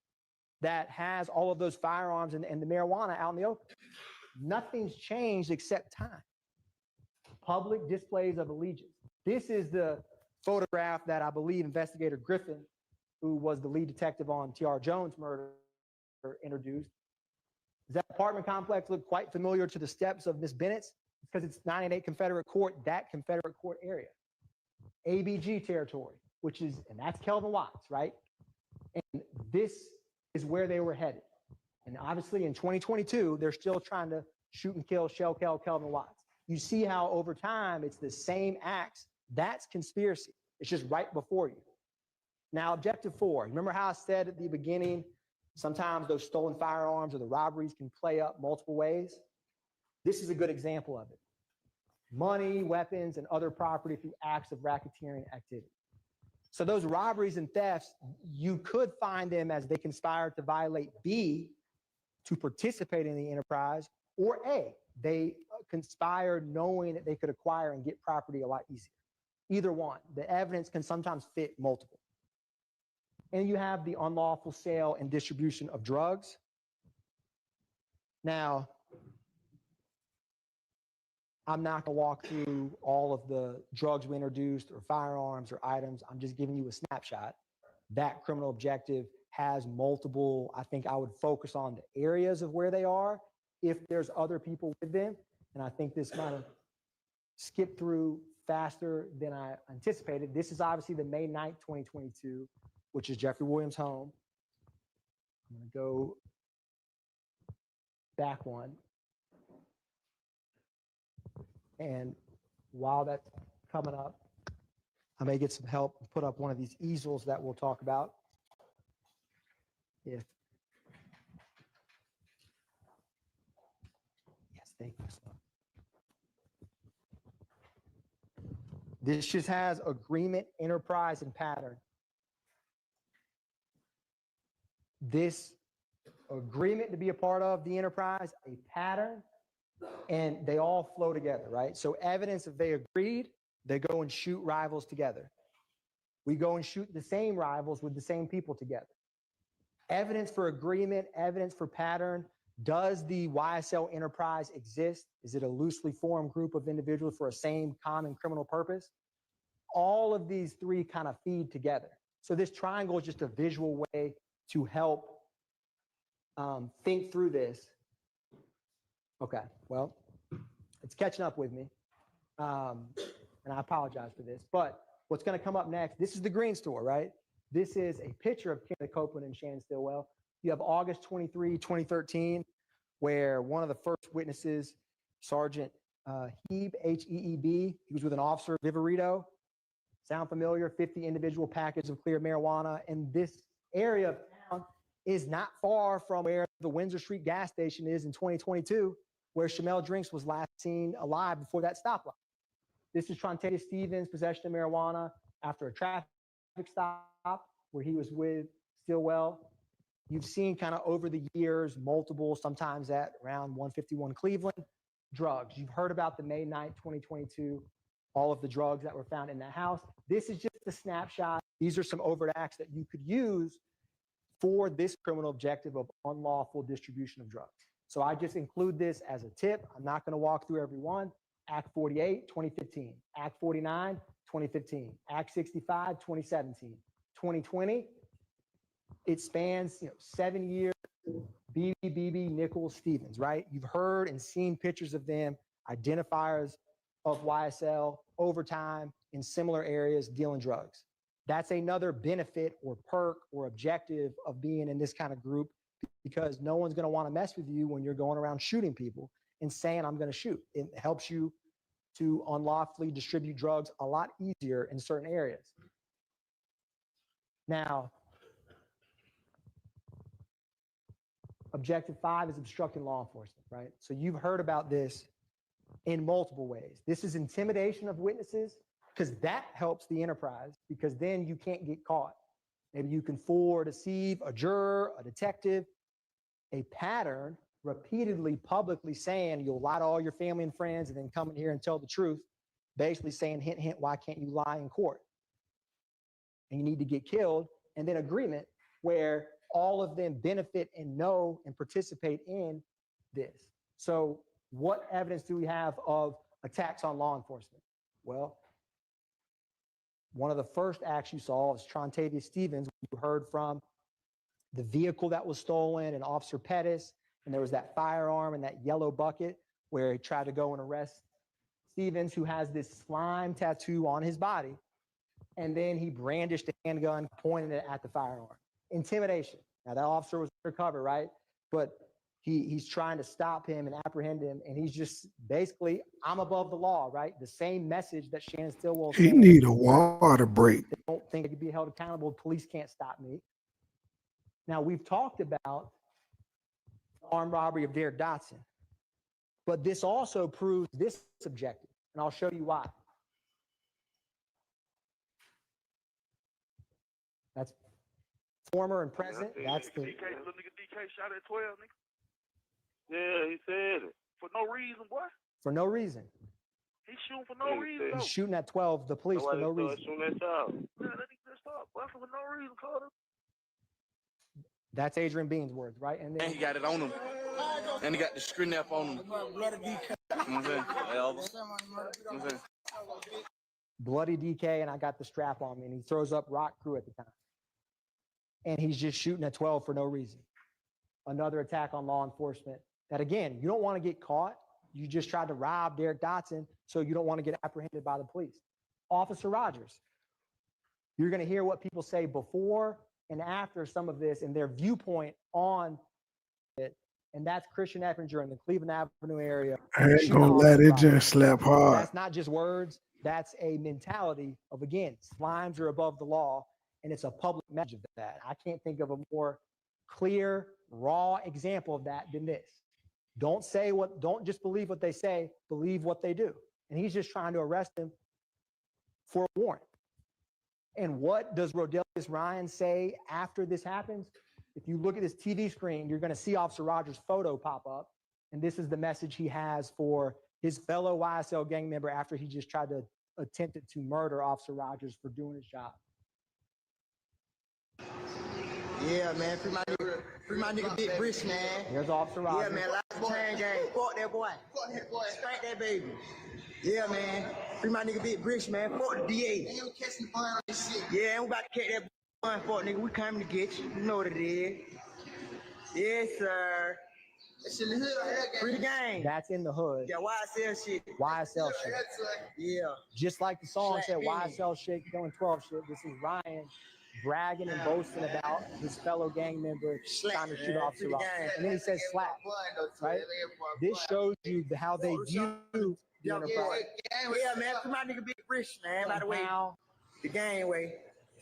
that has all of those firearms and the marijuana out in the open. Nothing's changed except time. Public displays of allegiance. This is the photograph that I believe investigator Griffin, who was the lead detective on T.R. Jones' murder, introduced. Does that apartment complex look quite familiar to the steps of Miss Bennett's? Because it's 988 Confederate Court, that Confederate Court area. ABG territory, which is, and that's Kelvin Watts, right? And this is where they were headed. And obviously in 2022, they're still trying to shoot and kill, shell kill Kelvin Watts. You see how over time, it's the same acts. That's conspiracy. It's just right before you. Now, objective 4, remember how I said at the beginning, sometimes those stolen firearms or the robberies can play up multiple ways? This is a good example of it. Money, weapons, and other property through acts of racketeering activity. So those robberies and thefts, you could find them as they conspired to violate B, to participate in the enterprise, or A, they conspired knowing that they could acquire and get property a lot easier. Either one. The evidence can sometimes fit multiple. And you have the unlawful sale and distribution of drugs. Now, I'm not going to walk through all of the drugs we introduced or firearms or items. I'm just giving you a snapshot. That criminal objective has multiple, I think I would focus on the areas of where they are if there's other people with them. And I think this might have skipped through faster than I anticipated. This is obviously the May 9th, 2022, which is Jeffrey Williams' home. I'm going to go back one. And while that's coming up, I may get some help and put up one of these easels that we'll talk about. Yes, thank you. This just has agreement, enterprise, and pattern. This agreement to be a part of the enterprise, a pattern, and they all flow together, right? So evidence if they agreed, they go and shoot rivals together. We go and shoot the same rivals with the same people together. Evidence for agreement, evidence for pattern. Does the YSL enterprise exist? Is it a loosely formed group of individuals for a same common criminal purpose? All of these three kind of feed together. So this triangle is just a visual way to help think through this. Okay, well, it's catching up with me. And I apologize for this, but what's going to come up next, this is the Green Store, right? This is a picture of Kenneth Copeland and Shannon Stillwell. You have August 23, 2013, where one of the first witnesses, Sergeant Heeb, H-E-E-B, he was with an officer, Viverito. Sound familiar? 50 individual packets of clear marijuana. And this area of town is not far from where the Windsor Street gas station is in 2022, where Shamel Drinks was last seen alive before that stoplight. This is Trontae Stevens' possession of marijuana after a traffic stop where he was with Stillwell. You've seen kind of over the years, multiple, sometimes at around 151 Cleveland, drugs. You've heard about the May 9th, 2022, all of the drugs that were found in that house. This is just a snapshot. These are some overt acts that you could use for this criminal objective of unlawful distribution of drugs. So I just include this as a tip. I'm not going to walk through every one. Act 48, 2015. Act 49, 2015. Act 65, 2017. 2020, it spans 7 years. BB, Nichols, Stevens, right? You've heard and seen pictures of them, identifiers of YSL over time in similar areas dealing drugs. That's another benefit or perk or objective of being in this kind of group, because no one's going to want to mess with you when you're going around shooting people and saying, I'm going to shoot. It helps you to unlawfully distribute drugs a lot easier in certain areas. Now, objective 5 is obstructing law enforcement, right? So you've heard about this in multiple ways. This is intimidation of witnesses, because that helps the enterprise, because then you can't get caught. Maybe you can fool or deceive a juror, a detective. A pattern repeatedly publicly saying you'll lie to all your family and friends and then come in here and tell the truth, basically saying, hint, hint, why can't you lie in court? And you need to get killed. And then agreement where all of them benefit and know and participate in this. So what evidence do we have of attacks on law enforcement? Well, one of the first acts you saw is Trontavious Stevens. You heard from the vehicle that was stolen and Officer Pettis, and there was that firearm and that yellow bucket where he tried to go and arrest Stevens, who has this slime tattoo on his body. And then he brandished a handgun, pointed it at the firearm. Intimidation. Now that officer was undercover, right? But he's trying to stop him and apprehend him, and he's just basically, I'm above the law, right? The same message that Shannon Stillwell He said, need a water break. they don't think they could be held accountable. Police can't stop me. Now, we've talked about the armed robbery of Derek Dotson, but this also proves this objective, and I'll show you why. That's former and present. That's the DK, little nigga DK shot at 12, nigga. Yeah, he said it. For no reason, boy. for no reason. He's shooting for no reason, He's though. shooting at 12, the police, for no reason. Shooting at y'all. Yeah, that nigga just stop, boy, for no reason, Carter. That's Adrian Bean's words, right? And then And he got it on him. And he got the screen up on him. You know what I'm saying? Elvis. You know what I'm saying? bloody DK, and I got the strap on me, and he throws up Rock Crew at the time. And he's just shooting at 12 for no reason. Another attack on law enforcement that, again, you don't want to get caught. You just tried to rob Derek Dotson, so you don't want to get apprehended by the police. Officer Rogers, you're going to hear what people say before and after some of this and their viewpoint on it. And that's Christian Eppinger in the Cleveland Avenue area. I ain't gonna let it just slap hard. That's not just words. That's a mentality of, again, slimes are above the law, and it's a public message of that. I can't think of a more clear, raw example of that than this. Don't just believe what they say, believe what they do. And he's just trying to arrest him for a warrant. And what does Rodelius Ryan say after this happens? If you look at his TV screen, you're going to see Officer Rogers' photo pop up. And this is the message he has for his fellow YSL gang member after he just tried to attempted to murder Officer Rogers for doing his job. Yeah, man, free my nigga Big Brish, man. Here's Officer Rogers. Yeah, man, lots of chain gang. Fuck that boy. Fuck that boy. Spank that baby. Yeah, man. Free my nigga Big Brish, man. Fuck the DA. Ain't we catching the bun on this shit. Yeah, we about to catch that bun, fuck nigga. We coming to get you. You know what it is. Yes, sir. That shit in the hood. Free the gang. That's in the hood. Yeah, YSL shit. YSL shit. Yeah. Just like the song said, YSL shit, killing 12 shit. This is Ryan bragging and boasting about his fellow gang member trying to shoot Officer Rogers. And then he says slap, right? This shows you how they view the enterprise. Yeah, man. Free my nigga Big Brish, man. By the way, the gang way.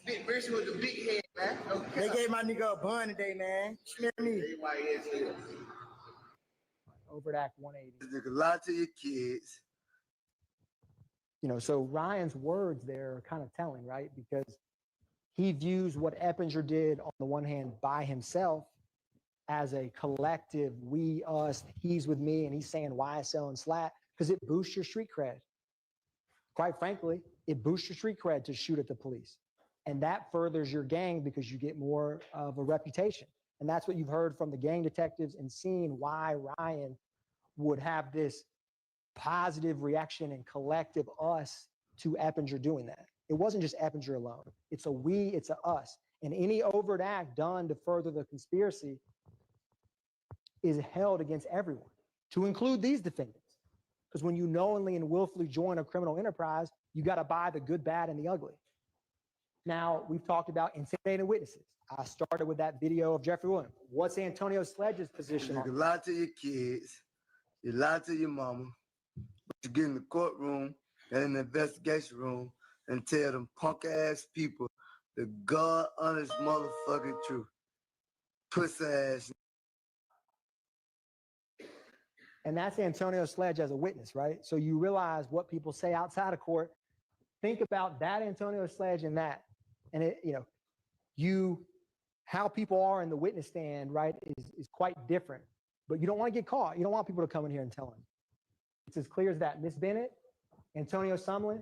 Big Brish with the big head, man. They gave my nigga a bun today, man. Smell me. Over at Act 180. Nigga, lie to your kids. You know, so Ryan's words there are kind of telling, right? Because he views what Eppinger did on the one hand by himself as a collective, we, us, he's with me, and he's saying YSL and SLAT because it boosts your street cred. Quite frankly, it boosts your street cred to shoot at the police. And that furthers your gang because you get more of a reputation. And that's what you've heard from the gang detectives and seeing why Ryan would have this positive reaction and collective us to Eppinger doing that. It wasn't just Eppinger alone. It's a we, it's a us. And any overt act done to further the conspiracy is held against everyone, to include these defendants. Because when you knowingly and willfully join a criminal enterprise, you got to buy the good, bad, and the ugly. Now, we've talked about intimidating witnesses. I started with that video of Jeffrey Williams. What's Antonio Sledge's position You on lie to your kids. You lie to your mama. but you get in the courtroom and in the investigation room and tell them punk ass people the God honest motherfucking truth. Pussy ass. And that's Antonio Sledge as a witness, right? So you realize what people say outside of court. Think about that Antonio Sledge and that. And it, how people are in the witness stand, right, is quite different. But you don't want to get caught. You don't want people to come in here and tell them. It's as clear as that. Miss Bennett, Antonio Sumlin,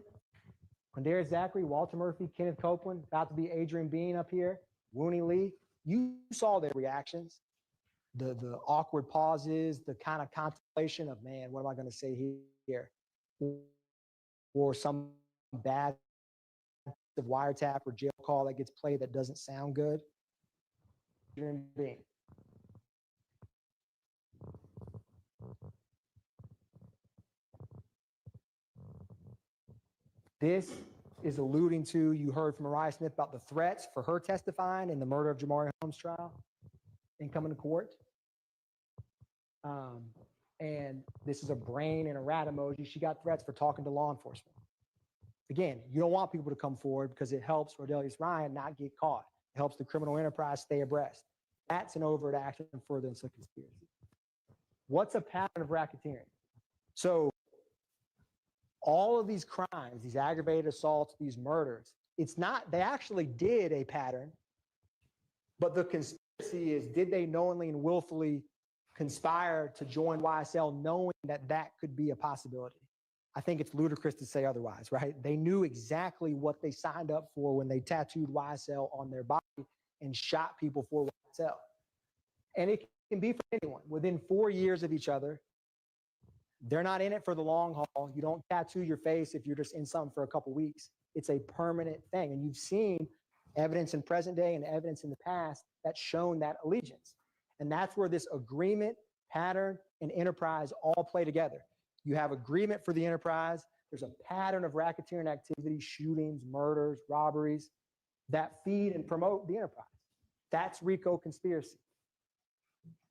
Quindarius Zachary, Walter Murphy, Kenneth Copeland, about to be Adrian Bean up here, Wooney Lee. You saw their reactions, the awkward pauses, the kind of contemplation of, man, what am I going to say here? Or some bad wiretap or jail call that gets played that doesn't sound good. Adrian Bean. This is alluding to, you heard from Mariah Smith about the threats for her testifying in the murder of Jamari Holmes trial and coming to court. And this is a brain and a rat emoji. She got threats for talking to law enforcement. Again, you don't want people to come forward because it helps Rodelius Ryan not get caught. It helps the criminal enterprise stay abreast. That's an overt action and furtherance of conspiracy. What's a pattern of racketeering? So all of these crimes, these aggravated assaults, these murders, it's not, they actually did a pattern, but the conspiracy is, did they knowingly and willfully conspire to join YSL knowing that that could be a possibility? I think it's ludicrous to say otherwise, right? They knew exactly what they signed up for when they tattooed YSL on their body and shot people for YSL. And it can be for anyone. Within 4 years of each other, they're not in it for the long haul. You don't tattoo your face if you're just in something for a couple weeks. It's a permanent thing. And you've seen evidence in present day and evidence in the past that's shown that allegiance. And that's where this agreement, pattern, and enterprise all play together. You have agreement for the enterprise. There's a pattern of racketeering activity, shootings, murders, robberies that feed and promote the enterprise. That's RICO conspiracy.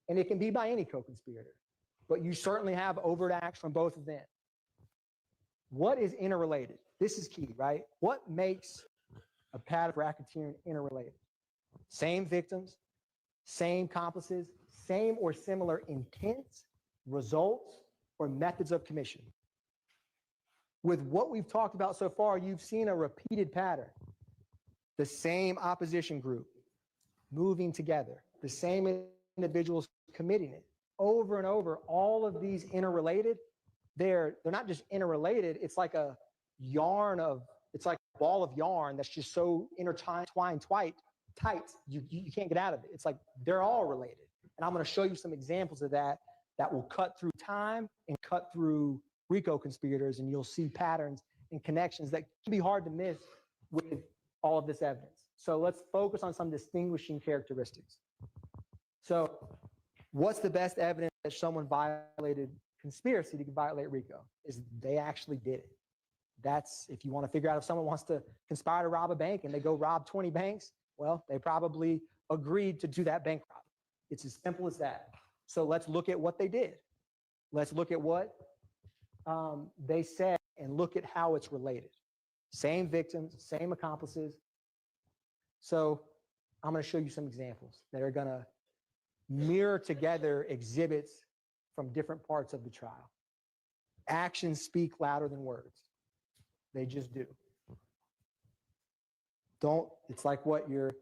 And it can be by any co-conspirator, but you certainly have overt acts from both of them. What is interrelated? This is key, right? What makes a pattern of racketeering interrelated? Same victims, same accomplices, same or similar intents, results, or methods of commission. With what we've talked about so far, you've seen a repeated pattern. The same opposition group moving together, the same individuals committing it over and over. All of these interrelated. They're not just interrelated. It's like a yarn of, it's like a ball of yarn that's just so intertwined, tight, you can't get out of it. It's like they're all related. And I'm going to show you some examples of that will cut through time and cut through RICO conspirators, and you'll see patterns and connections that can be hard to miss with all of this evidence. So let's focus on some distinguishing characteristics. So what's the best evidence that someone violated conspiracy to violate RICO? Is they actually did it. That's, if you want to figure out if someone wants to conspire to rob a bank and they go rob 20 banks, well, they probably agreed to do that bank robbery. It's as simple as that. So let's look at what they did. Let's look at what they said and look at how it's related. Same victims, same accomplices. So I'm going to show you some examples that are going to mirror together exhibits from different parts of the trial. Actions speak louder than words. They just do. It's like what your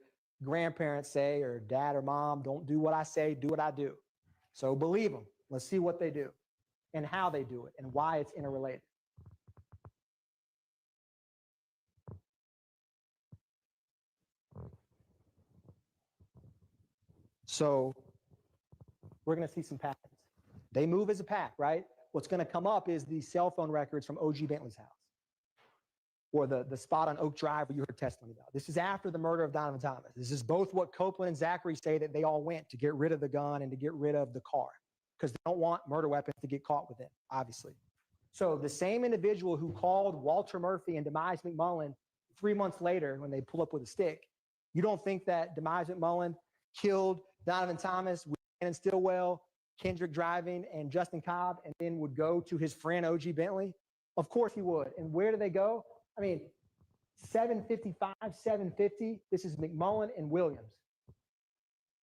grandparents say, or dad or mom, don't do what I say, do what I do. So believe them. Let's see what they do and how they do it and why it's interrelated. So we're going to see some patterns. They move as a pack, right? What's going to come up is the cell phone records from OG Bentley's house, or the spot on Oak Drive where you heard testimony about. This is after the murder of Donovan Thomas. This is both what Copeland and Zachary say that they all went to get rid of the gun and to get rid of the car, because they don't want murder weapons to get caught with it, obviously. So the same individual who called Walter Murphy and Demise McMullen 3 months later when they pull up with a stick, you don't think that Demise McMullen killed Donovan Thomas with Shannon Stillwell, Kendrick driving and Justin Cobb and then would go to his friend OG Bentley? Of course he would. And where do they go? I mean, 755, 750. This is McMullen and Williams.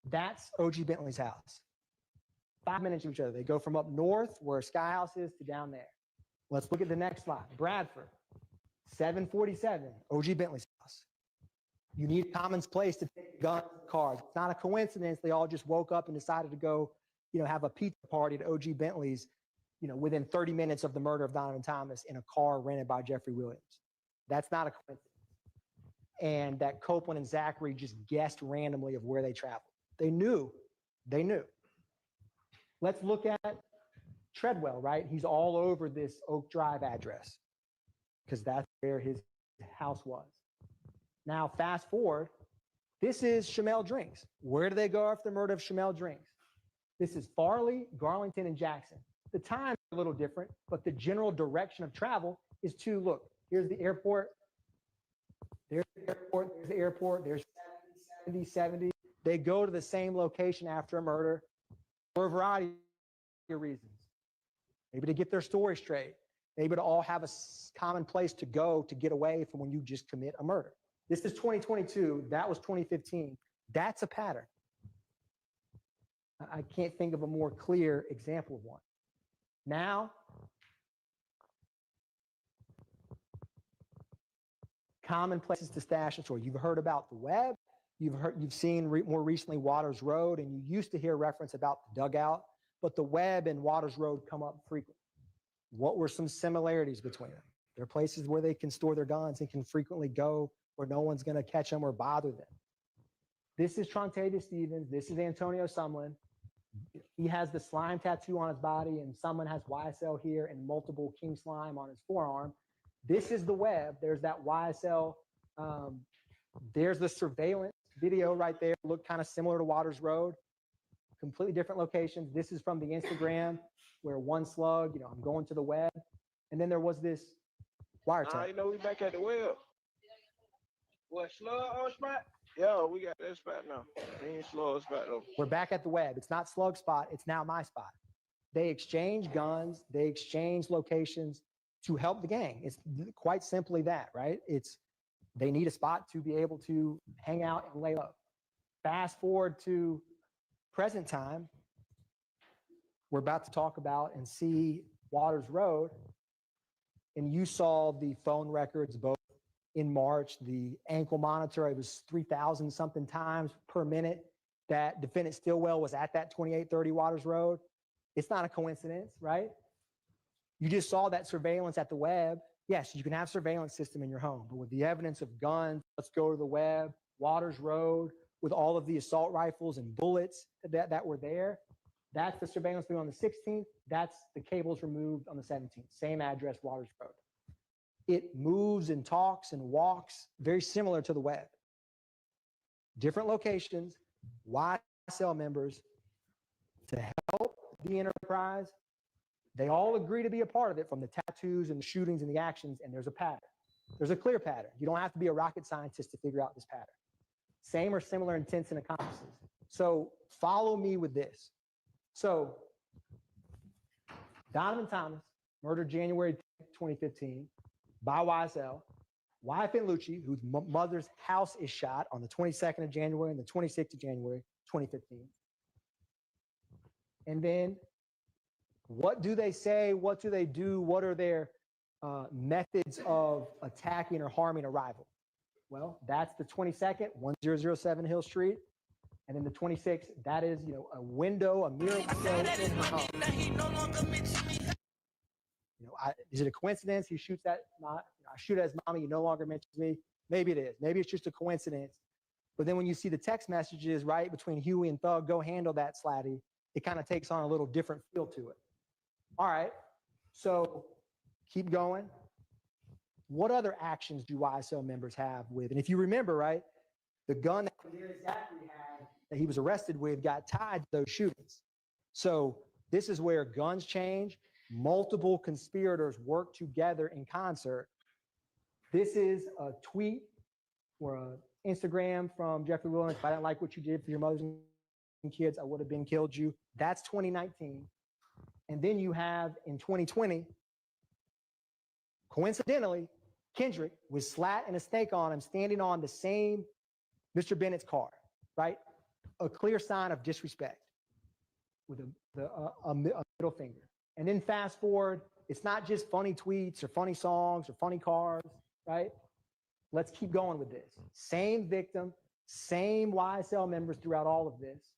That's OG Bentley's house. 5 minutes of each other. They go from up north where Sky House is to down there. Let's look at the next slide. Bradford, 747, OG Bentley's house. You need a common place to take guns and cars. It's not a coincidence they all just woke up and decided to go, have a pizza party at OG Bentley's, within 30 minutes of the murder of Donovan Thomas in a car rented by Jeffrey Williams. That's not a coincidence. And that Copeland and Zachary just guessed randomly of where they traveled. They knew. Let's look at Treadwell, right? He's all over this Oak Drive address because that's where his house was. Now, fast forward, this is Shamel Drinks. Where do they go after the murder of Shamel Drinks? This is Farley, Garlington, and Jackson. The times are a little different, but the general direction of travel is to, look, here's the airport, there's the airport, there's the airport, there's 70. They go to the same location after a murder for a variety of reasons. Maybe to get their story straight. Maybe to all have a common place to go to get away from when you just commit a murder. This is 2022. That was 2015. That's a pattern. I can't think of a more clear example of one. Now, common places to stash a story. You've heard about the web. You've seen more recently Waters Road, and you used to hear reference about the dugout, but the web and Waters Road come up frequently. What were some similarities between them? There are places where they can store their guns and can frequently go where no one's going to catch them or bother them. This is Trontavious Stevens. This is Antonio Sumlin. He has the slime tattoo on his body, and Sumlin has YSL here and multiple king slime on his forearm. This is the web. There's that YSL. There's the surveillance video right there. Look kind of similar to Waters Road. Completely different locations. This is from the Instagram where one slug, I'm going to the web. And then there was this wiretap. We back at the web. What, slug on spot? Yeah, we got that spot now. We ain't slug spot though. We're back at the web. It's not slug spot. It's now my spot. They exchange guns. They exchange locations to help the gang. It's quite simply that, right? They need a spot to be able to hang out and lay low. Fast forward to present time. We're about to talk about and see Waters Road. And you saw the phone records both in March, the ankle monitor, it was 3,000 something times per minute that defendant Stillwell was at that 2830 Waters Road. It's not a coincidence, right? You just saw that surveillance at the web. Yes, you can have surveillance system in your home, but with the evidence of guns, let's go to the web, Waters Road, with all of the assault rifles and bullets that were there. That's the surveillance video on the 16th. That's the cables removed on the 17th. Same address, Waters Road. It moves and talks and walks very similar to the web. Different locations, YSL members to help the enterprise. They all agree to be a part of it, from the tattoos and the shootings and the actions, and there's a pattern. There's a clear pattern. You don't have to be a rocket scientist to figure out this pattern. Same or similar intents and accomplices. So follow me with this. So Donovan Thomas, murdered January 2015 by YSL. YFN Lucci, whose mother's house is shot on the 22nd of January and the 26th of January 2015. And then what do they say? What do they do? What are their methods of attacking or harming a rival? Well, that's the 22nd, 1007 Hill Street. And then the 26th, that is, a window, a mirror window in her home. Is it a coincidence? He shoots that, I shoot at his mommy, he no longer mentions me. Maybe it is. Maybe it's just a coincidence. But then when you see the text messages, right, between Huey and Thug, go handle that, Slatty, it kind of takes on a little different feel to it. All right, so keep going. What other actions do YSL members have with, and if you remember, right, the gun that Zachary had that he was arrested with got tied to those shootings. So this is where guns change. Multiple conspirators work together in concert. This is a tweet or an Instagram from Jeffrey Williams. If I didn't like what you did for your mother's kids, I would have been killed you. That's 2019. And then you have in 2020, coincidentally, Kendrick with slat and a snake on him standing on the same Mr. Bennett's car, right? A clear sign of disrespect with a middle finger. And then fast forward, it's not just funny tweets or funny songs or funny cars, right? Let's keep going with this. Same victim, same YSL members throughout all of this.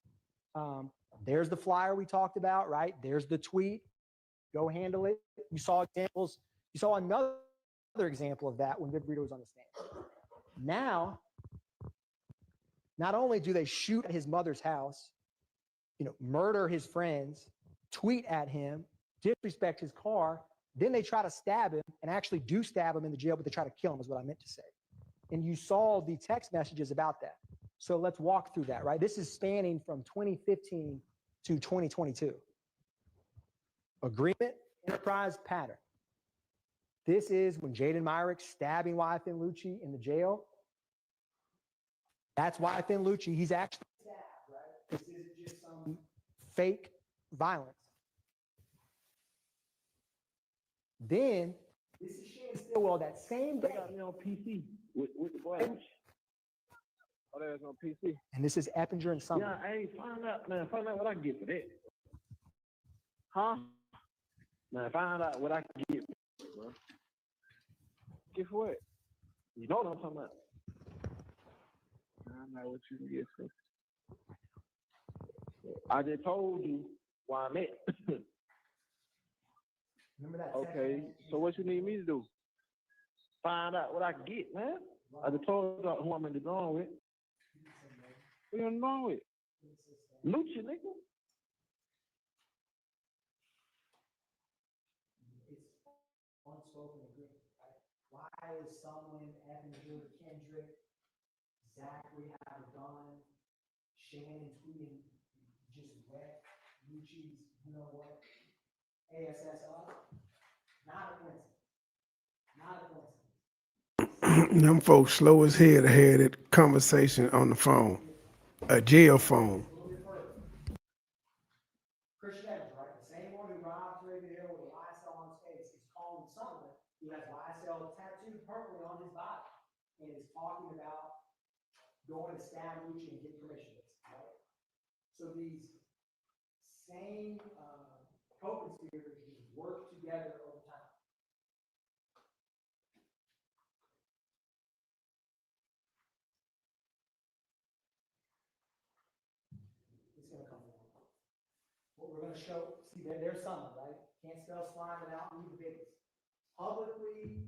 There's the flyer we talked about, right? There's the tweet. Go handle it. You saw examples. You saw another example of that when Big Burrito was on the stand. Now, not only do they shoot at his mother's house, murder his friends, tweet at him, disrespect his car, then they try to stab him and actually do stab him in the jail, but they try to kill him is what I meant to say. And you saw the text messages about that. So let's walk through that, right? This is spanning from 2015 to 2022. Agreement, enterprise, pattern. This is when Jaden Myrick stabbing YFN Lucci in the jail. That's YFN Lucci. He's actually stabbed, right? This isn't just some fake violence. Then, this is Shane Stillwell that same day. They got me on PC with the flash. Oh, that's on PC. And this is Eppinger and Summer. Yeah, hey, find out what I can get for that. Huh? Man, find out what I can get, bro. Get for what? You know what I'm talking about. I know what you can get for. I just told you why I'm at. Remember that? Okay, so what you need me to do? Find out what I can get, man. I just told you who I'm in the going with. Who you in the going with? Lucci, nigga. It's unspoken agreement, right? Why is someone, Eppinger, Kendrick, Zachary have a gun, Shannon tweeting just wet, Lucci's, you know what, ASS up? Not a coincidence. Not a coincidence. Them folks slow as hell to have that conversation on the phone, a jail phone. Christian Evans, right? The same one who robbed Raven Hill with a YSL on his face is calling someone who has YSL tattooed permanently on his body and is talking about going to stab Lucci and get permission, right? So these same co-conspirators work together over time. It's going to come forward. What we're going to show, see, there's someone, right? Can't spell slime without me, the biggest. Publicly,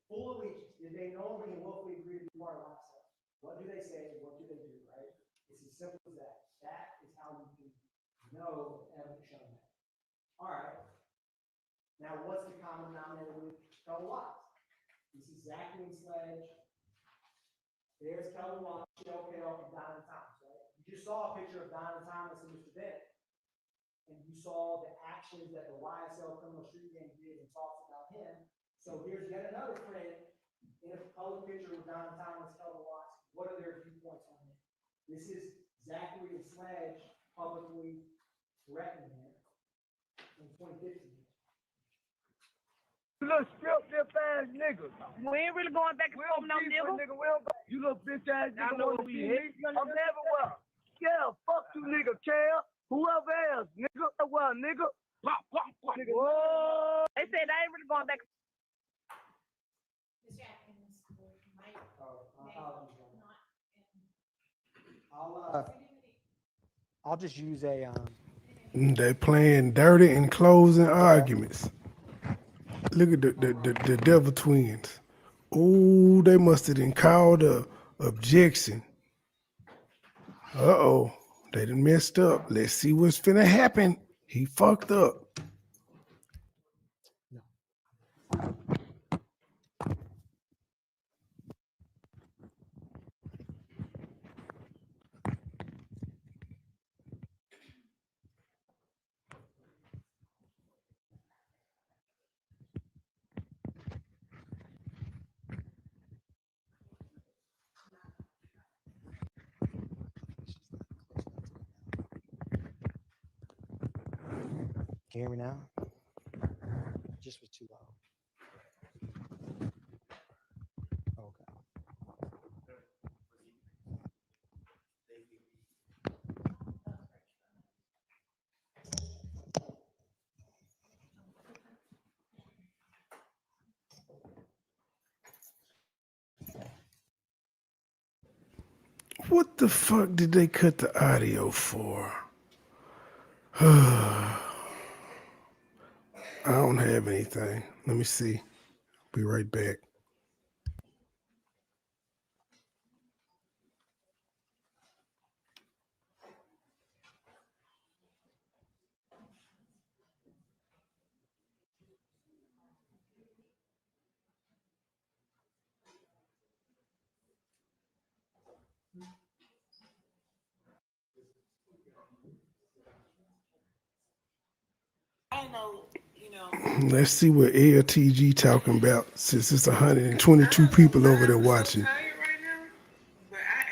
full allegiance. Did they knowingly and willfully agree to be part of YSL? What do they say? What do they do, right? It's as simple as that. That is how you can know evidence showing that. All right. Now, what's the common denominator with Kelvin Watts? This is Zachary and Sledge. There's Kelvin Watts, Shell Kale, and Donovan Thomas, right? You just saw a picture of Donovan Thomas and Mr. Bennett. And you saw the actions that the YSL criminal street gang did and talks about him. So here's yet another friend in a public picture with Donovan Thomas, Kelvin Watts. What are their viewpoints on him? This is Zachary and Sledge publicly threatening him in 2015. You little strip dip ass nigga. We ain't really going back and forth no nigga. You little bitch ass nigga. I know where we hit. I'm everywhere. Yeah, fuck you nigga, Kel. Whoever else, nigga. Well, nigga. Pop, pop, pop. Nigga. Whoa. They said I ain't really going back. I'll just use a. They playing dirty and closing arguments. Look at the Devil Twins. Oh, they must have been called a objection. Uh-oh, they done messed up. Let's see what's finna happen. He fucked up. you hear me now? Just was too loud. Okay. What the fuck did they cut the audio for? I don't have anything. Let me see. Be right back. Let's see what LTG talking about, since it's 122 people over there watching.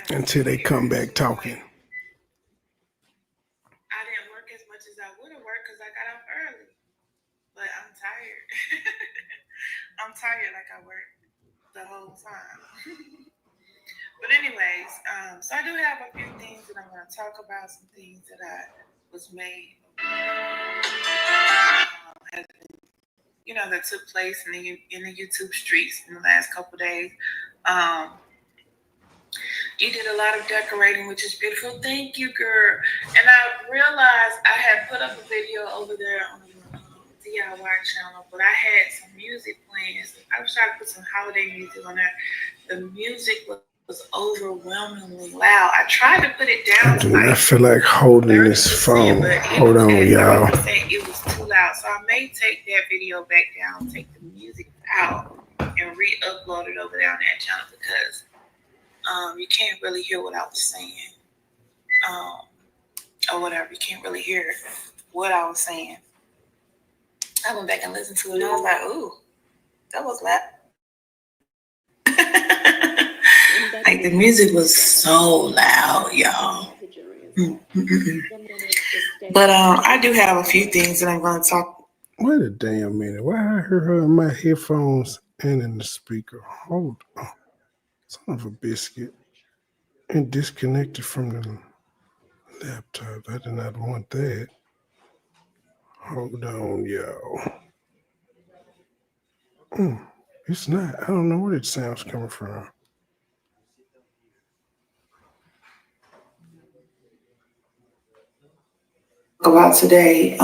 Until they come back talking. I didn't work as much as I would have worked because I got up early. But I'm tired. I'm tired like I worked the whole time. But anyways, so I do have a few things that I'm going to talk about, some things that I was made, that took place in the YouTube streets in the last couple of days. You did a lot of decorating, which is beautiful. Thank you, girl. And I realized I had put up a video over there on the DIY channel, but I had some music playing. I was trying to put some holiday music on there. The music was overwhelmingly loud. I tried to put it down. I do not feel like holding this phone. Hold on, y'all. It was too loud. So I may take that video back down, take the music out, and re-upload it over there on that channel because you can't really hear what I was saying. Or whatever. You can't really hear what I was saying. I went back and listened to it and I was like, ooh, that was loud. Like the music was so loud, y'all. But I do have a few things that I'm going to talk. Wait a damn minute. Why I heard her in my headphones and in the speaker? Hold on. Son of a biscuit. And disconnected from the laptop. I did not want that. Hold on, y'all. It's not. I don't know where it sounds coming from. About today,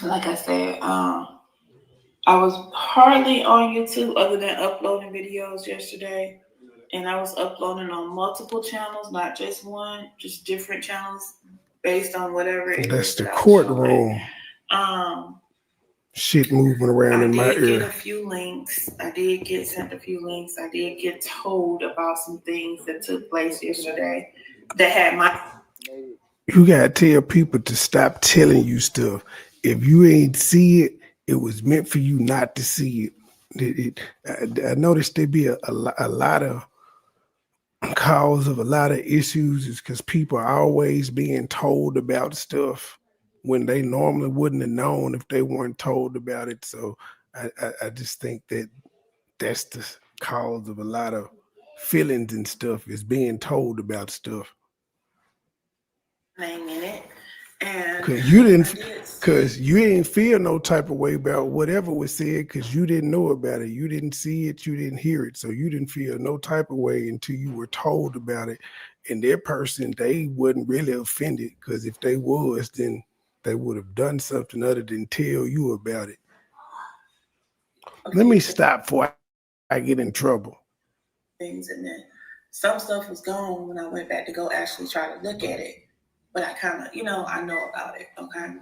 like I said, I was hardly on YouTube other than uploading videos yesterday, and I was uploading on multiple channels, not just one, just different channels based on whatever it That's is the that I was courtroom. showing. Shit moving around in my I did get ear. a few links. I did get sent a few links. I did get told about some things that took place yesterday that had my. You gotta tell people to stop telling you stuff. If you ain't see it, it was meant for you not to see it. I noticed there be a lot of cause of a lot of issues is because people are always being told about stuff when they normally wouldn't have known if they weren't told about it. So I just think that that's the cause of a lot of feelings and stuff, is being told about stuff. Name in it. And Cause you didn't feel no type of way about whatever was said, because you didn't know about it. You didn't see it, you didn't hear it. So you didn't feel no type of way until you were told about it. And that person, they wasn't really offended, because if they was, then they would have done something other than tell you about it. Okay. Let me stop before I get in trouble. Things, and then some stuff was gone when I went back to go actually try to look at it. But I kind of, I know about it, okay?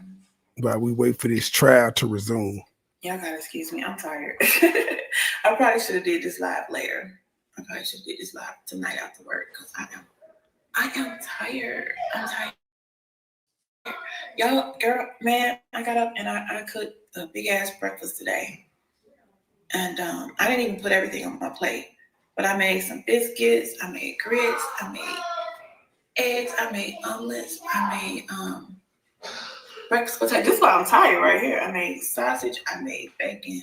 While we wait for this trial to resume. Y'all gotta excuse me, I'm tired. I probably should have did this live later. I probably should have did this live tonight after work, because I am tired. I'm tired. Y'all, girl, man, I got up and I cooked a big ass breakfast today. And I didn't even put everything on my plate. But I made some biscuits, I made grits, I made eggs, I made omelets, I made breakfast potato. This is why I'm tired right here. I made sausage. I made bacon.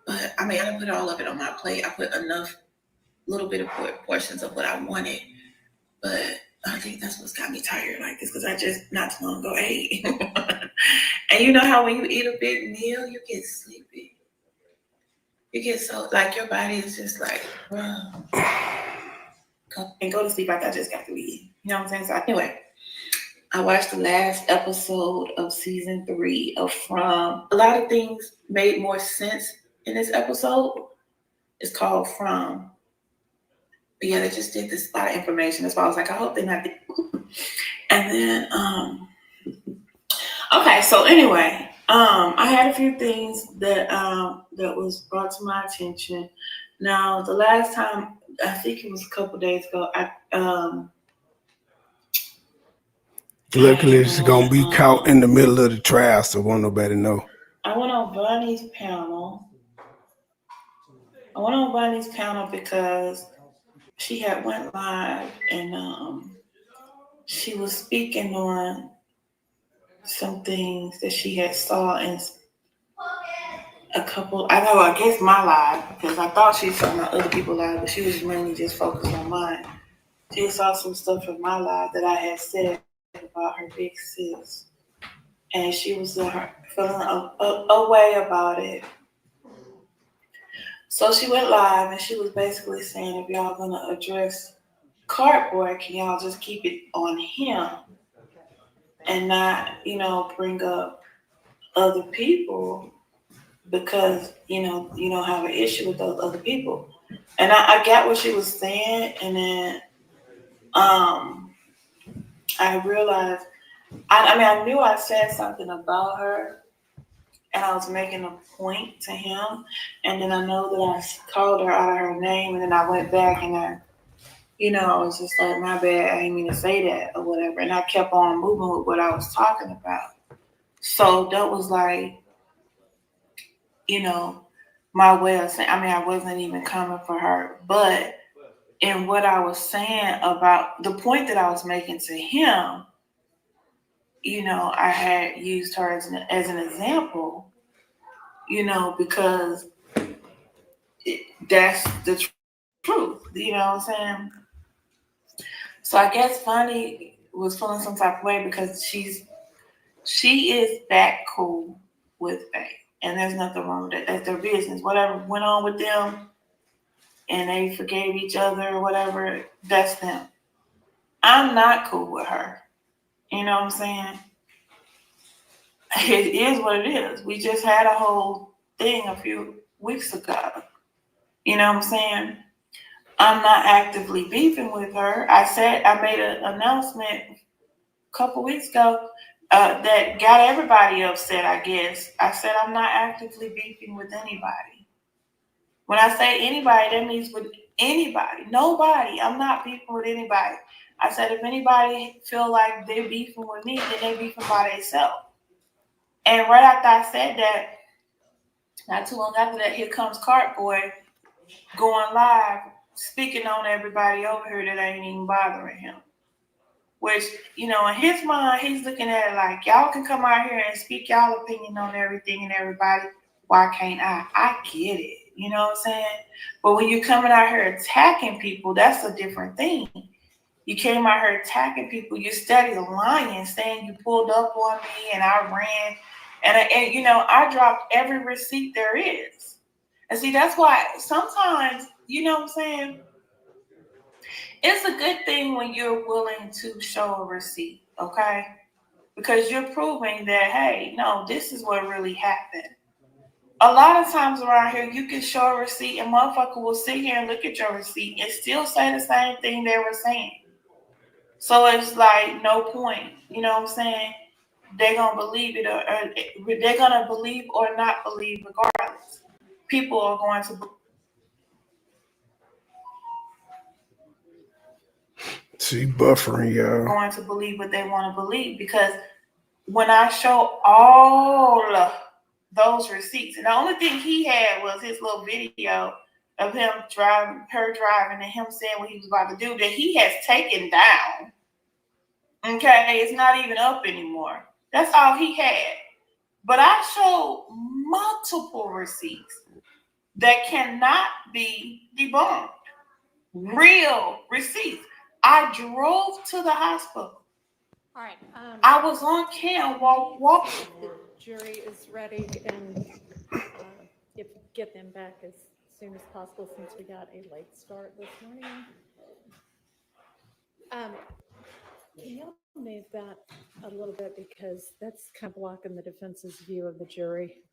But I mean, I didn't put all of it on my plate. I put enough, little bit of portions of what I wanted. But I think that's what's got me tired like this because I just not too long ago ate. And you know how when you eat a big meal, you get sleepy. You get so like your body is just like, bro, and go to sleep like I just got to eat. You know what I'm saying? So anyway, I watched the last episode of season 3 of From. A lot of things made more sense in this episode. It's called From. But yeah, they just did this a lot of information. That's why I was like, I hope they're not. And then, okay, so anyway, I had a few things that that was brought to my attention. Now, the last time, I think it was a couple days ago, Luckily, it's gonna be caught in the middle of the trial, so won't nobody know. I went on Bonnie's panel. Because she had went live and she was speaking on some things that she had saw in I guess my live, because I thought she saw my other people's live, but she was mainly just focused on mine. She saw some stuff from my live that I had said about her big sis. And she was feeling a way about it. So she went live and she was basically saying, if y'all gonna address Cardboard, can y'all just keep it on him and not, bring up other people because, you don't have an issue with those other people. And I got what she was saying, and then I realized, I knew I said something about her, and I was making a point to him, and then I know that I called her out of her name, and then I went back and I was just like, my bad, I didn't mean to say that or whatever, and I kept on moving with what I was talking about. So that was like, my way of saying, I wasn't even coming for her, but in what I was saying about the point that I was making to him, I had used her as an example, because that's the truth, you know what I'm saying? So I guess Funny was feeling some type of way because she is back cool with Faye, and there's nothing wrong with that. That's their business. Whatever went on with them, and they forgave each other or whatever, that's them. I'm not cool with her. You know what I'm saying? It is what it is. We just had a whole thing a few weeks ago. You know what I'm saying? I'm not actively beefing with her. I made an announcement a couple weeks ago that got everybody upset, I guess. I said I'm not actively beefing with anybody. When I say anybody, that means with anybody. Nobody. I'm not beefing with anybody. I said if anybody feel like they're beefing with me, then they're beefing by themselves. And right after I said that, not too long after that, here comes Cardboard going live, speaking on everybody over here that ain't even bothering him. Which, in his mind, he's looking at it like, y'all can come out here and speak y'all opinion on everything and everybody. Why can't I? I get it. You know what I'm saying? But when you're coming out here attacking people, that's a different thing. You came out here attacking people. You studied lying, saying you pulled up on me and I ran. And I dropped every receipt there is. And see, that's why sometimes, you know what I'm saying? It's a good thing when you're willing to show a receipt, okay? Because you're proving that, hey, no, this is what really happened. A lot of times around here, you can show a receipt and motherfucker will sit here and look at your receipt and still say the same thing they were saying. So it's like no point, you know what I'm saying? They're going to believe it or they're going to believe or not believe regardless. People are going to See, buffering, y'all. Going to believe what they want to believe because when I show all those receipts, and the only thing he had was his little video of him driving, and him saying what he was about to do that he has taken down. Okay, it's not even up anymore. That's all he had. But I showed multiple receipts that cannot be debunked. Real receipts. I drove to the hospital. All right. I was on cam walking. The jury is ready, and if get them back as soon as possible since we got a late start this morning. Can you move that a little bit because that's kind of blocking the defense's view of the jury.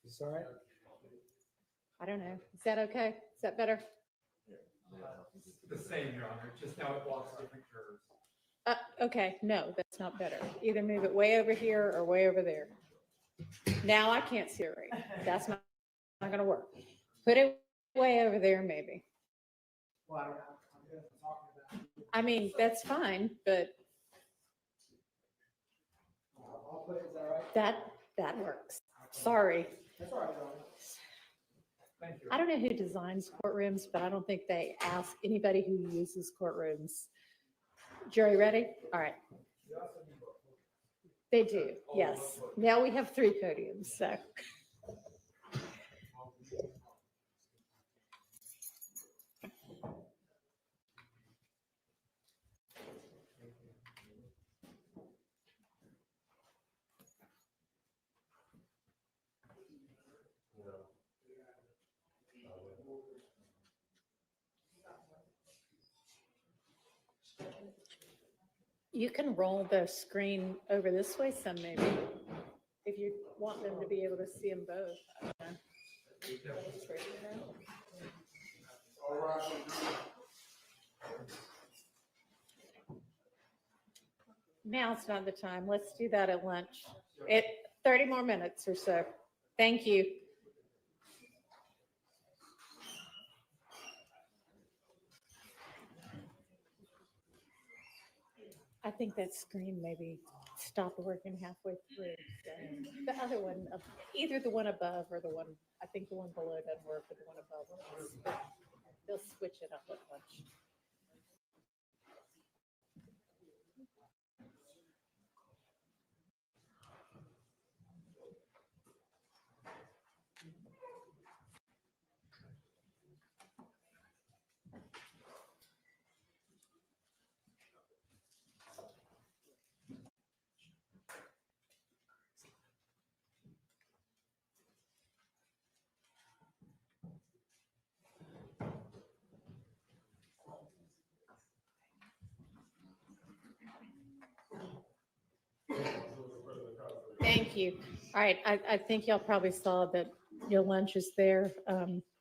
Is all right? I don't know. Is that okay? Is that better? The same, Your Honor, just now it blocks different curves. Okay, no, that's not better. Either move it way over here or way over there. Now I can't see it right. That's not going to work. Put it way over there, maybe. Well, I don't know. I'm talking about. I mean, that's fine, but I'll put it, is that right? that works. Sorry. That's all right, John. Thank you. I don't know who designs courtrooms, but I don't think they ask anybody who uses courtrooms. Jury ready? All right. They do, yes. Now we have 3 podiums, so. You can roll the screen over this way some maybe, if you want them to be able to see them both. Now's not the time. Let's do that at lunch. 30 more minutes or so. Thank you. I think that screen maybe stopped working halfway through. So the other one, either the one above or the one, I think the one below doesn't work, but the one above will. They'll switch it up at lunch. Thank you. All right, I think y'all probably saw that your lunch is there.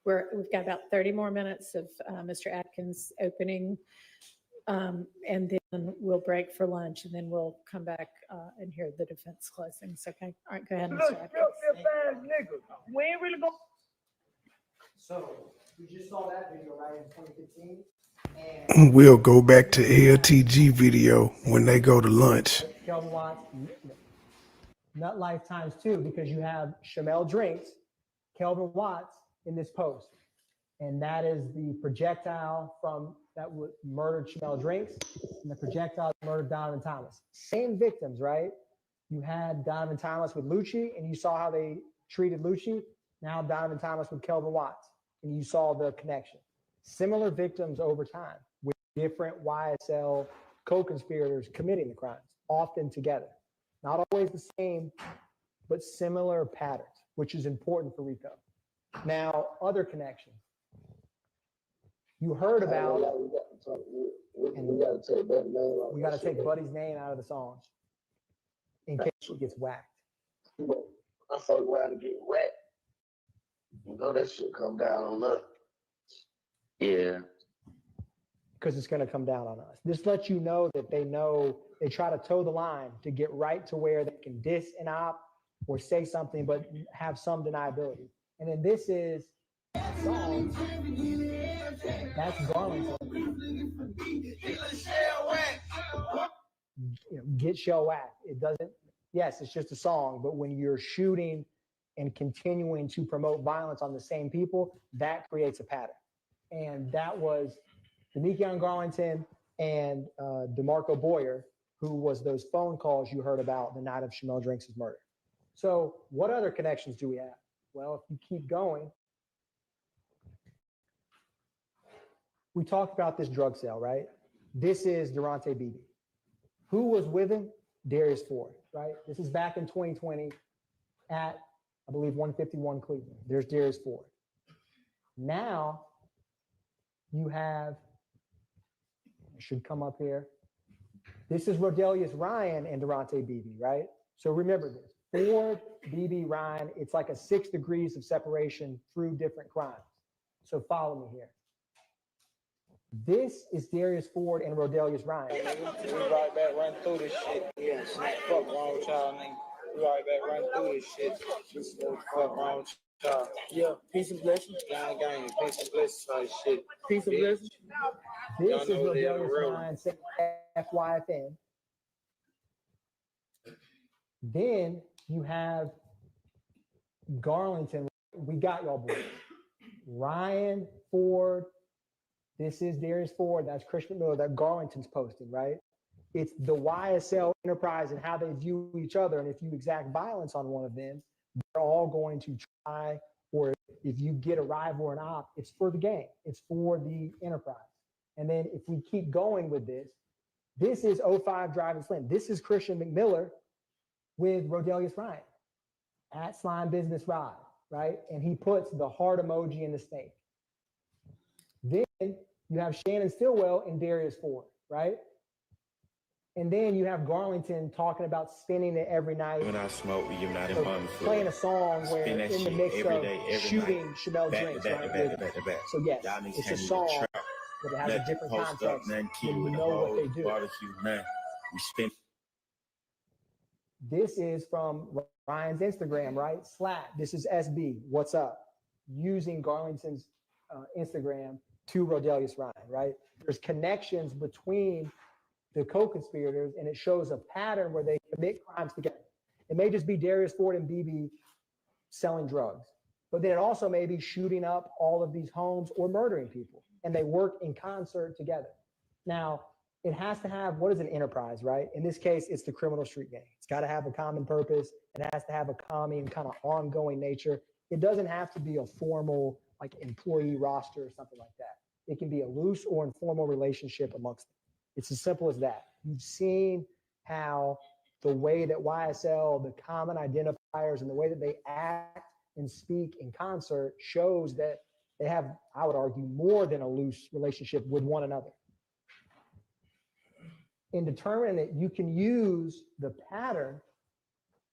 We've got about 30 more minutes of Mr. Atkins opening, and then we'll break for lunch, and then we'll come back and hear the defense closings. Okay. All right, go ahead, Mr. Atkins. We ain't really going. So we just saw that video right in 2015. And We'll go back to LTG video when they go to lunch. Kelvin Watts, Nut Life times 2, because you have Shamel Drinks, Kelvin Watts in this post. And that is the projectile that murdered Shamel Drinks and the projectile that murdered Donovan Thomas. Same victims, right? You had Donovan Thomas with Lucci, and you saw how they treated Lucci. Now Donovan Thomas with Kelvin Watts, and you saw the connection. Similar victims over time with different YSL co-conspirators committing the crimes, often together. Not always the same, but similar patterns, which is important for RICO. Now, other connections. You heard about, and we got to take Buddy's name out of the song in case he gets whacked. I fuck around and get whacked. You know that shit come down on us. Yeah. Because it's going to come down on us. This lets you know that they try to toe the line to get right to where they can diss an op or say something, but have some deniability. And then this is a song. That's Garland's. Get shell whacked. It doesn't, yes, it's just a song, but when you're shooting and continuing to promote violence on the same people, that creates a pattern. And that was Damikion Garlington and DeMarco Boyer, who was those phone calls you heard about the night of Shamel Drinks' murder. So what other connections do we have? Well, if you keep going, we talked about this drug sale, right? This is Durante Beebe. Who was with him? Darius Ford, right? This is back in 2020 at, I believe, 151 Cleveland. There's Darius Ford. Now you have, it should come up here. This is Rodelius Ryan and Durante Beebe, right? So remember this, Ford, Beebe, Ryan, it's like a 6 degrees of separation through different crimes. So follow me here. This is Darius Ford and Rodelius Ryan. We right back run through this shit. Yeah, fuck wrong with y'all, nigga. We right back run through this shit. Fuck wrong with y'all. Yeah, peace and blessings. Gang, gang, peace and blessings, like shit. Peace and blessings. This is Rodelius Ryan saying FYFN. Then you have Garlington. We got y'all boys. Ryan, Ford. This is Darius Ford. That's Christian Miller. That Garlington's posted, right? It's the YSL enterprise and how they view each other. And if you exact violence on one of them, they're all going to try, or if you get a rival or an op, it's for the gang. It's for the enterprise. And then if we keep going with this, this is 05 Drive and Slim. This is Christian McMiller with Rodelius Ryan at Slime Business Rod, right? And he puts the heart emoji in the snake. Then you have Shannon Stillwell and Darius Ford, right? And then you have Garlington talking about spinning it every night. When I smoke, you're not in money. Playing a song where in the mix of shooting Shamel Drinks, right? So yes, it's a song, but it has a different context when you know what they do. This is from Ryan's Instagram, right? Slap. This is SB. What's up? Using Garlington's Instagram to Rodelius Ryan, right? There's connections between the co-conspirators, and it shows a pattern where they commit crimes together. It may just be Darius Ford and Beebe selling drugs, but then it also may be shooting up all of these homes or murdering people, and they work in concert together. Now, it has to have, what is an enterprise, right? In this case, it's the criminal street gang. It's got to have a common purpose. It has to have a common kind of ongoing nature. It doesn't have to be a formal like employee roster or something like that. It can be a loose or informal relationship amongst them. It's as simple as that. You've seen how the way that YSL, the common identifiers and the way that they act and speak in concert shows that they have, I would argue, more than a loose relationship with one another. In determining that you can use the pattern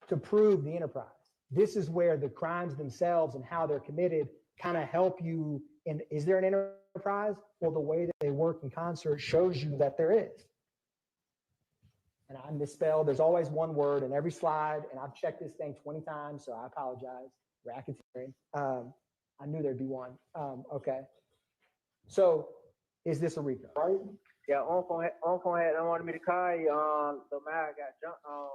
to prove the enterprise. This is where the crimes themselves and how they're committed kind of help you. And is there an enterprise? Well, the way that they work in concert shows you that there is. And I misspelled. There's always one word in every slide, and I've checked this thing 20 times, so I apologize. Racketeering. I knew there'd be one. Okay. So, is this a RICO? Right? Yeah, Uncle had wanted me to call you. The man got jumped on.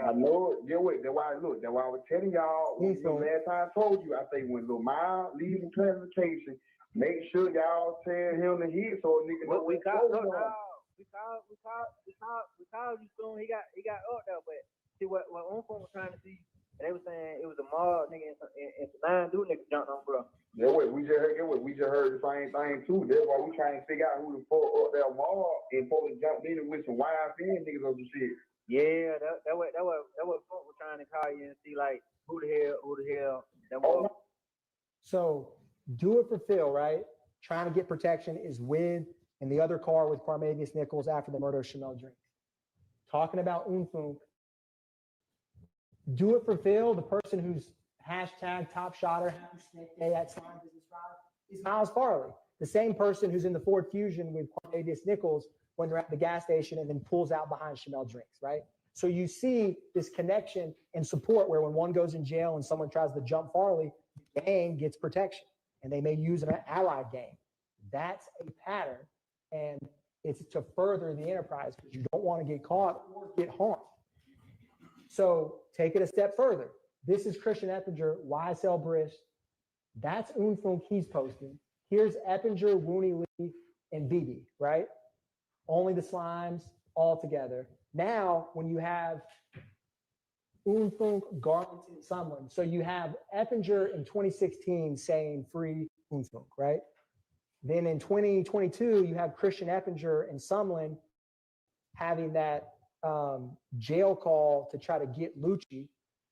I know it. Get with that's why I was telling y'all last time I told you. I say when Lamar leaves classification, make sure y'all tell him to hit so a nigga know we called you soon. He got up there, but see what Uncle was trying to see. They were saying it was a mob nigga and some 9 dude niggas jumped on, bro. Yeah, we just heard the same thing too. That's why we trying to figure out who the fuck up there mob and folks jumped in with some YFN niggas over shit. Yeah, that what folk were trying to call you and see like who the hell that was. So do it for Phil, right? Trying to get protection is with in the other car with Parmavius Nichols after the murder of Shamel Drinks. Talking about Unfunk. Do it for Phil, the person who's hashtag top shotter day at Slime Business Drive is Miles Farley, the same person who's in the Ford Fusion with Parmavius Nichols when they're at the gas station and then pulls out behind Shamel Drinks, right? So you see this connection and support where when one goes in jail and someone tries to jump Farley, the gang gets protection and they may use an allied gang. That's a pattern, and it's to further the enterprise because you don't want to get caught or get harmed. So take it a step further. This is Christian Eppinger, YSL Brish. That's Unfunk he's posting. Here's Eppinger, Wooney Lee, and BB, right? Only the Slimes all together. Now, when you have Unfunk, Garlington, Sumlin, so you have Eppinger in 2016 saying free Unfunk, right? Then in 2022, you have Christian Eppinger and Sumlin having that jail call to try to get Lucci.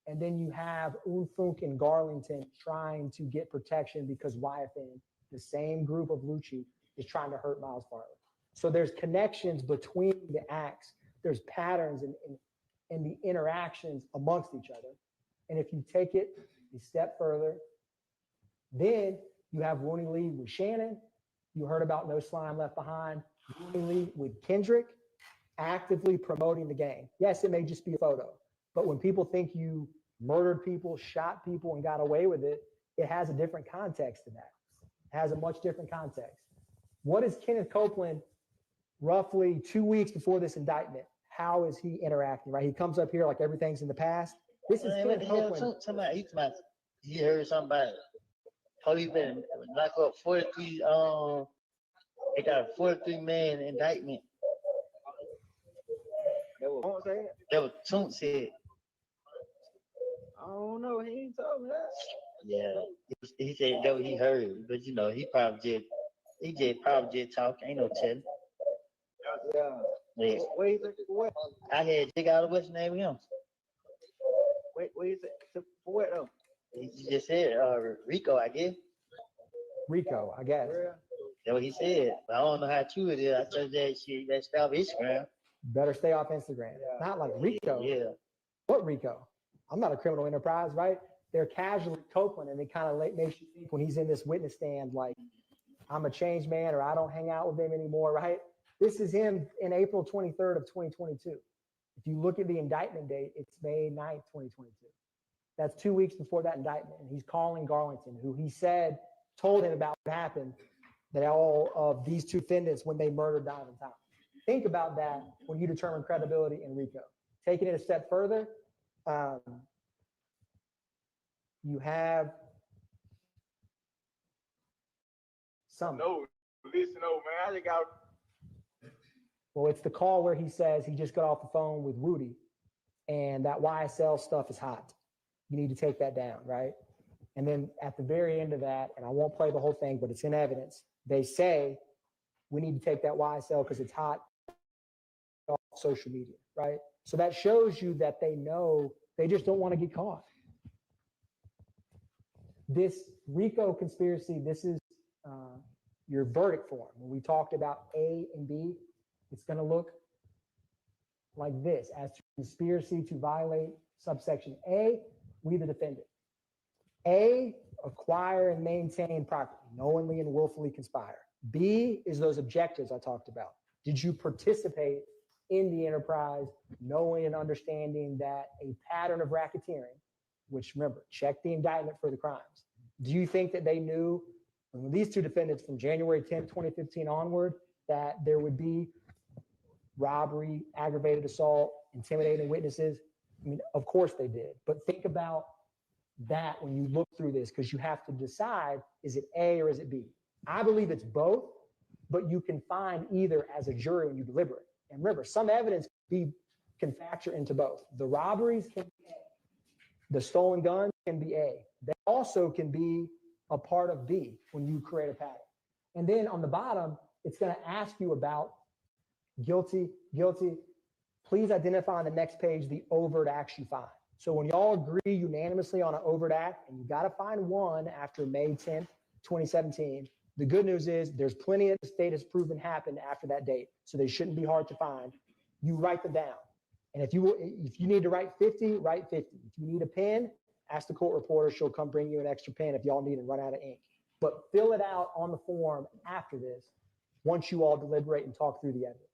And then you have Unfunk and Garlington trying to get protection because YFN, the same group of Lucci, is trying to hurt Miles Farley. So there's connections between the acts. There's patterns and the interactions amongst each other. And if you take it a step further, then you have Rooney Lee with Shannon. You heard about No Slime Left Behind. Rooney Lee with Kendrick, actively promoting the gang. Yes, it may just be a photo, but when people think you murdered people, shot people, and got away with it, it has a different context to that. It has a much different context. What is Kenneth Copeland roughly 2 weeks before this indictment? How is he interacting, right? He comes up here like everything's in the past. This is Kenneth Copeland. He heard somebody. Police been knock up 43, they got a 43-man indictment. That was Toon said. I don't know. He ain't told me that. Yeah, he said that what he heard, but you know, he probably just talking. Ain't no telling. Yeah. Yeah. Where you think what? I had to dig out what's the name of him. Where you think for what though? He just said Rico, I guess. Rico, I guess. That's what he said. But I don't know how true it is. I told that shit, that stuff Instagram. Better stay off Instagram. Yeah. Not like Rico. Yeah. What Rico? I'm not a criminal enterprise, right? They're casually Copeland, and it kind of makes you think when he's in this witness stand, like, I'm a changed man, or I don't hang out with him anymore, right? This is him in April 23rd of 2022. If you look at the indictment date, it's May 9th, 2022. That's 2 weeks before that indictment. And he's calling Garlington, who he said told him about what happened, that all of these two defendants, when they murdered Donovan Thomas. Think about that when you determine credibility in RICO. Taking it a step further, you have some. No, listen, man. I just got. Well, it's the call where he says he just got off the phone with Woody, and that YSL stuff is hot. You need to take that down, right? And then at the very end of that, and I won't play the whole thing, but it's in evidence, they say we need to take that YSL because it's hot off social media, right? So that shows you that they know, they just don't want to get caught. This RICO conspiracy, this is your verdict form. When we talked about A and B, it's going to look like this: as to conspiracy to violate subsection A, we the defendant. A, acquire and maintain property, knowingly and willfully conspire. B is those objectives I talked about. Did you participate in the enterprise, knowing and understanding that a pattern of racketeering, which remember, check the indictment for the crimes. Do you think that they knew when these two defendants from January 10th, 2015 onward, that there would be robbery, aggravated assault, intimidating witnesses? I mean, of course they did. But think about that when you look through this, because you have to decide, is it A or is it B? I believe it's both, but you can find either as a jury when you deliberate. And remember, some evidence can factor into both. The robberies can be A. The stolen guns can be A. They also can be a part of B when you create a pattern. And then on the bottom, it's going to ask you about guilty, guilty. Please identify on the next page the overt acts you find. So when y'all agree unanimously on an overt act, and you got to find one after May 10th, 2017, the good news is there's plenty of the state has proven happened after that date, so they shouldn't be hard to find. You write them down. And if you need to write 50, write 50. If you need a pen, ask the court reporter. She'll come bring you an extra pen if y'all need and run out of ink. But fill it out on the form after this, once you all deliberate and talk through the evidence.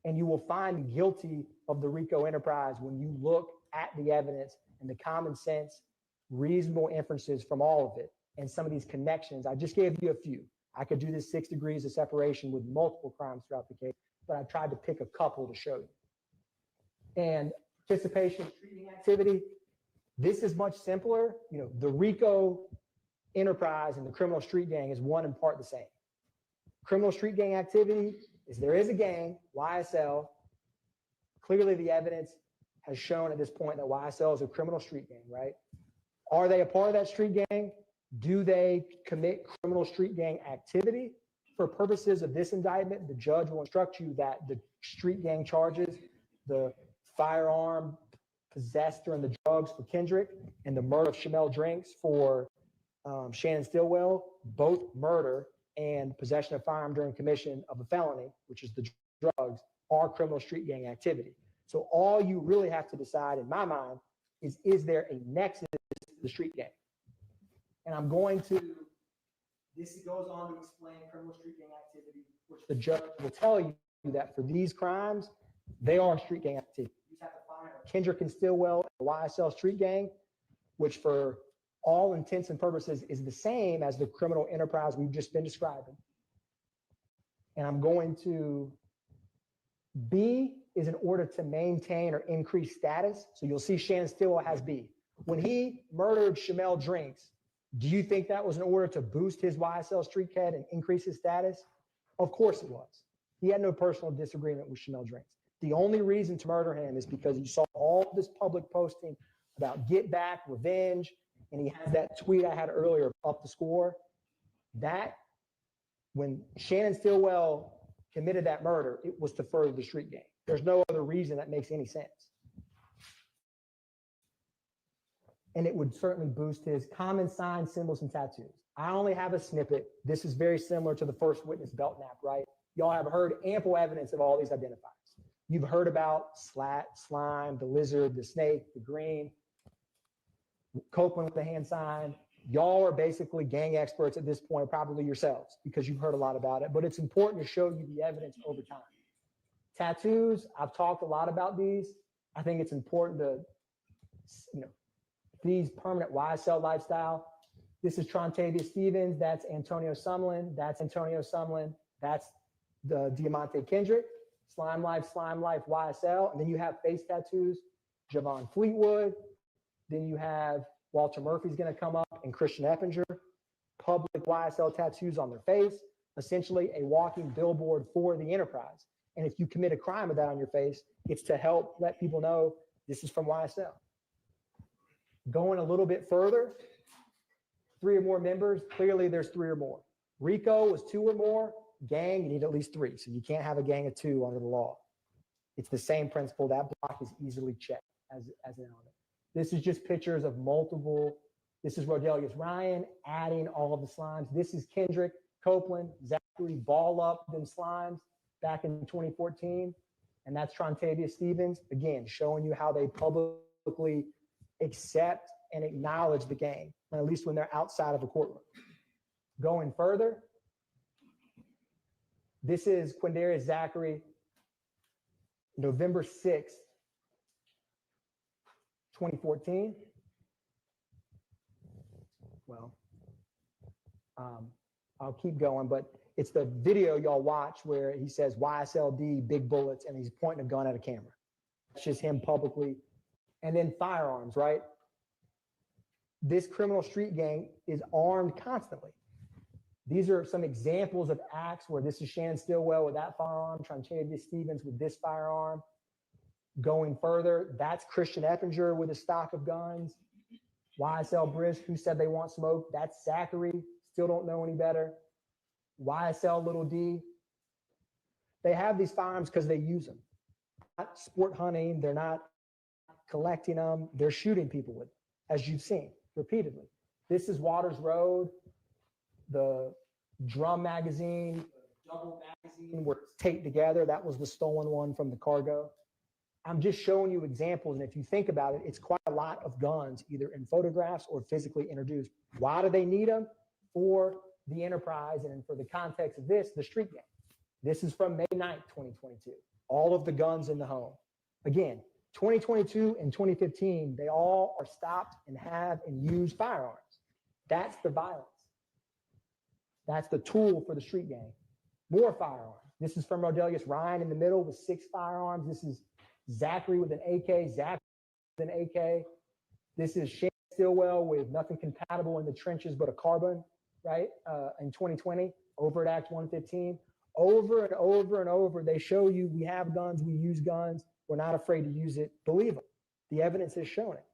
And you will find guilty of the RICO enterprise when you look at the evidence and the common sense, reasonable inferences from all of it and some of these connections. I just gave you a few. I could do this 6 degrees of separation with multiple crimes throughout the case, but I tried to pick a couple to show you. And participation in treating activity, this is much simpler. You know, the RICO enterprise and the criminal street gang is one in part the same. Criminal street gang activity is there is a gang, YSL. Clearly the evidence has shown at this point that YSL is a criminal street gang, right? Are they a part of that street gang? Do they commit criminal street gang activity? For purposes of this indictment, the judge will instruct you that the street gang charges, the firearm possessed during the drugs for Kendrick and the murder of Shamel Drinks for Shannon Stillwell, both murder and possession of firearm during commission of a felony, which is the drugs, are criminal street gang activity. So all you really have to decide, in my mind, is there a nexus to the street gang? And I'm going to, this goes on to explain criminal street gang activity, which the judge will tell you that for these crimes, they are street gang activity. You just have to find Kendrick and Stillwell, the YSL street gang, which for all intents and purposes is the same as the criminal enterprise we've just been describing. And I'm going to, B is in order to maintain or increase status. So you'll see Shannon Stillwell has B. When he murdered Shamel Drinks, do you think that was in order to boost his YSL street cred and increase his status? Of course it was. He had no personal disagreement with Shamel Drinks. The only reason to murder him is because you saw all this public posting about get back, revenge, and he has that tweet I had earlier, up the score. That, when Shannon Stillwell committed that murder, it was to further the street gang. There's no other reason that makes any sense. And it would certainly boost his common signs, symbols, and tattoos. I only have a snippet. This is very similar to the first witness belt nap, right? Y'all have heard ample evidence of all these identifiers. You've heard about slime, the lizard, the snake, the green, Copeland with the hand sign. Y'all are basically gang experts at this point, probably yourselves, because you've heard a lot about it, but it's important to show you the evidence over time. Tattoos, I've talked a lot about these. I think it's important to, these permanent YSL lifestyle. This is Trontavia Stevens. That's Antonio Sumlin. That's Antonio Sumlin. That's the Diamante Kendrick. Slime Life, YSL. And then you have face tattoos, Javon Fleetwood. Then you have Walter Murphy's going to come up and Christian Eppinger. Public YSL tattoos on their face. Essentially a walking billboard for the enterprise. And if you commit a crime with that on your face, it's to help let people know this is from YSL. Going a little bit further, 3 or more members, clearly there's 3 or more. RICO was 2 or more, gang, you need at least 3. So you can't have a gang of 2 under the law. It's the same principle. That block is easily checked as an element. This is just pictures of multiple. This is Rodelius Ryan adding all of the slimes. This is Kendrick, Copeland, Zachary ball up them slimes back in 2014. And that's Trontavia Stevens, again, showing you how they publicly accept and acknowledge the gang, at least when they're outside of a courtroom. Going further, this is Quindarius Zachary, November 6th, 2014. Well, I'll keep going, but it's the video y'all watch where he says YSLD, big bullets, and he's pointing a gun at a camera. It's just him publicly. And then firearms, right? This criminal street gang is armed constantly. These are some examples of acts where this is Shannon Stillwell with that firearm, Trontavia Stevens with this firearm. Going further, that's Christian Eppinger with a stock of guns. YSL Brisk, who said they want smoke, that's Zachary, still don't know any better. YSL Little D. They have these firearms because they use them. Not sport hunting, they're not collecting them, they're shooting people with them, as you've seen repeatedly. This is Waters Road, the drum magazine, double magazine where it's taped together. That was the stolen one from the cargo. I'm just showing you examples, and if you think about it, it's quite a lot of guns, either in photographs or physically introduced. Why do they need them? For the enterprise, and for the context of this, the street gang. This is from May 9th, 2022. All of the guns in the home. Again, 2022 and 2015, they all are stopped and have and use firearms. That's the violence. That's the tool for the street gang. More firearms. This is from Rodelius Ryan in the middle with 6 firearms. This is Zachary with an AK, Zach with an AK. This is Shane Stillwell with nothing compatible in the trenches but a carbine, right, in 2020. over at Act 115. Over and over and over, they show you we have guns, we use guns, we're not afraid to use it. Believe them. The evidence has shown it.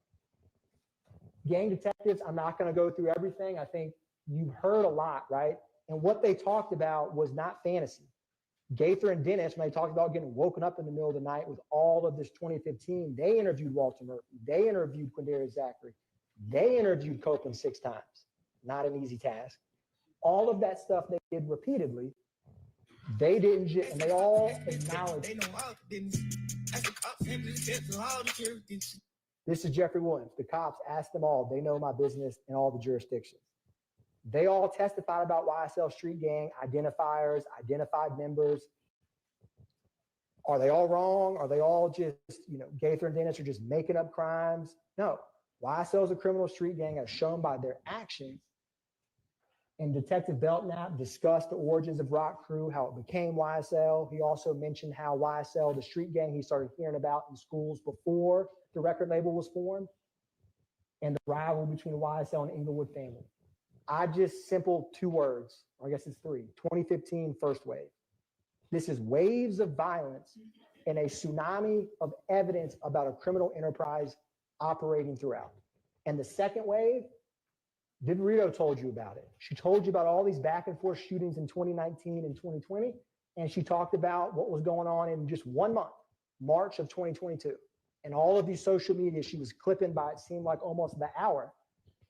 Gang detectives, I'm not going to go through everything. I think you've heard a lot, right? And what they talked about was not fantasy. Gaither and Dennis, when they talked about getting woken up in the middle of the night with all of this 2015, they interviewed Walter Murphy. They interviewed Quindarius Zachary. They interviewed Copeland 6 times. Not an easy task. All of that stuff they did repeatedly. They didn't just, and they all acknowledged. This is Jeffrey Williams. The cops asked them all. They know my business in all the jurisdictions. They all testified about YSL Street Gang, identifiers, identified members. Are they all wrong? Are they all just, Gaither and Dennis are just making up crimes? No. YSL is a criminal street gang as shown by their actions. And Detective Belknap discussed the origins of Rock Crew, how it became YSL. He also mentioned how YSL, the street gang he started hearing about in schools before the record label was formed, and the rivalry between the YSL and Inglewood family. I just simple 2 words, or I guess it's 3, 2015 first wave. This is waves of violence and a tsunami of evidence about a criminal enterprise operating throughout. And the second wave, Viverito told you about it. She told you about all these back and forth shootings in 2019 and 2020. And she talked about what was going on in just 1 month, March of 2022. And all of these social media, she was clipping by, it seemed like almost the hour,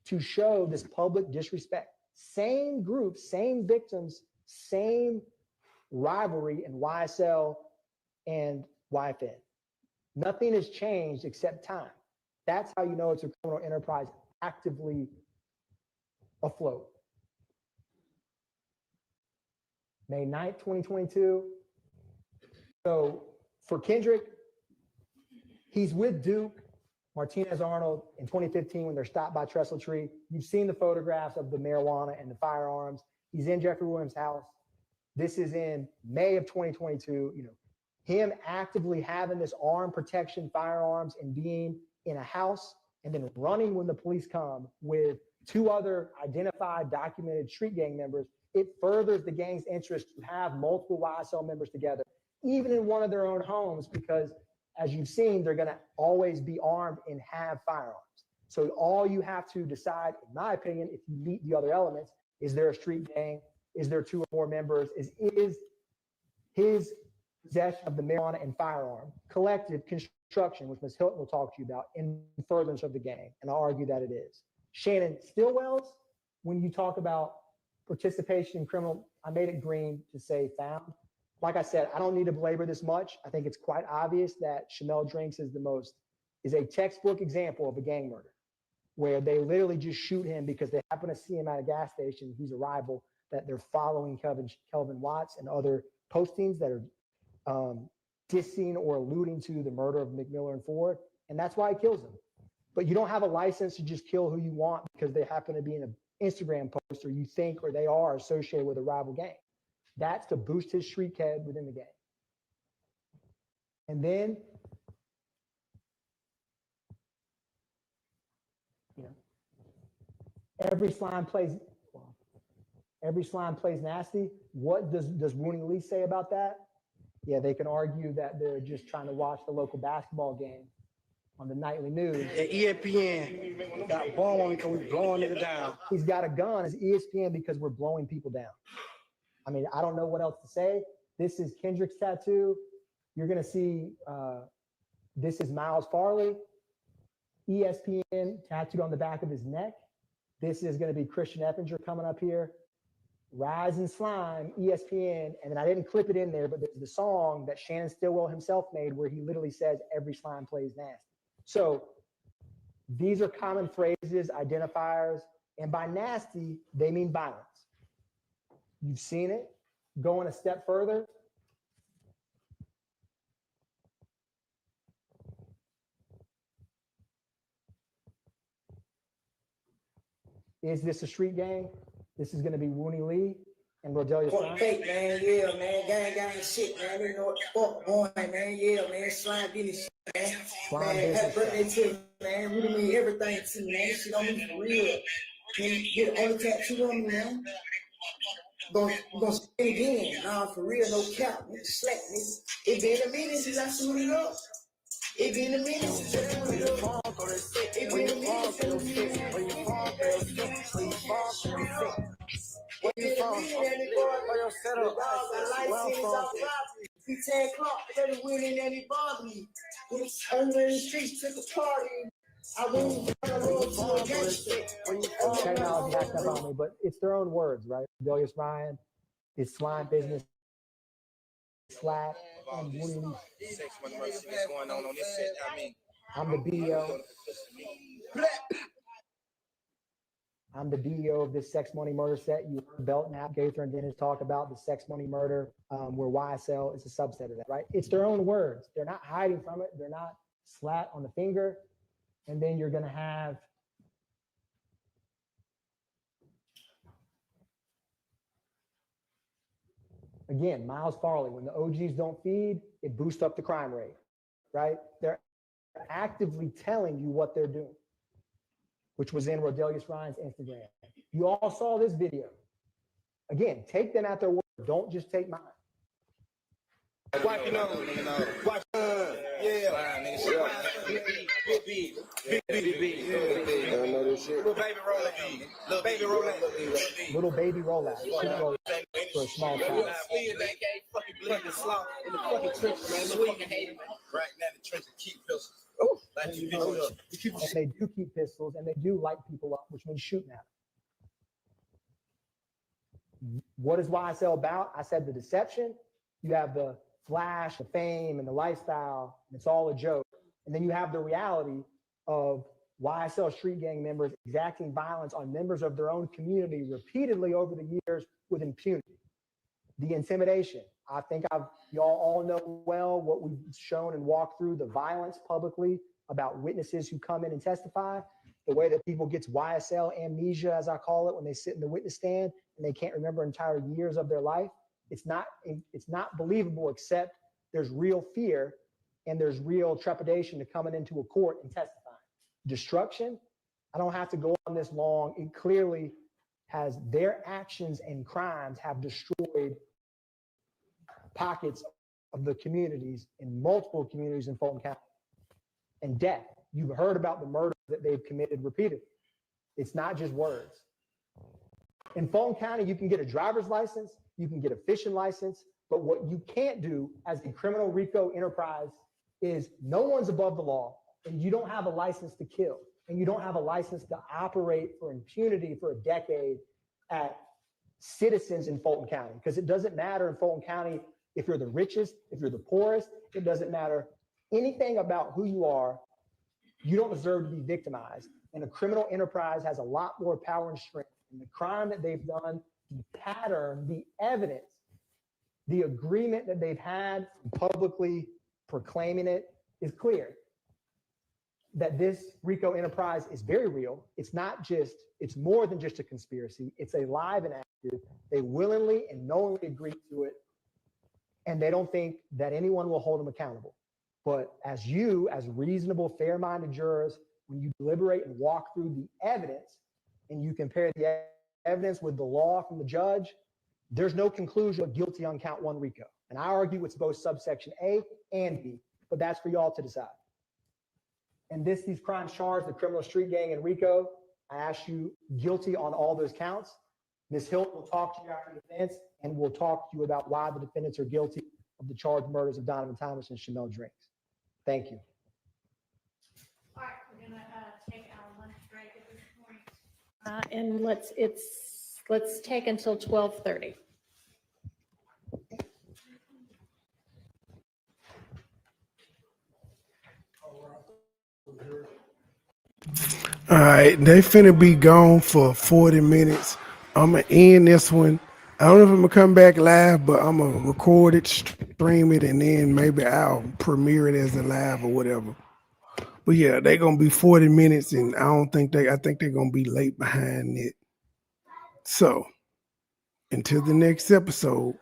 to show this public disrespect. Same group, same victims, same rivalry in YSL and YFN. Nothing has changed except time. That's how you know it's a criminal enterprise actively afloat. May 9th, 2022. So for Kendrick, he's with Duke, Martinez Arnold in 2015 when they're stopped by Trestle Tree. You've seen the photographs of the marijuana and the firearms. He's in Jeffrey Williams' house. This is in May of 2022. Him actively having this arm protection, firearms, and being in a house and then running when the police come with 2 other identified, documented street gang members. It furthers the gang's interest to have multiple YSL members together, even in one of their own homes, because as you've seen, they're going to always be armed and have firearms. So all you have to decide, in my opinion, if you meet the other elements, is there a street gang? Is there 2 or more members? Is his possession of the marijuana and firearm collective construction, which Ms. Hilton will talk to you about, in furtherance of the gang? And I'll argue that it is. Shannon Stillwell's, when you talk about participation in criminal, I made it green to say found. Like I said, I don't need to belabor this much. I think it's quite obvious that Shamel Drinks is a textbook example of a gang murder, where they literally just shoot him because they happen to see him at a gas station. He's a rival, that they're following Kelvin Watts and other postings that are dissing or alluding to the murder of McMiller and Ford. And that's why he kills them. But you don't have a license to just kill who you want because they happen to be in an Instagram post, or you think, or they are associated with a rival gang. That's to boost his street cred within the gang. And then, every slime plays nasty. What does Rooney Lee say about that? Yeah, they can argue that they're just trying to watch the local basketball game on the nightly news. At ESPN got bomb on me because we're blowing it down. He's got a gun as ESPN because we're blowing people down. I mean, I don't know what else to say. This is Kendrick's tattoo. You're going to see, this is Miles Farley, ESPN tattooed on the back of his neck. This is going to be Christian Effinger coming up here. Rise and Slime, ESPN. And then I didn't clip it in there, but there's the song that Shannon Stillwell himself made where he literally says, every slime plays nasty. So these are common phrases, identifiers, and by nasty, they mean violence. You've seen it. Going a step further, is this a street gang? This is going to be Rooney Lee and Rodelia Slime. Fake, man, yeah, man, gang shit, man. You know what the fuck going, man, yeah, man, slime business shit, man. Slime man, business. happy birthday to you, man. Really mean everything to me, man. Shit on me for real. Man, you're the only tattoo on me, man. Gonna say it again. Nah, for real, no cap. Nigga, slack, nigga. It been a minute since I suited up. It been a minute since I suited up. It been a minute since I suited up. Where you from? Where you from? Where you from? Where your setup? Where I'm from? He 10 o'clock, better win in any bother me. When it's over in the streets, took a party. I won't run a road to a gangster. Technology hacked up on me, but it's their own words, right? Delius Ryan, his swine business, Slack, and what do you need? Sex money mercy that's going on this set. I mean, I'm the BEO. I'm the BEO of this sex, money, murder set. You heard Belton, Gaither, and Dennis talk about the sex, money, murder, where YSL is a subset of that, right? It's their own words. They're not hiding from it. They're not slat on the finger. And then you're going to have again, Miles Farley, when the OGs don't feed, it boosts up the crime rate, right? They're actively telling you what they're doing, which was in Rodelius Ryan's Instagram. You all saw this video. Again, take them at their word. Don't just take mine. Watch, you know, watch, yeah. Big. I know this shit. Little baby rollout. Little baby rollout. For a small child. In the fucking trenches, man. Right now, the trenches keep pistols. And they do keep pistols, and they do light people up, which means shooting at them. What is YSL about? I said the deception. You have the flash, the fame, and the lifestyle, and it's all a joke. And then you have the reality of YSL street gang members exacting violence on members of their own community repeatedly over the years with impunity. The intimidation. I think y'all all know well what we've shown and walked through, the violence publicly about witnesses who come in and testify, the way that people gets YSL amnesia, as I call it, when they sit in the witness stand and they can't remember entire years of their life. It's not believable, except there's real fear and there's real trepidation to coming into a court and testifying. Destruction, I don't have to go on this long. It clearly has their actions and crimes have destroyed pockets of the communities in multiple communities in Fulton County. And death, you've heard about the murders that they've committed repeatedly. It's not just words. In Fulton County, you can get a driver's license, you can get a fishing license, but what you can't do as a criminal RICO enterprise is no one's above the law, and you don't have a license to kill, and you don't have a license to operate for impunity for a decade at citizens in Fulton County, because it doesn't matter in Fulton County if you're the richest, if you're the poorest, it doesn't matter anything about who you are. You don't deserve to be victimized. And a criminal enterprise has a lot more power and strength. And the crime that they've done, the pattern, the evidence, the agreement that they've had publicly proclaiming it is clear. That this RICO enterprise is very real. It's not just, it's more than just a conspiracy. It's alive and active. They willingly and knowingly agree to it. And they don't think that anyone will hold them accountable. But as reasonable, fair-minded jurors, when you deliberate and walk through the evidence and you compare the evidence with the law from the judge, there's no conclusion of guilty on count one RICO. And I argue it's both subsection A and B, but that's for y'all to decide. And these crimes charged, the criminal street gang and RICO, I ask you guilty on all those counts. Ms. Hilt will talk to you after the defense, and we'll talk to you about why the defendants are guilty of the charged murders of Donovan Thomas and Shamel Drinks. Thank you. All right, we're gonna take our lunch break at this point. And let's take until 12:30. All right, they finna be gone for 40 minutes. I'm gonna end this one. I don't know if I'm gonna come back live, but I'm gonna record it, stream it, and then maybe I'll premiere it as a live or whatever. But yeah, they're gonna be 40 minutes, and I think they're gonna be late behind it. So until the next episode,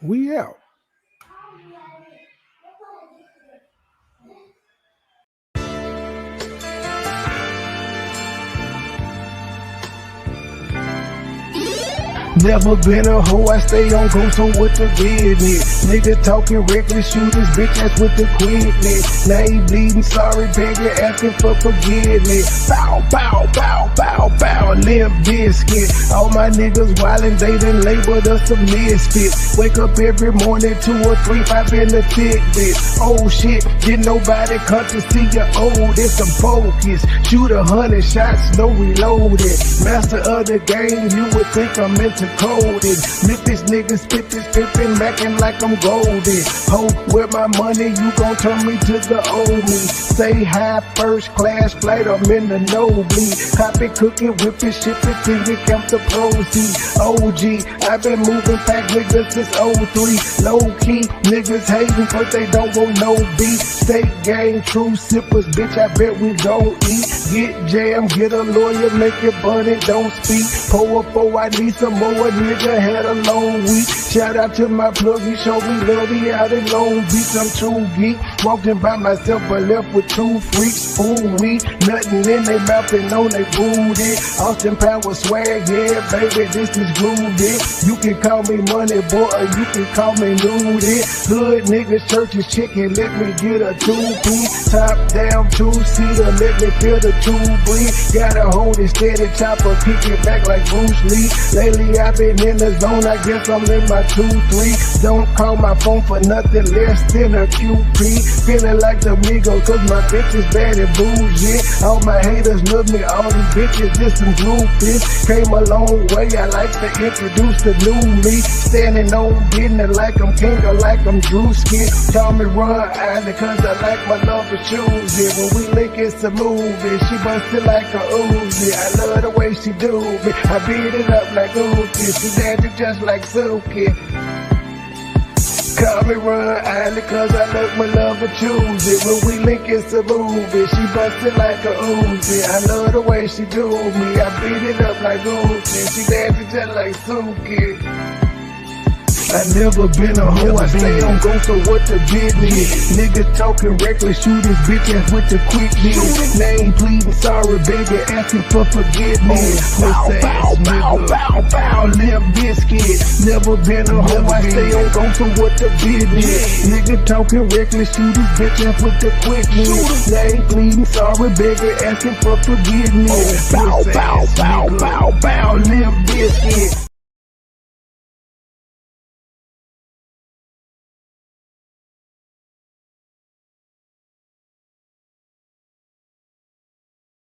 we out. Never been a hoe, I stay on go, so what the business? Niggas talking reckless, shoot this bitch ass with the quickness. Now he bleeding, sorry, begging, asking for forgiveness. Bow, bow, bow, bow, bow, Limp Bizkit. All my niggas wildin', they done labeled us a misfit. Wake up every morning, 2 or 3, 5 in the tidbit. Oh shit, didn't nobody come to see you old. It's some focus. Shoot 100 shots, no reloaded. Master of the game, you would think I'm into coding. Memphis niggas spit this pippin', mackin' like I'm golden. Ho, with my money, you gon' turn me to the old me. Say hi, first class flight, I'm in the nosebleed. Copy, cooking, whipping, shipping, till you count the proceeds. OG, I've been moving back niggas since 03. Low key, niggas hating, but they don't want no beef. State gang, true sippers, bitch, I bet we gon' eat. Get jammed, get a lawyer, make it bunny, don't speak. Pour up, oh, I need some more, nigga had a long week. Shout out to my plug, he showed me love, he out in Long Beach, I'm true geek. Walking by myself, but left with 2 freaks. Ooh, we, nothing in they mouth and on they booty. Austin Power swag, yeah, baby, this is groovy. You can call me Money Boy, or you can call me Nudie. Hood niggas, churches, chicken, let me get a 2-piece. Top down, 2-seater, let me feel the 2 breathe. Gotta hold it steady, chopper, kick it back like Bruce Lee. Lately I've been in the zone, I guess I'm in my 2-3. Don't call my phone for nothing less than a QP. Feeling like the Migos, cause my bitch is bad and bougie. All my haters love me, all these bitches just some groupies. Came a long way, I like to introduce the new me. Standing on business like I'm king or like I'm Drewski. Call me Ron Island, cause I like my love for choosy. When we link, it's a movie. She busted like a Uzi. I love the way she do me. I beat it up like Uzi. She dancing just like Suki. Call me Ron Island, cause I love my love for choosy. When we link, it's a movie. She busted like a Uzi. I love the way she do me. I beat it up like Uzi. She dancing just like Suki. I never been a hoe, I stay on go, so what the business? Niggas talking reckless, shoot his bitch ass with the quickness. Name pleading, sorry baby, asking for forgiveness. Bow, bow, bow, bow, bow, Limp Bizkit. Never been a hoe, I stay on go, so what the business? Nigga talking reckless, shoot his bitch ass with the quickness. Name pleading, sorry baby, asking for forgiveness. Bow, bow, bow, bow, bow, Limp Bizkit.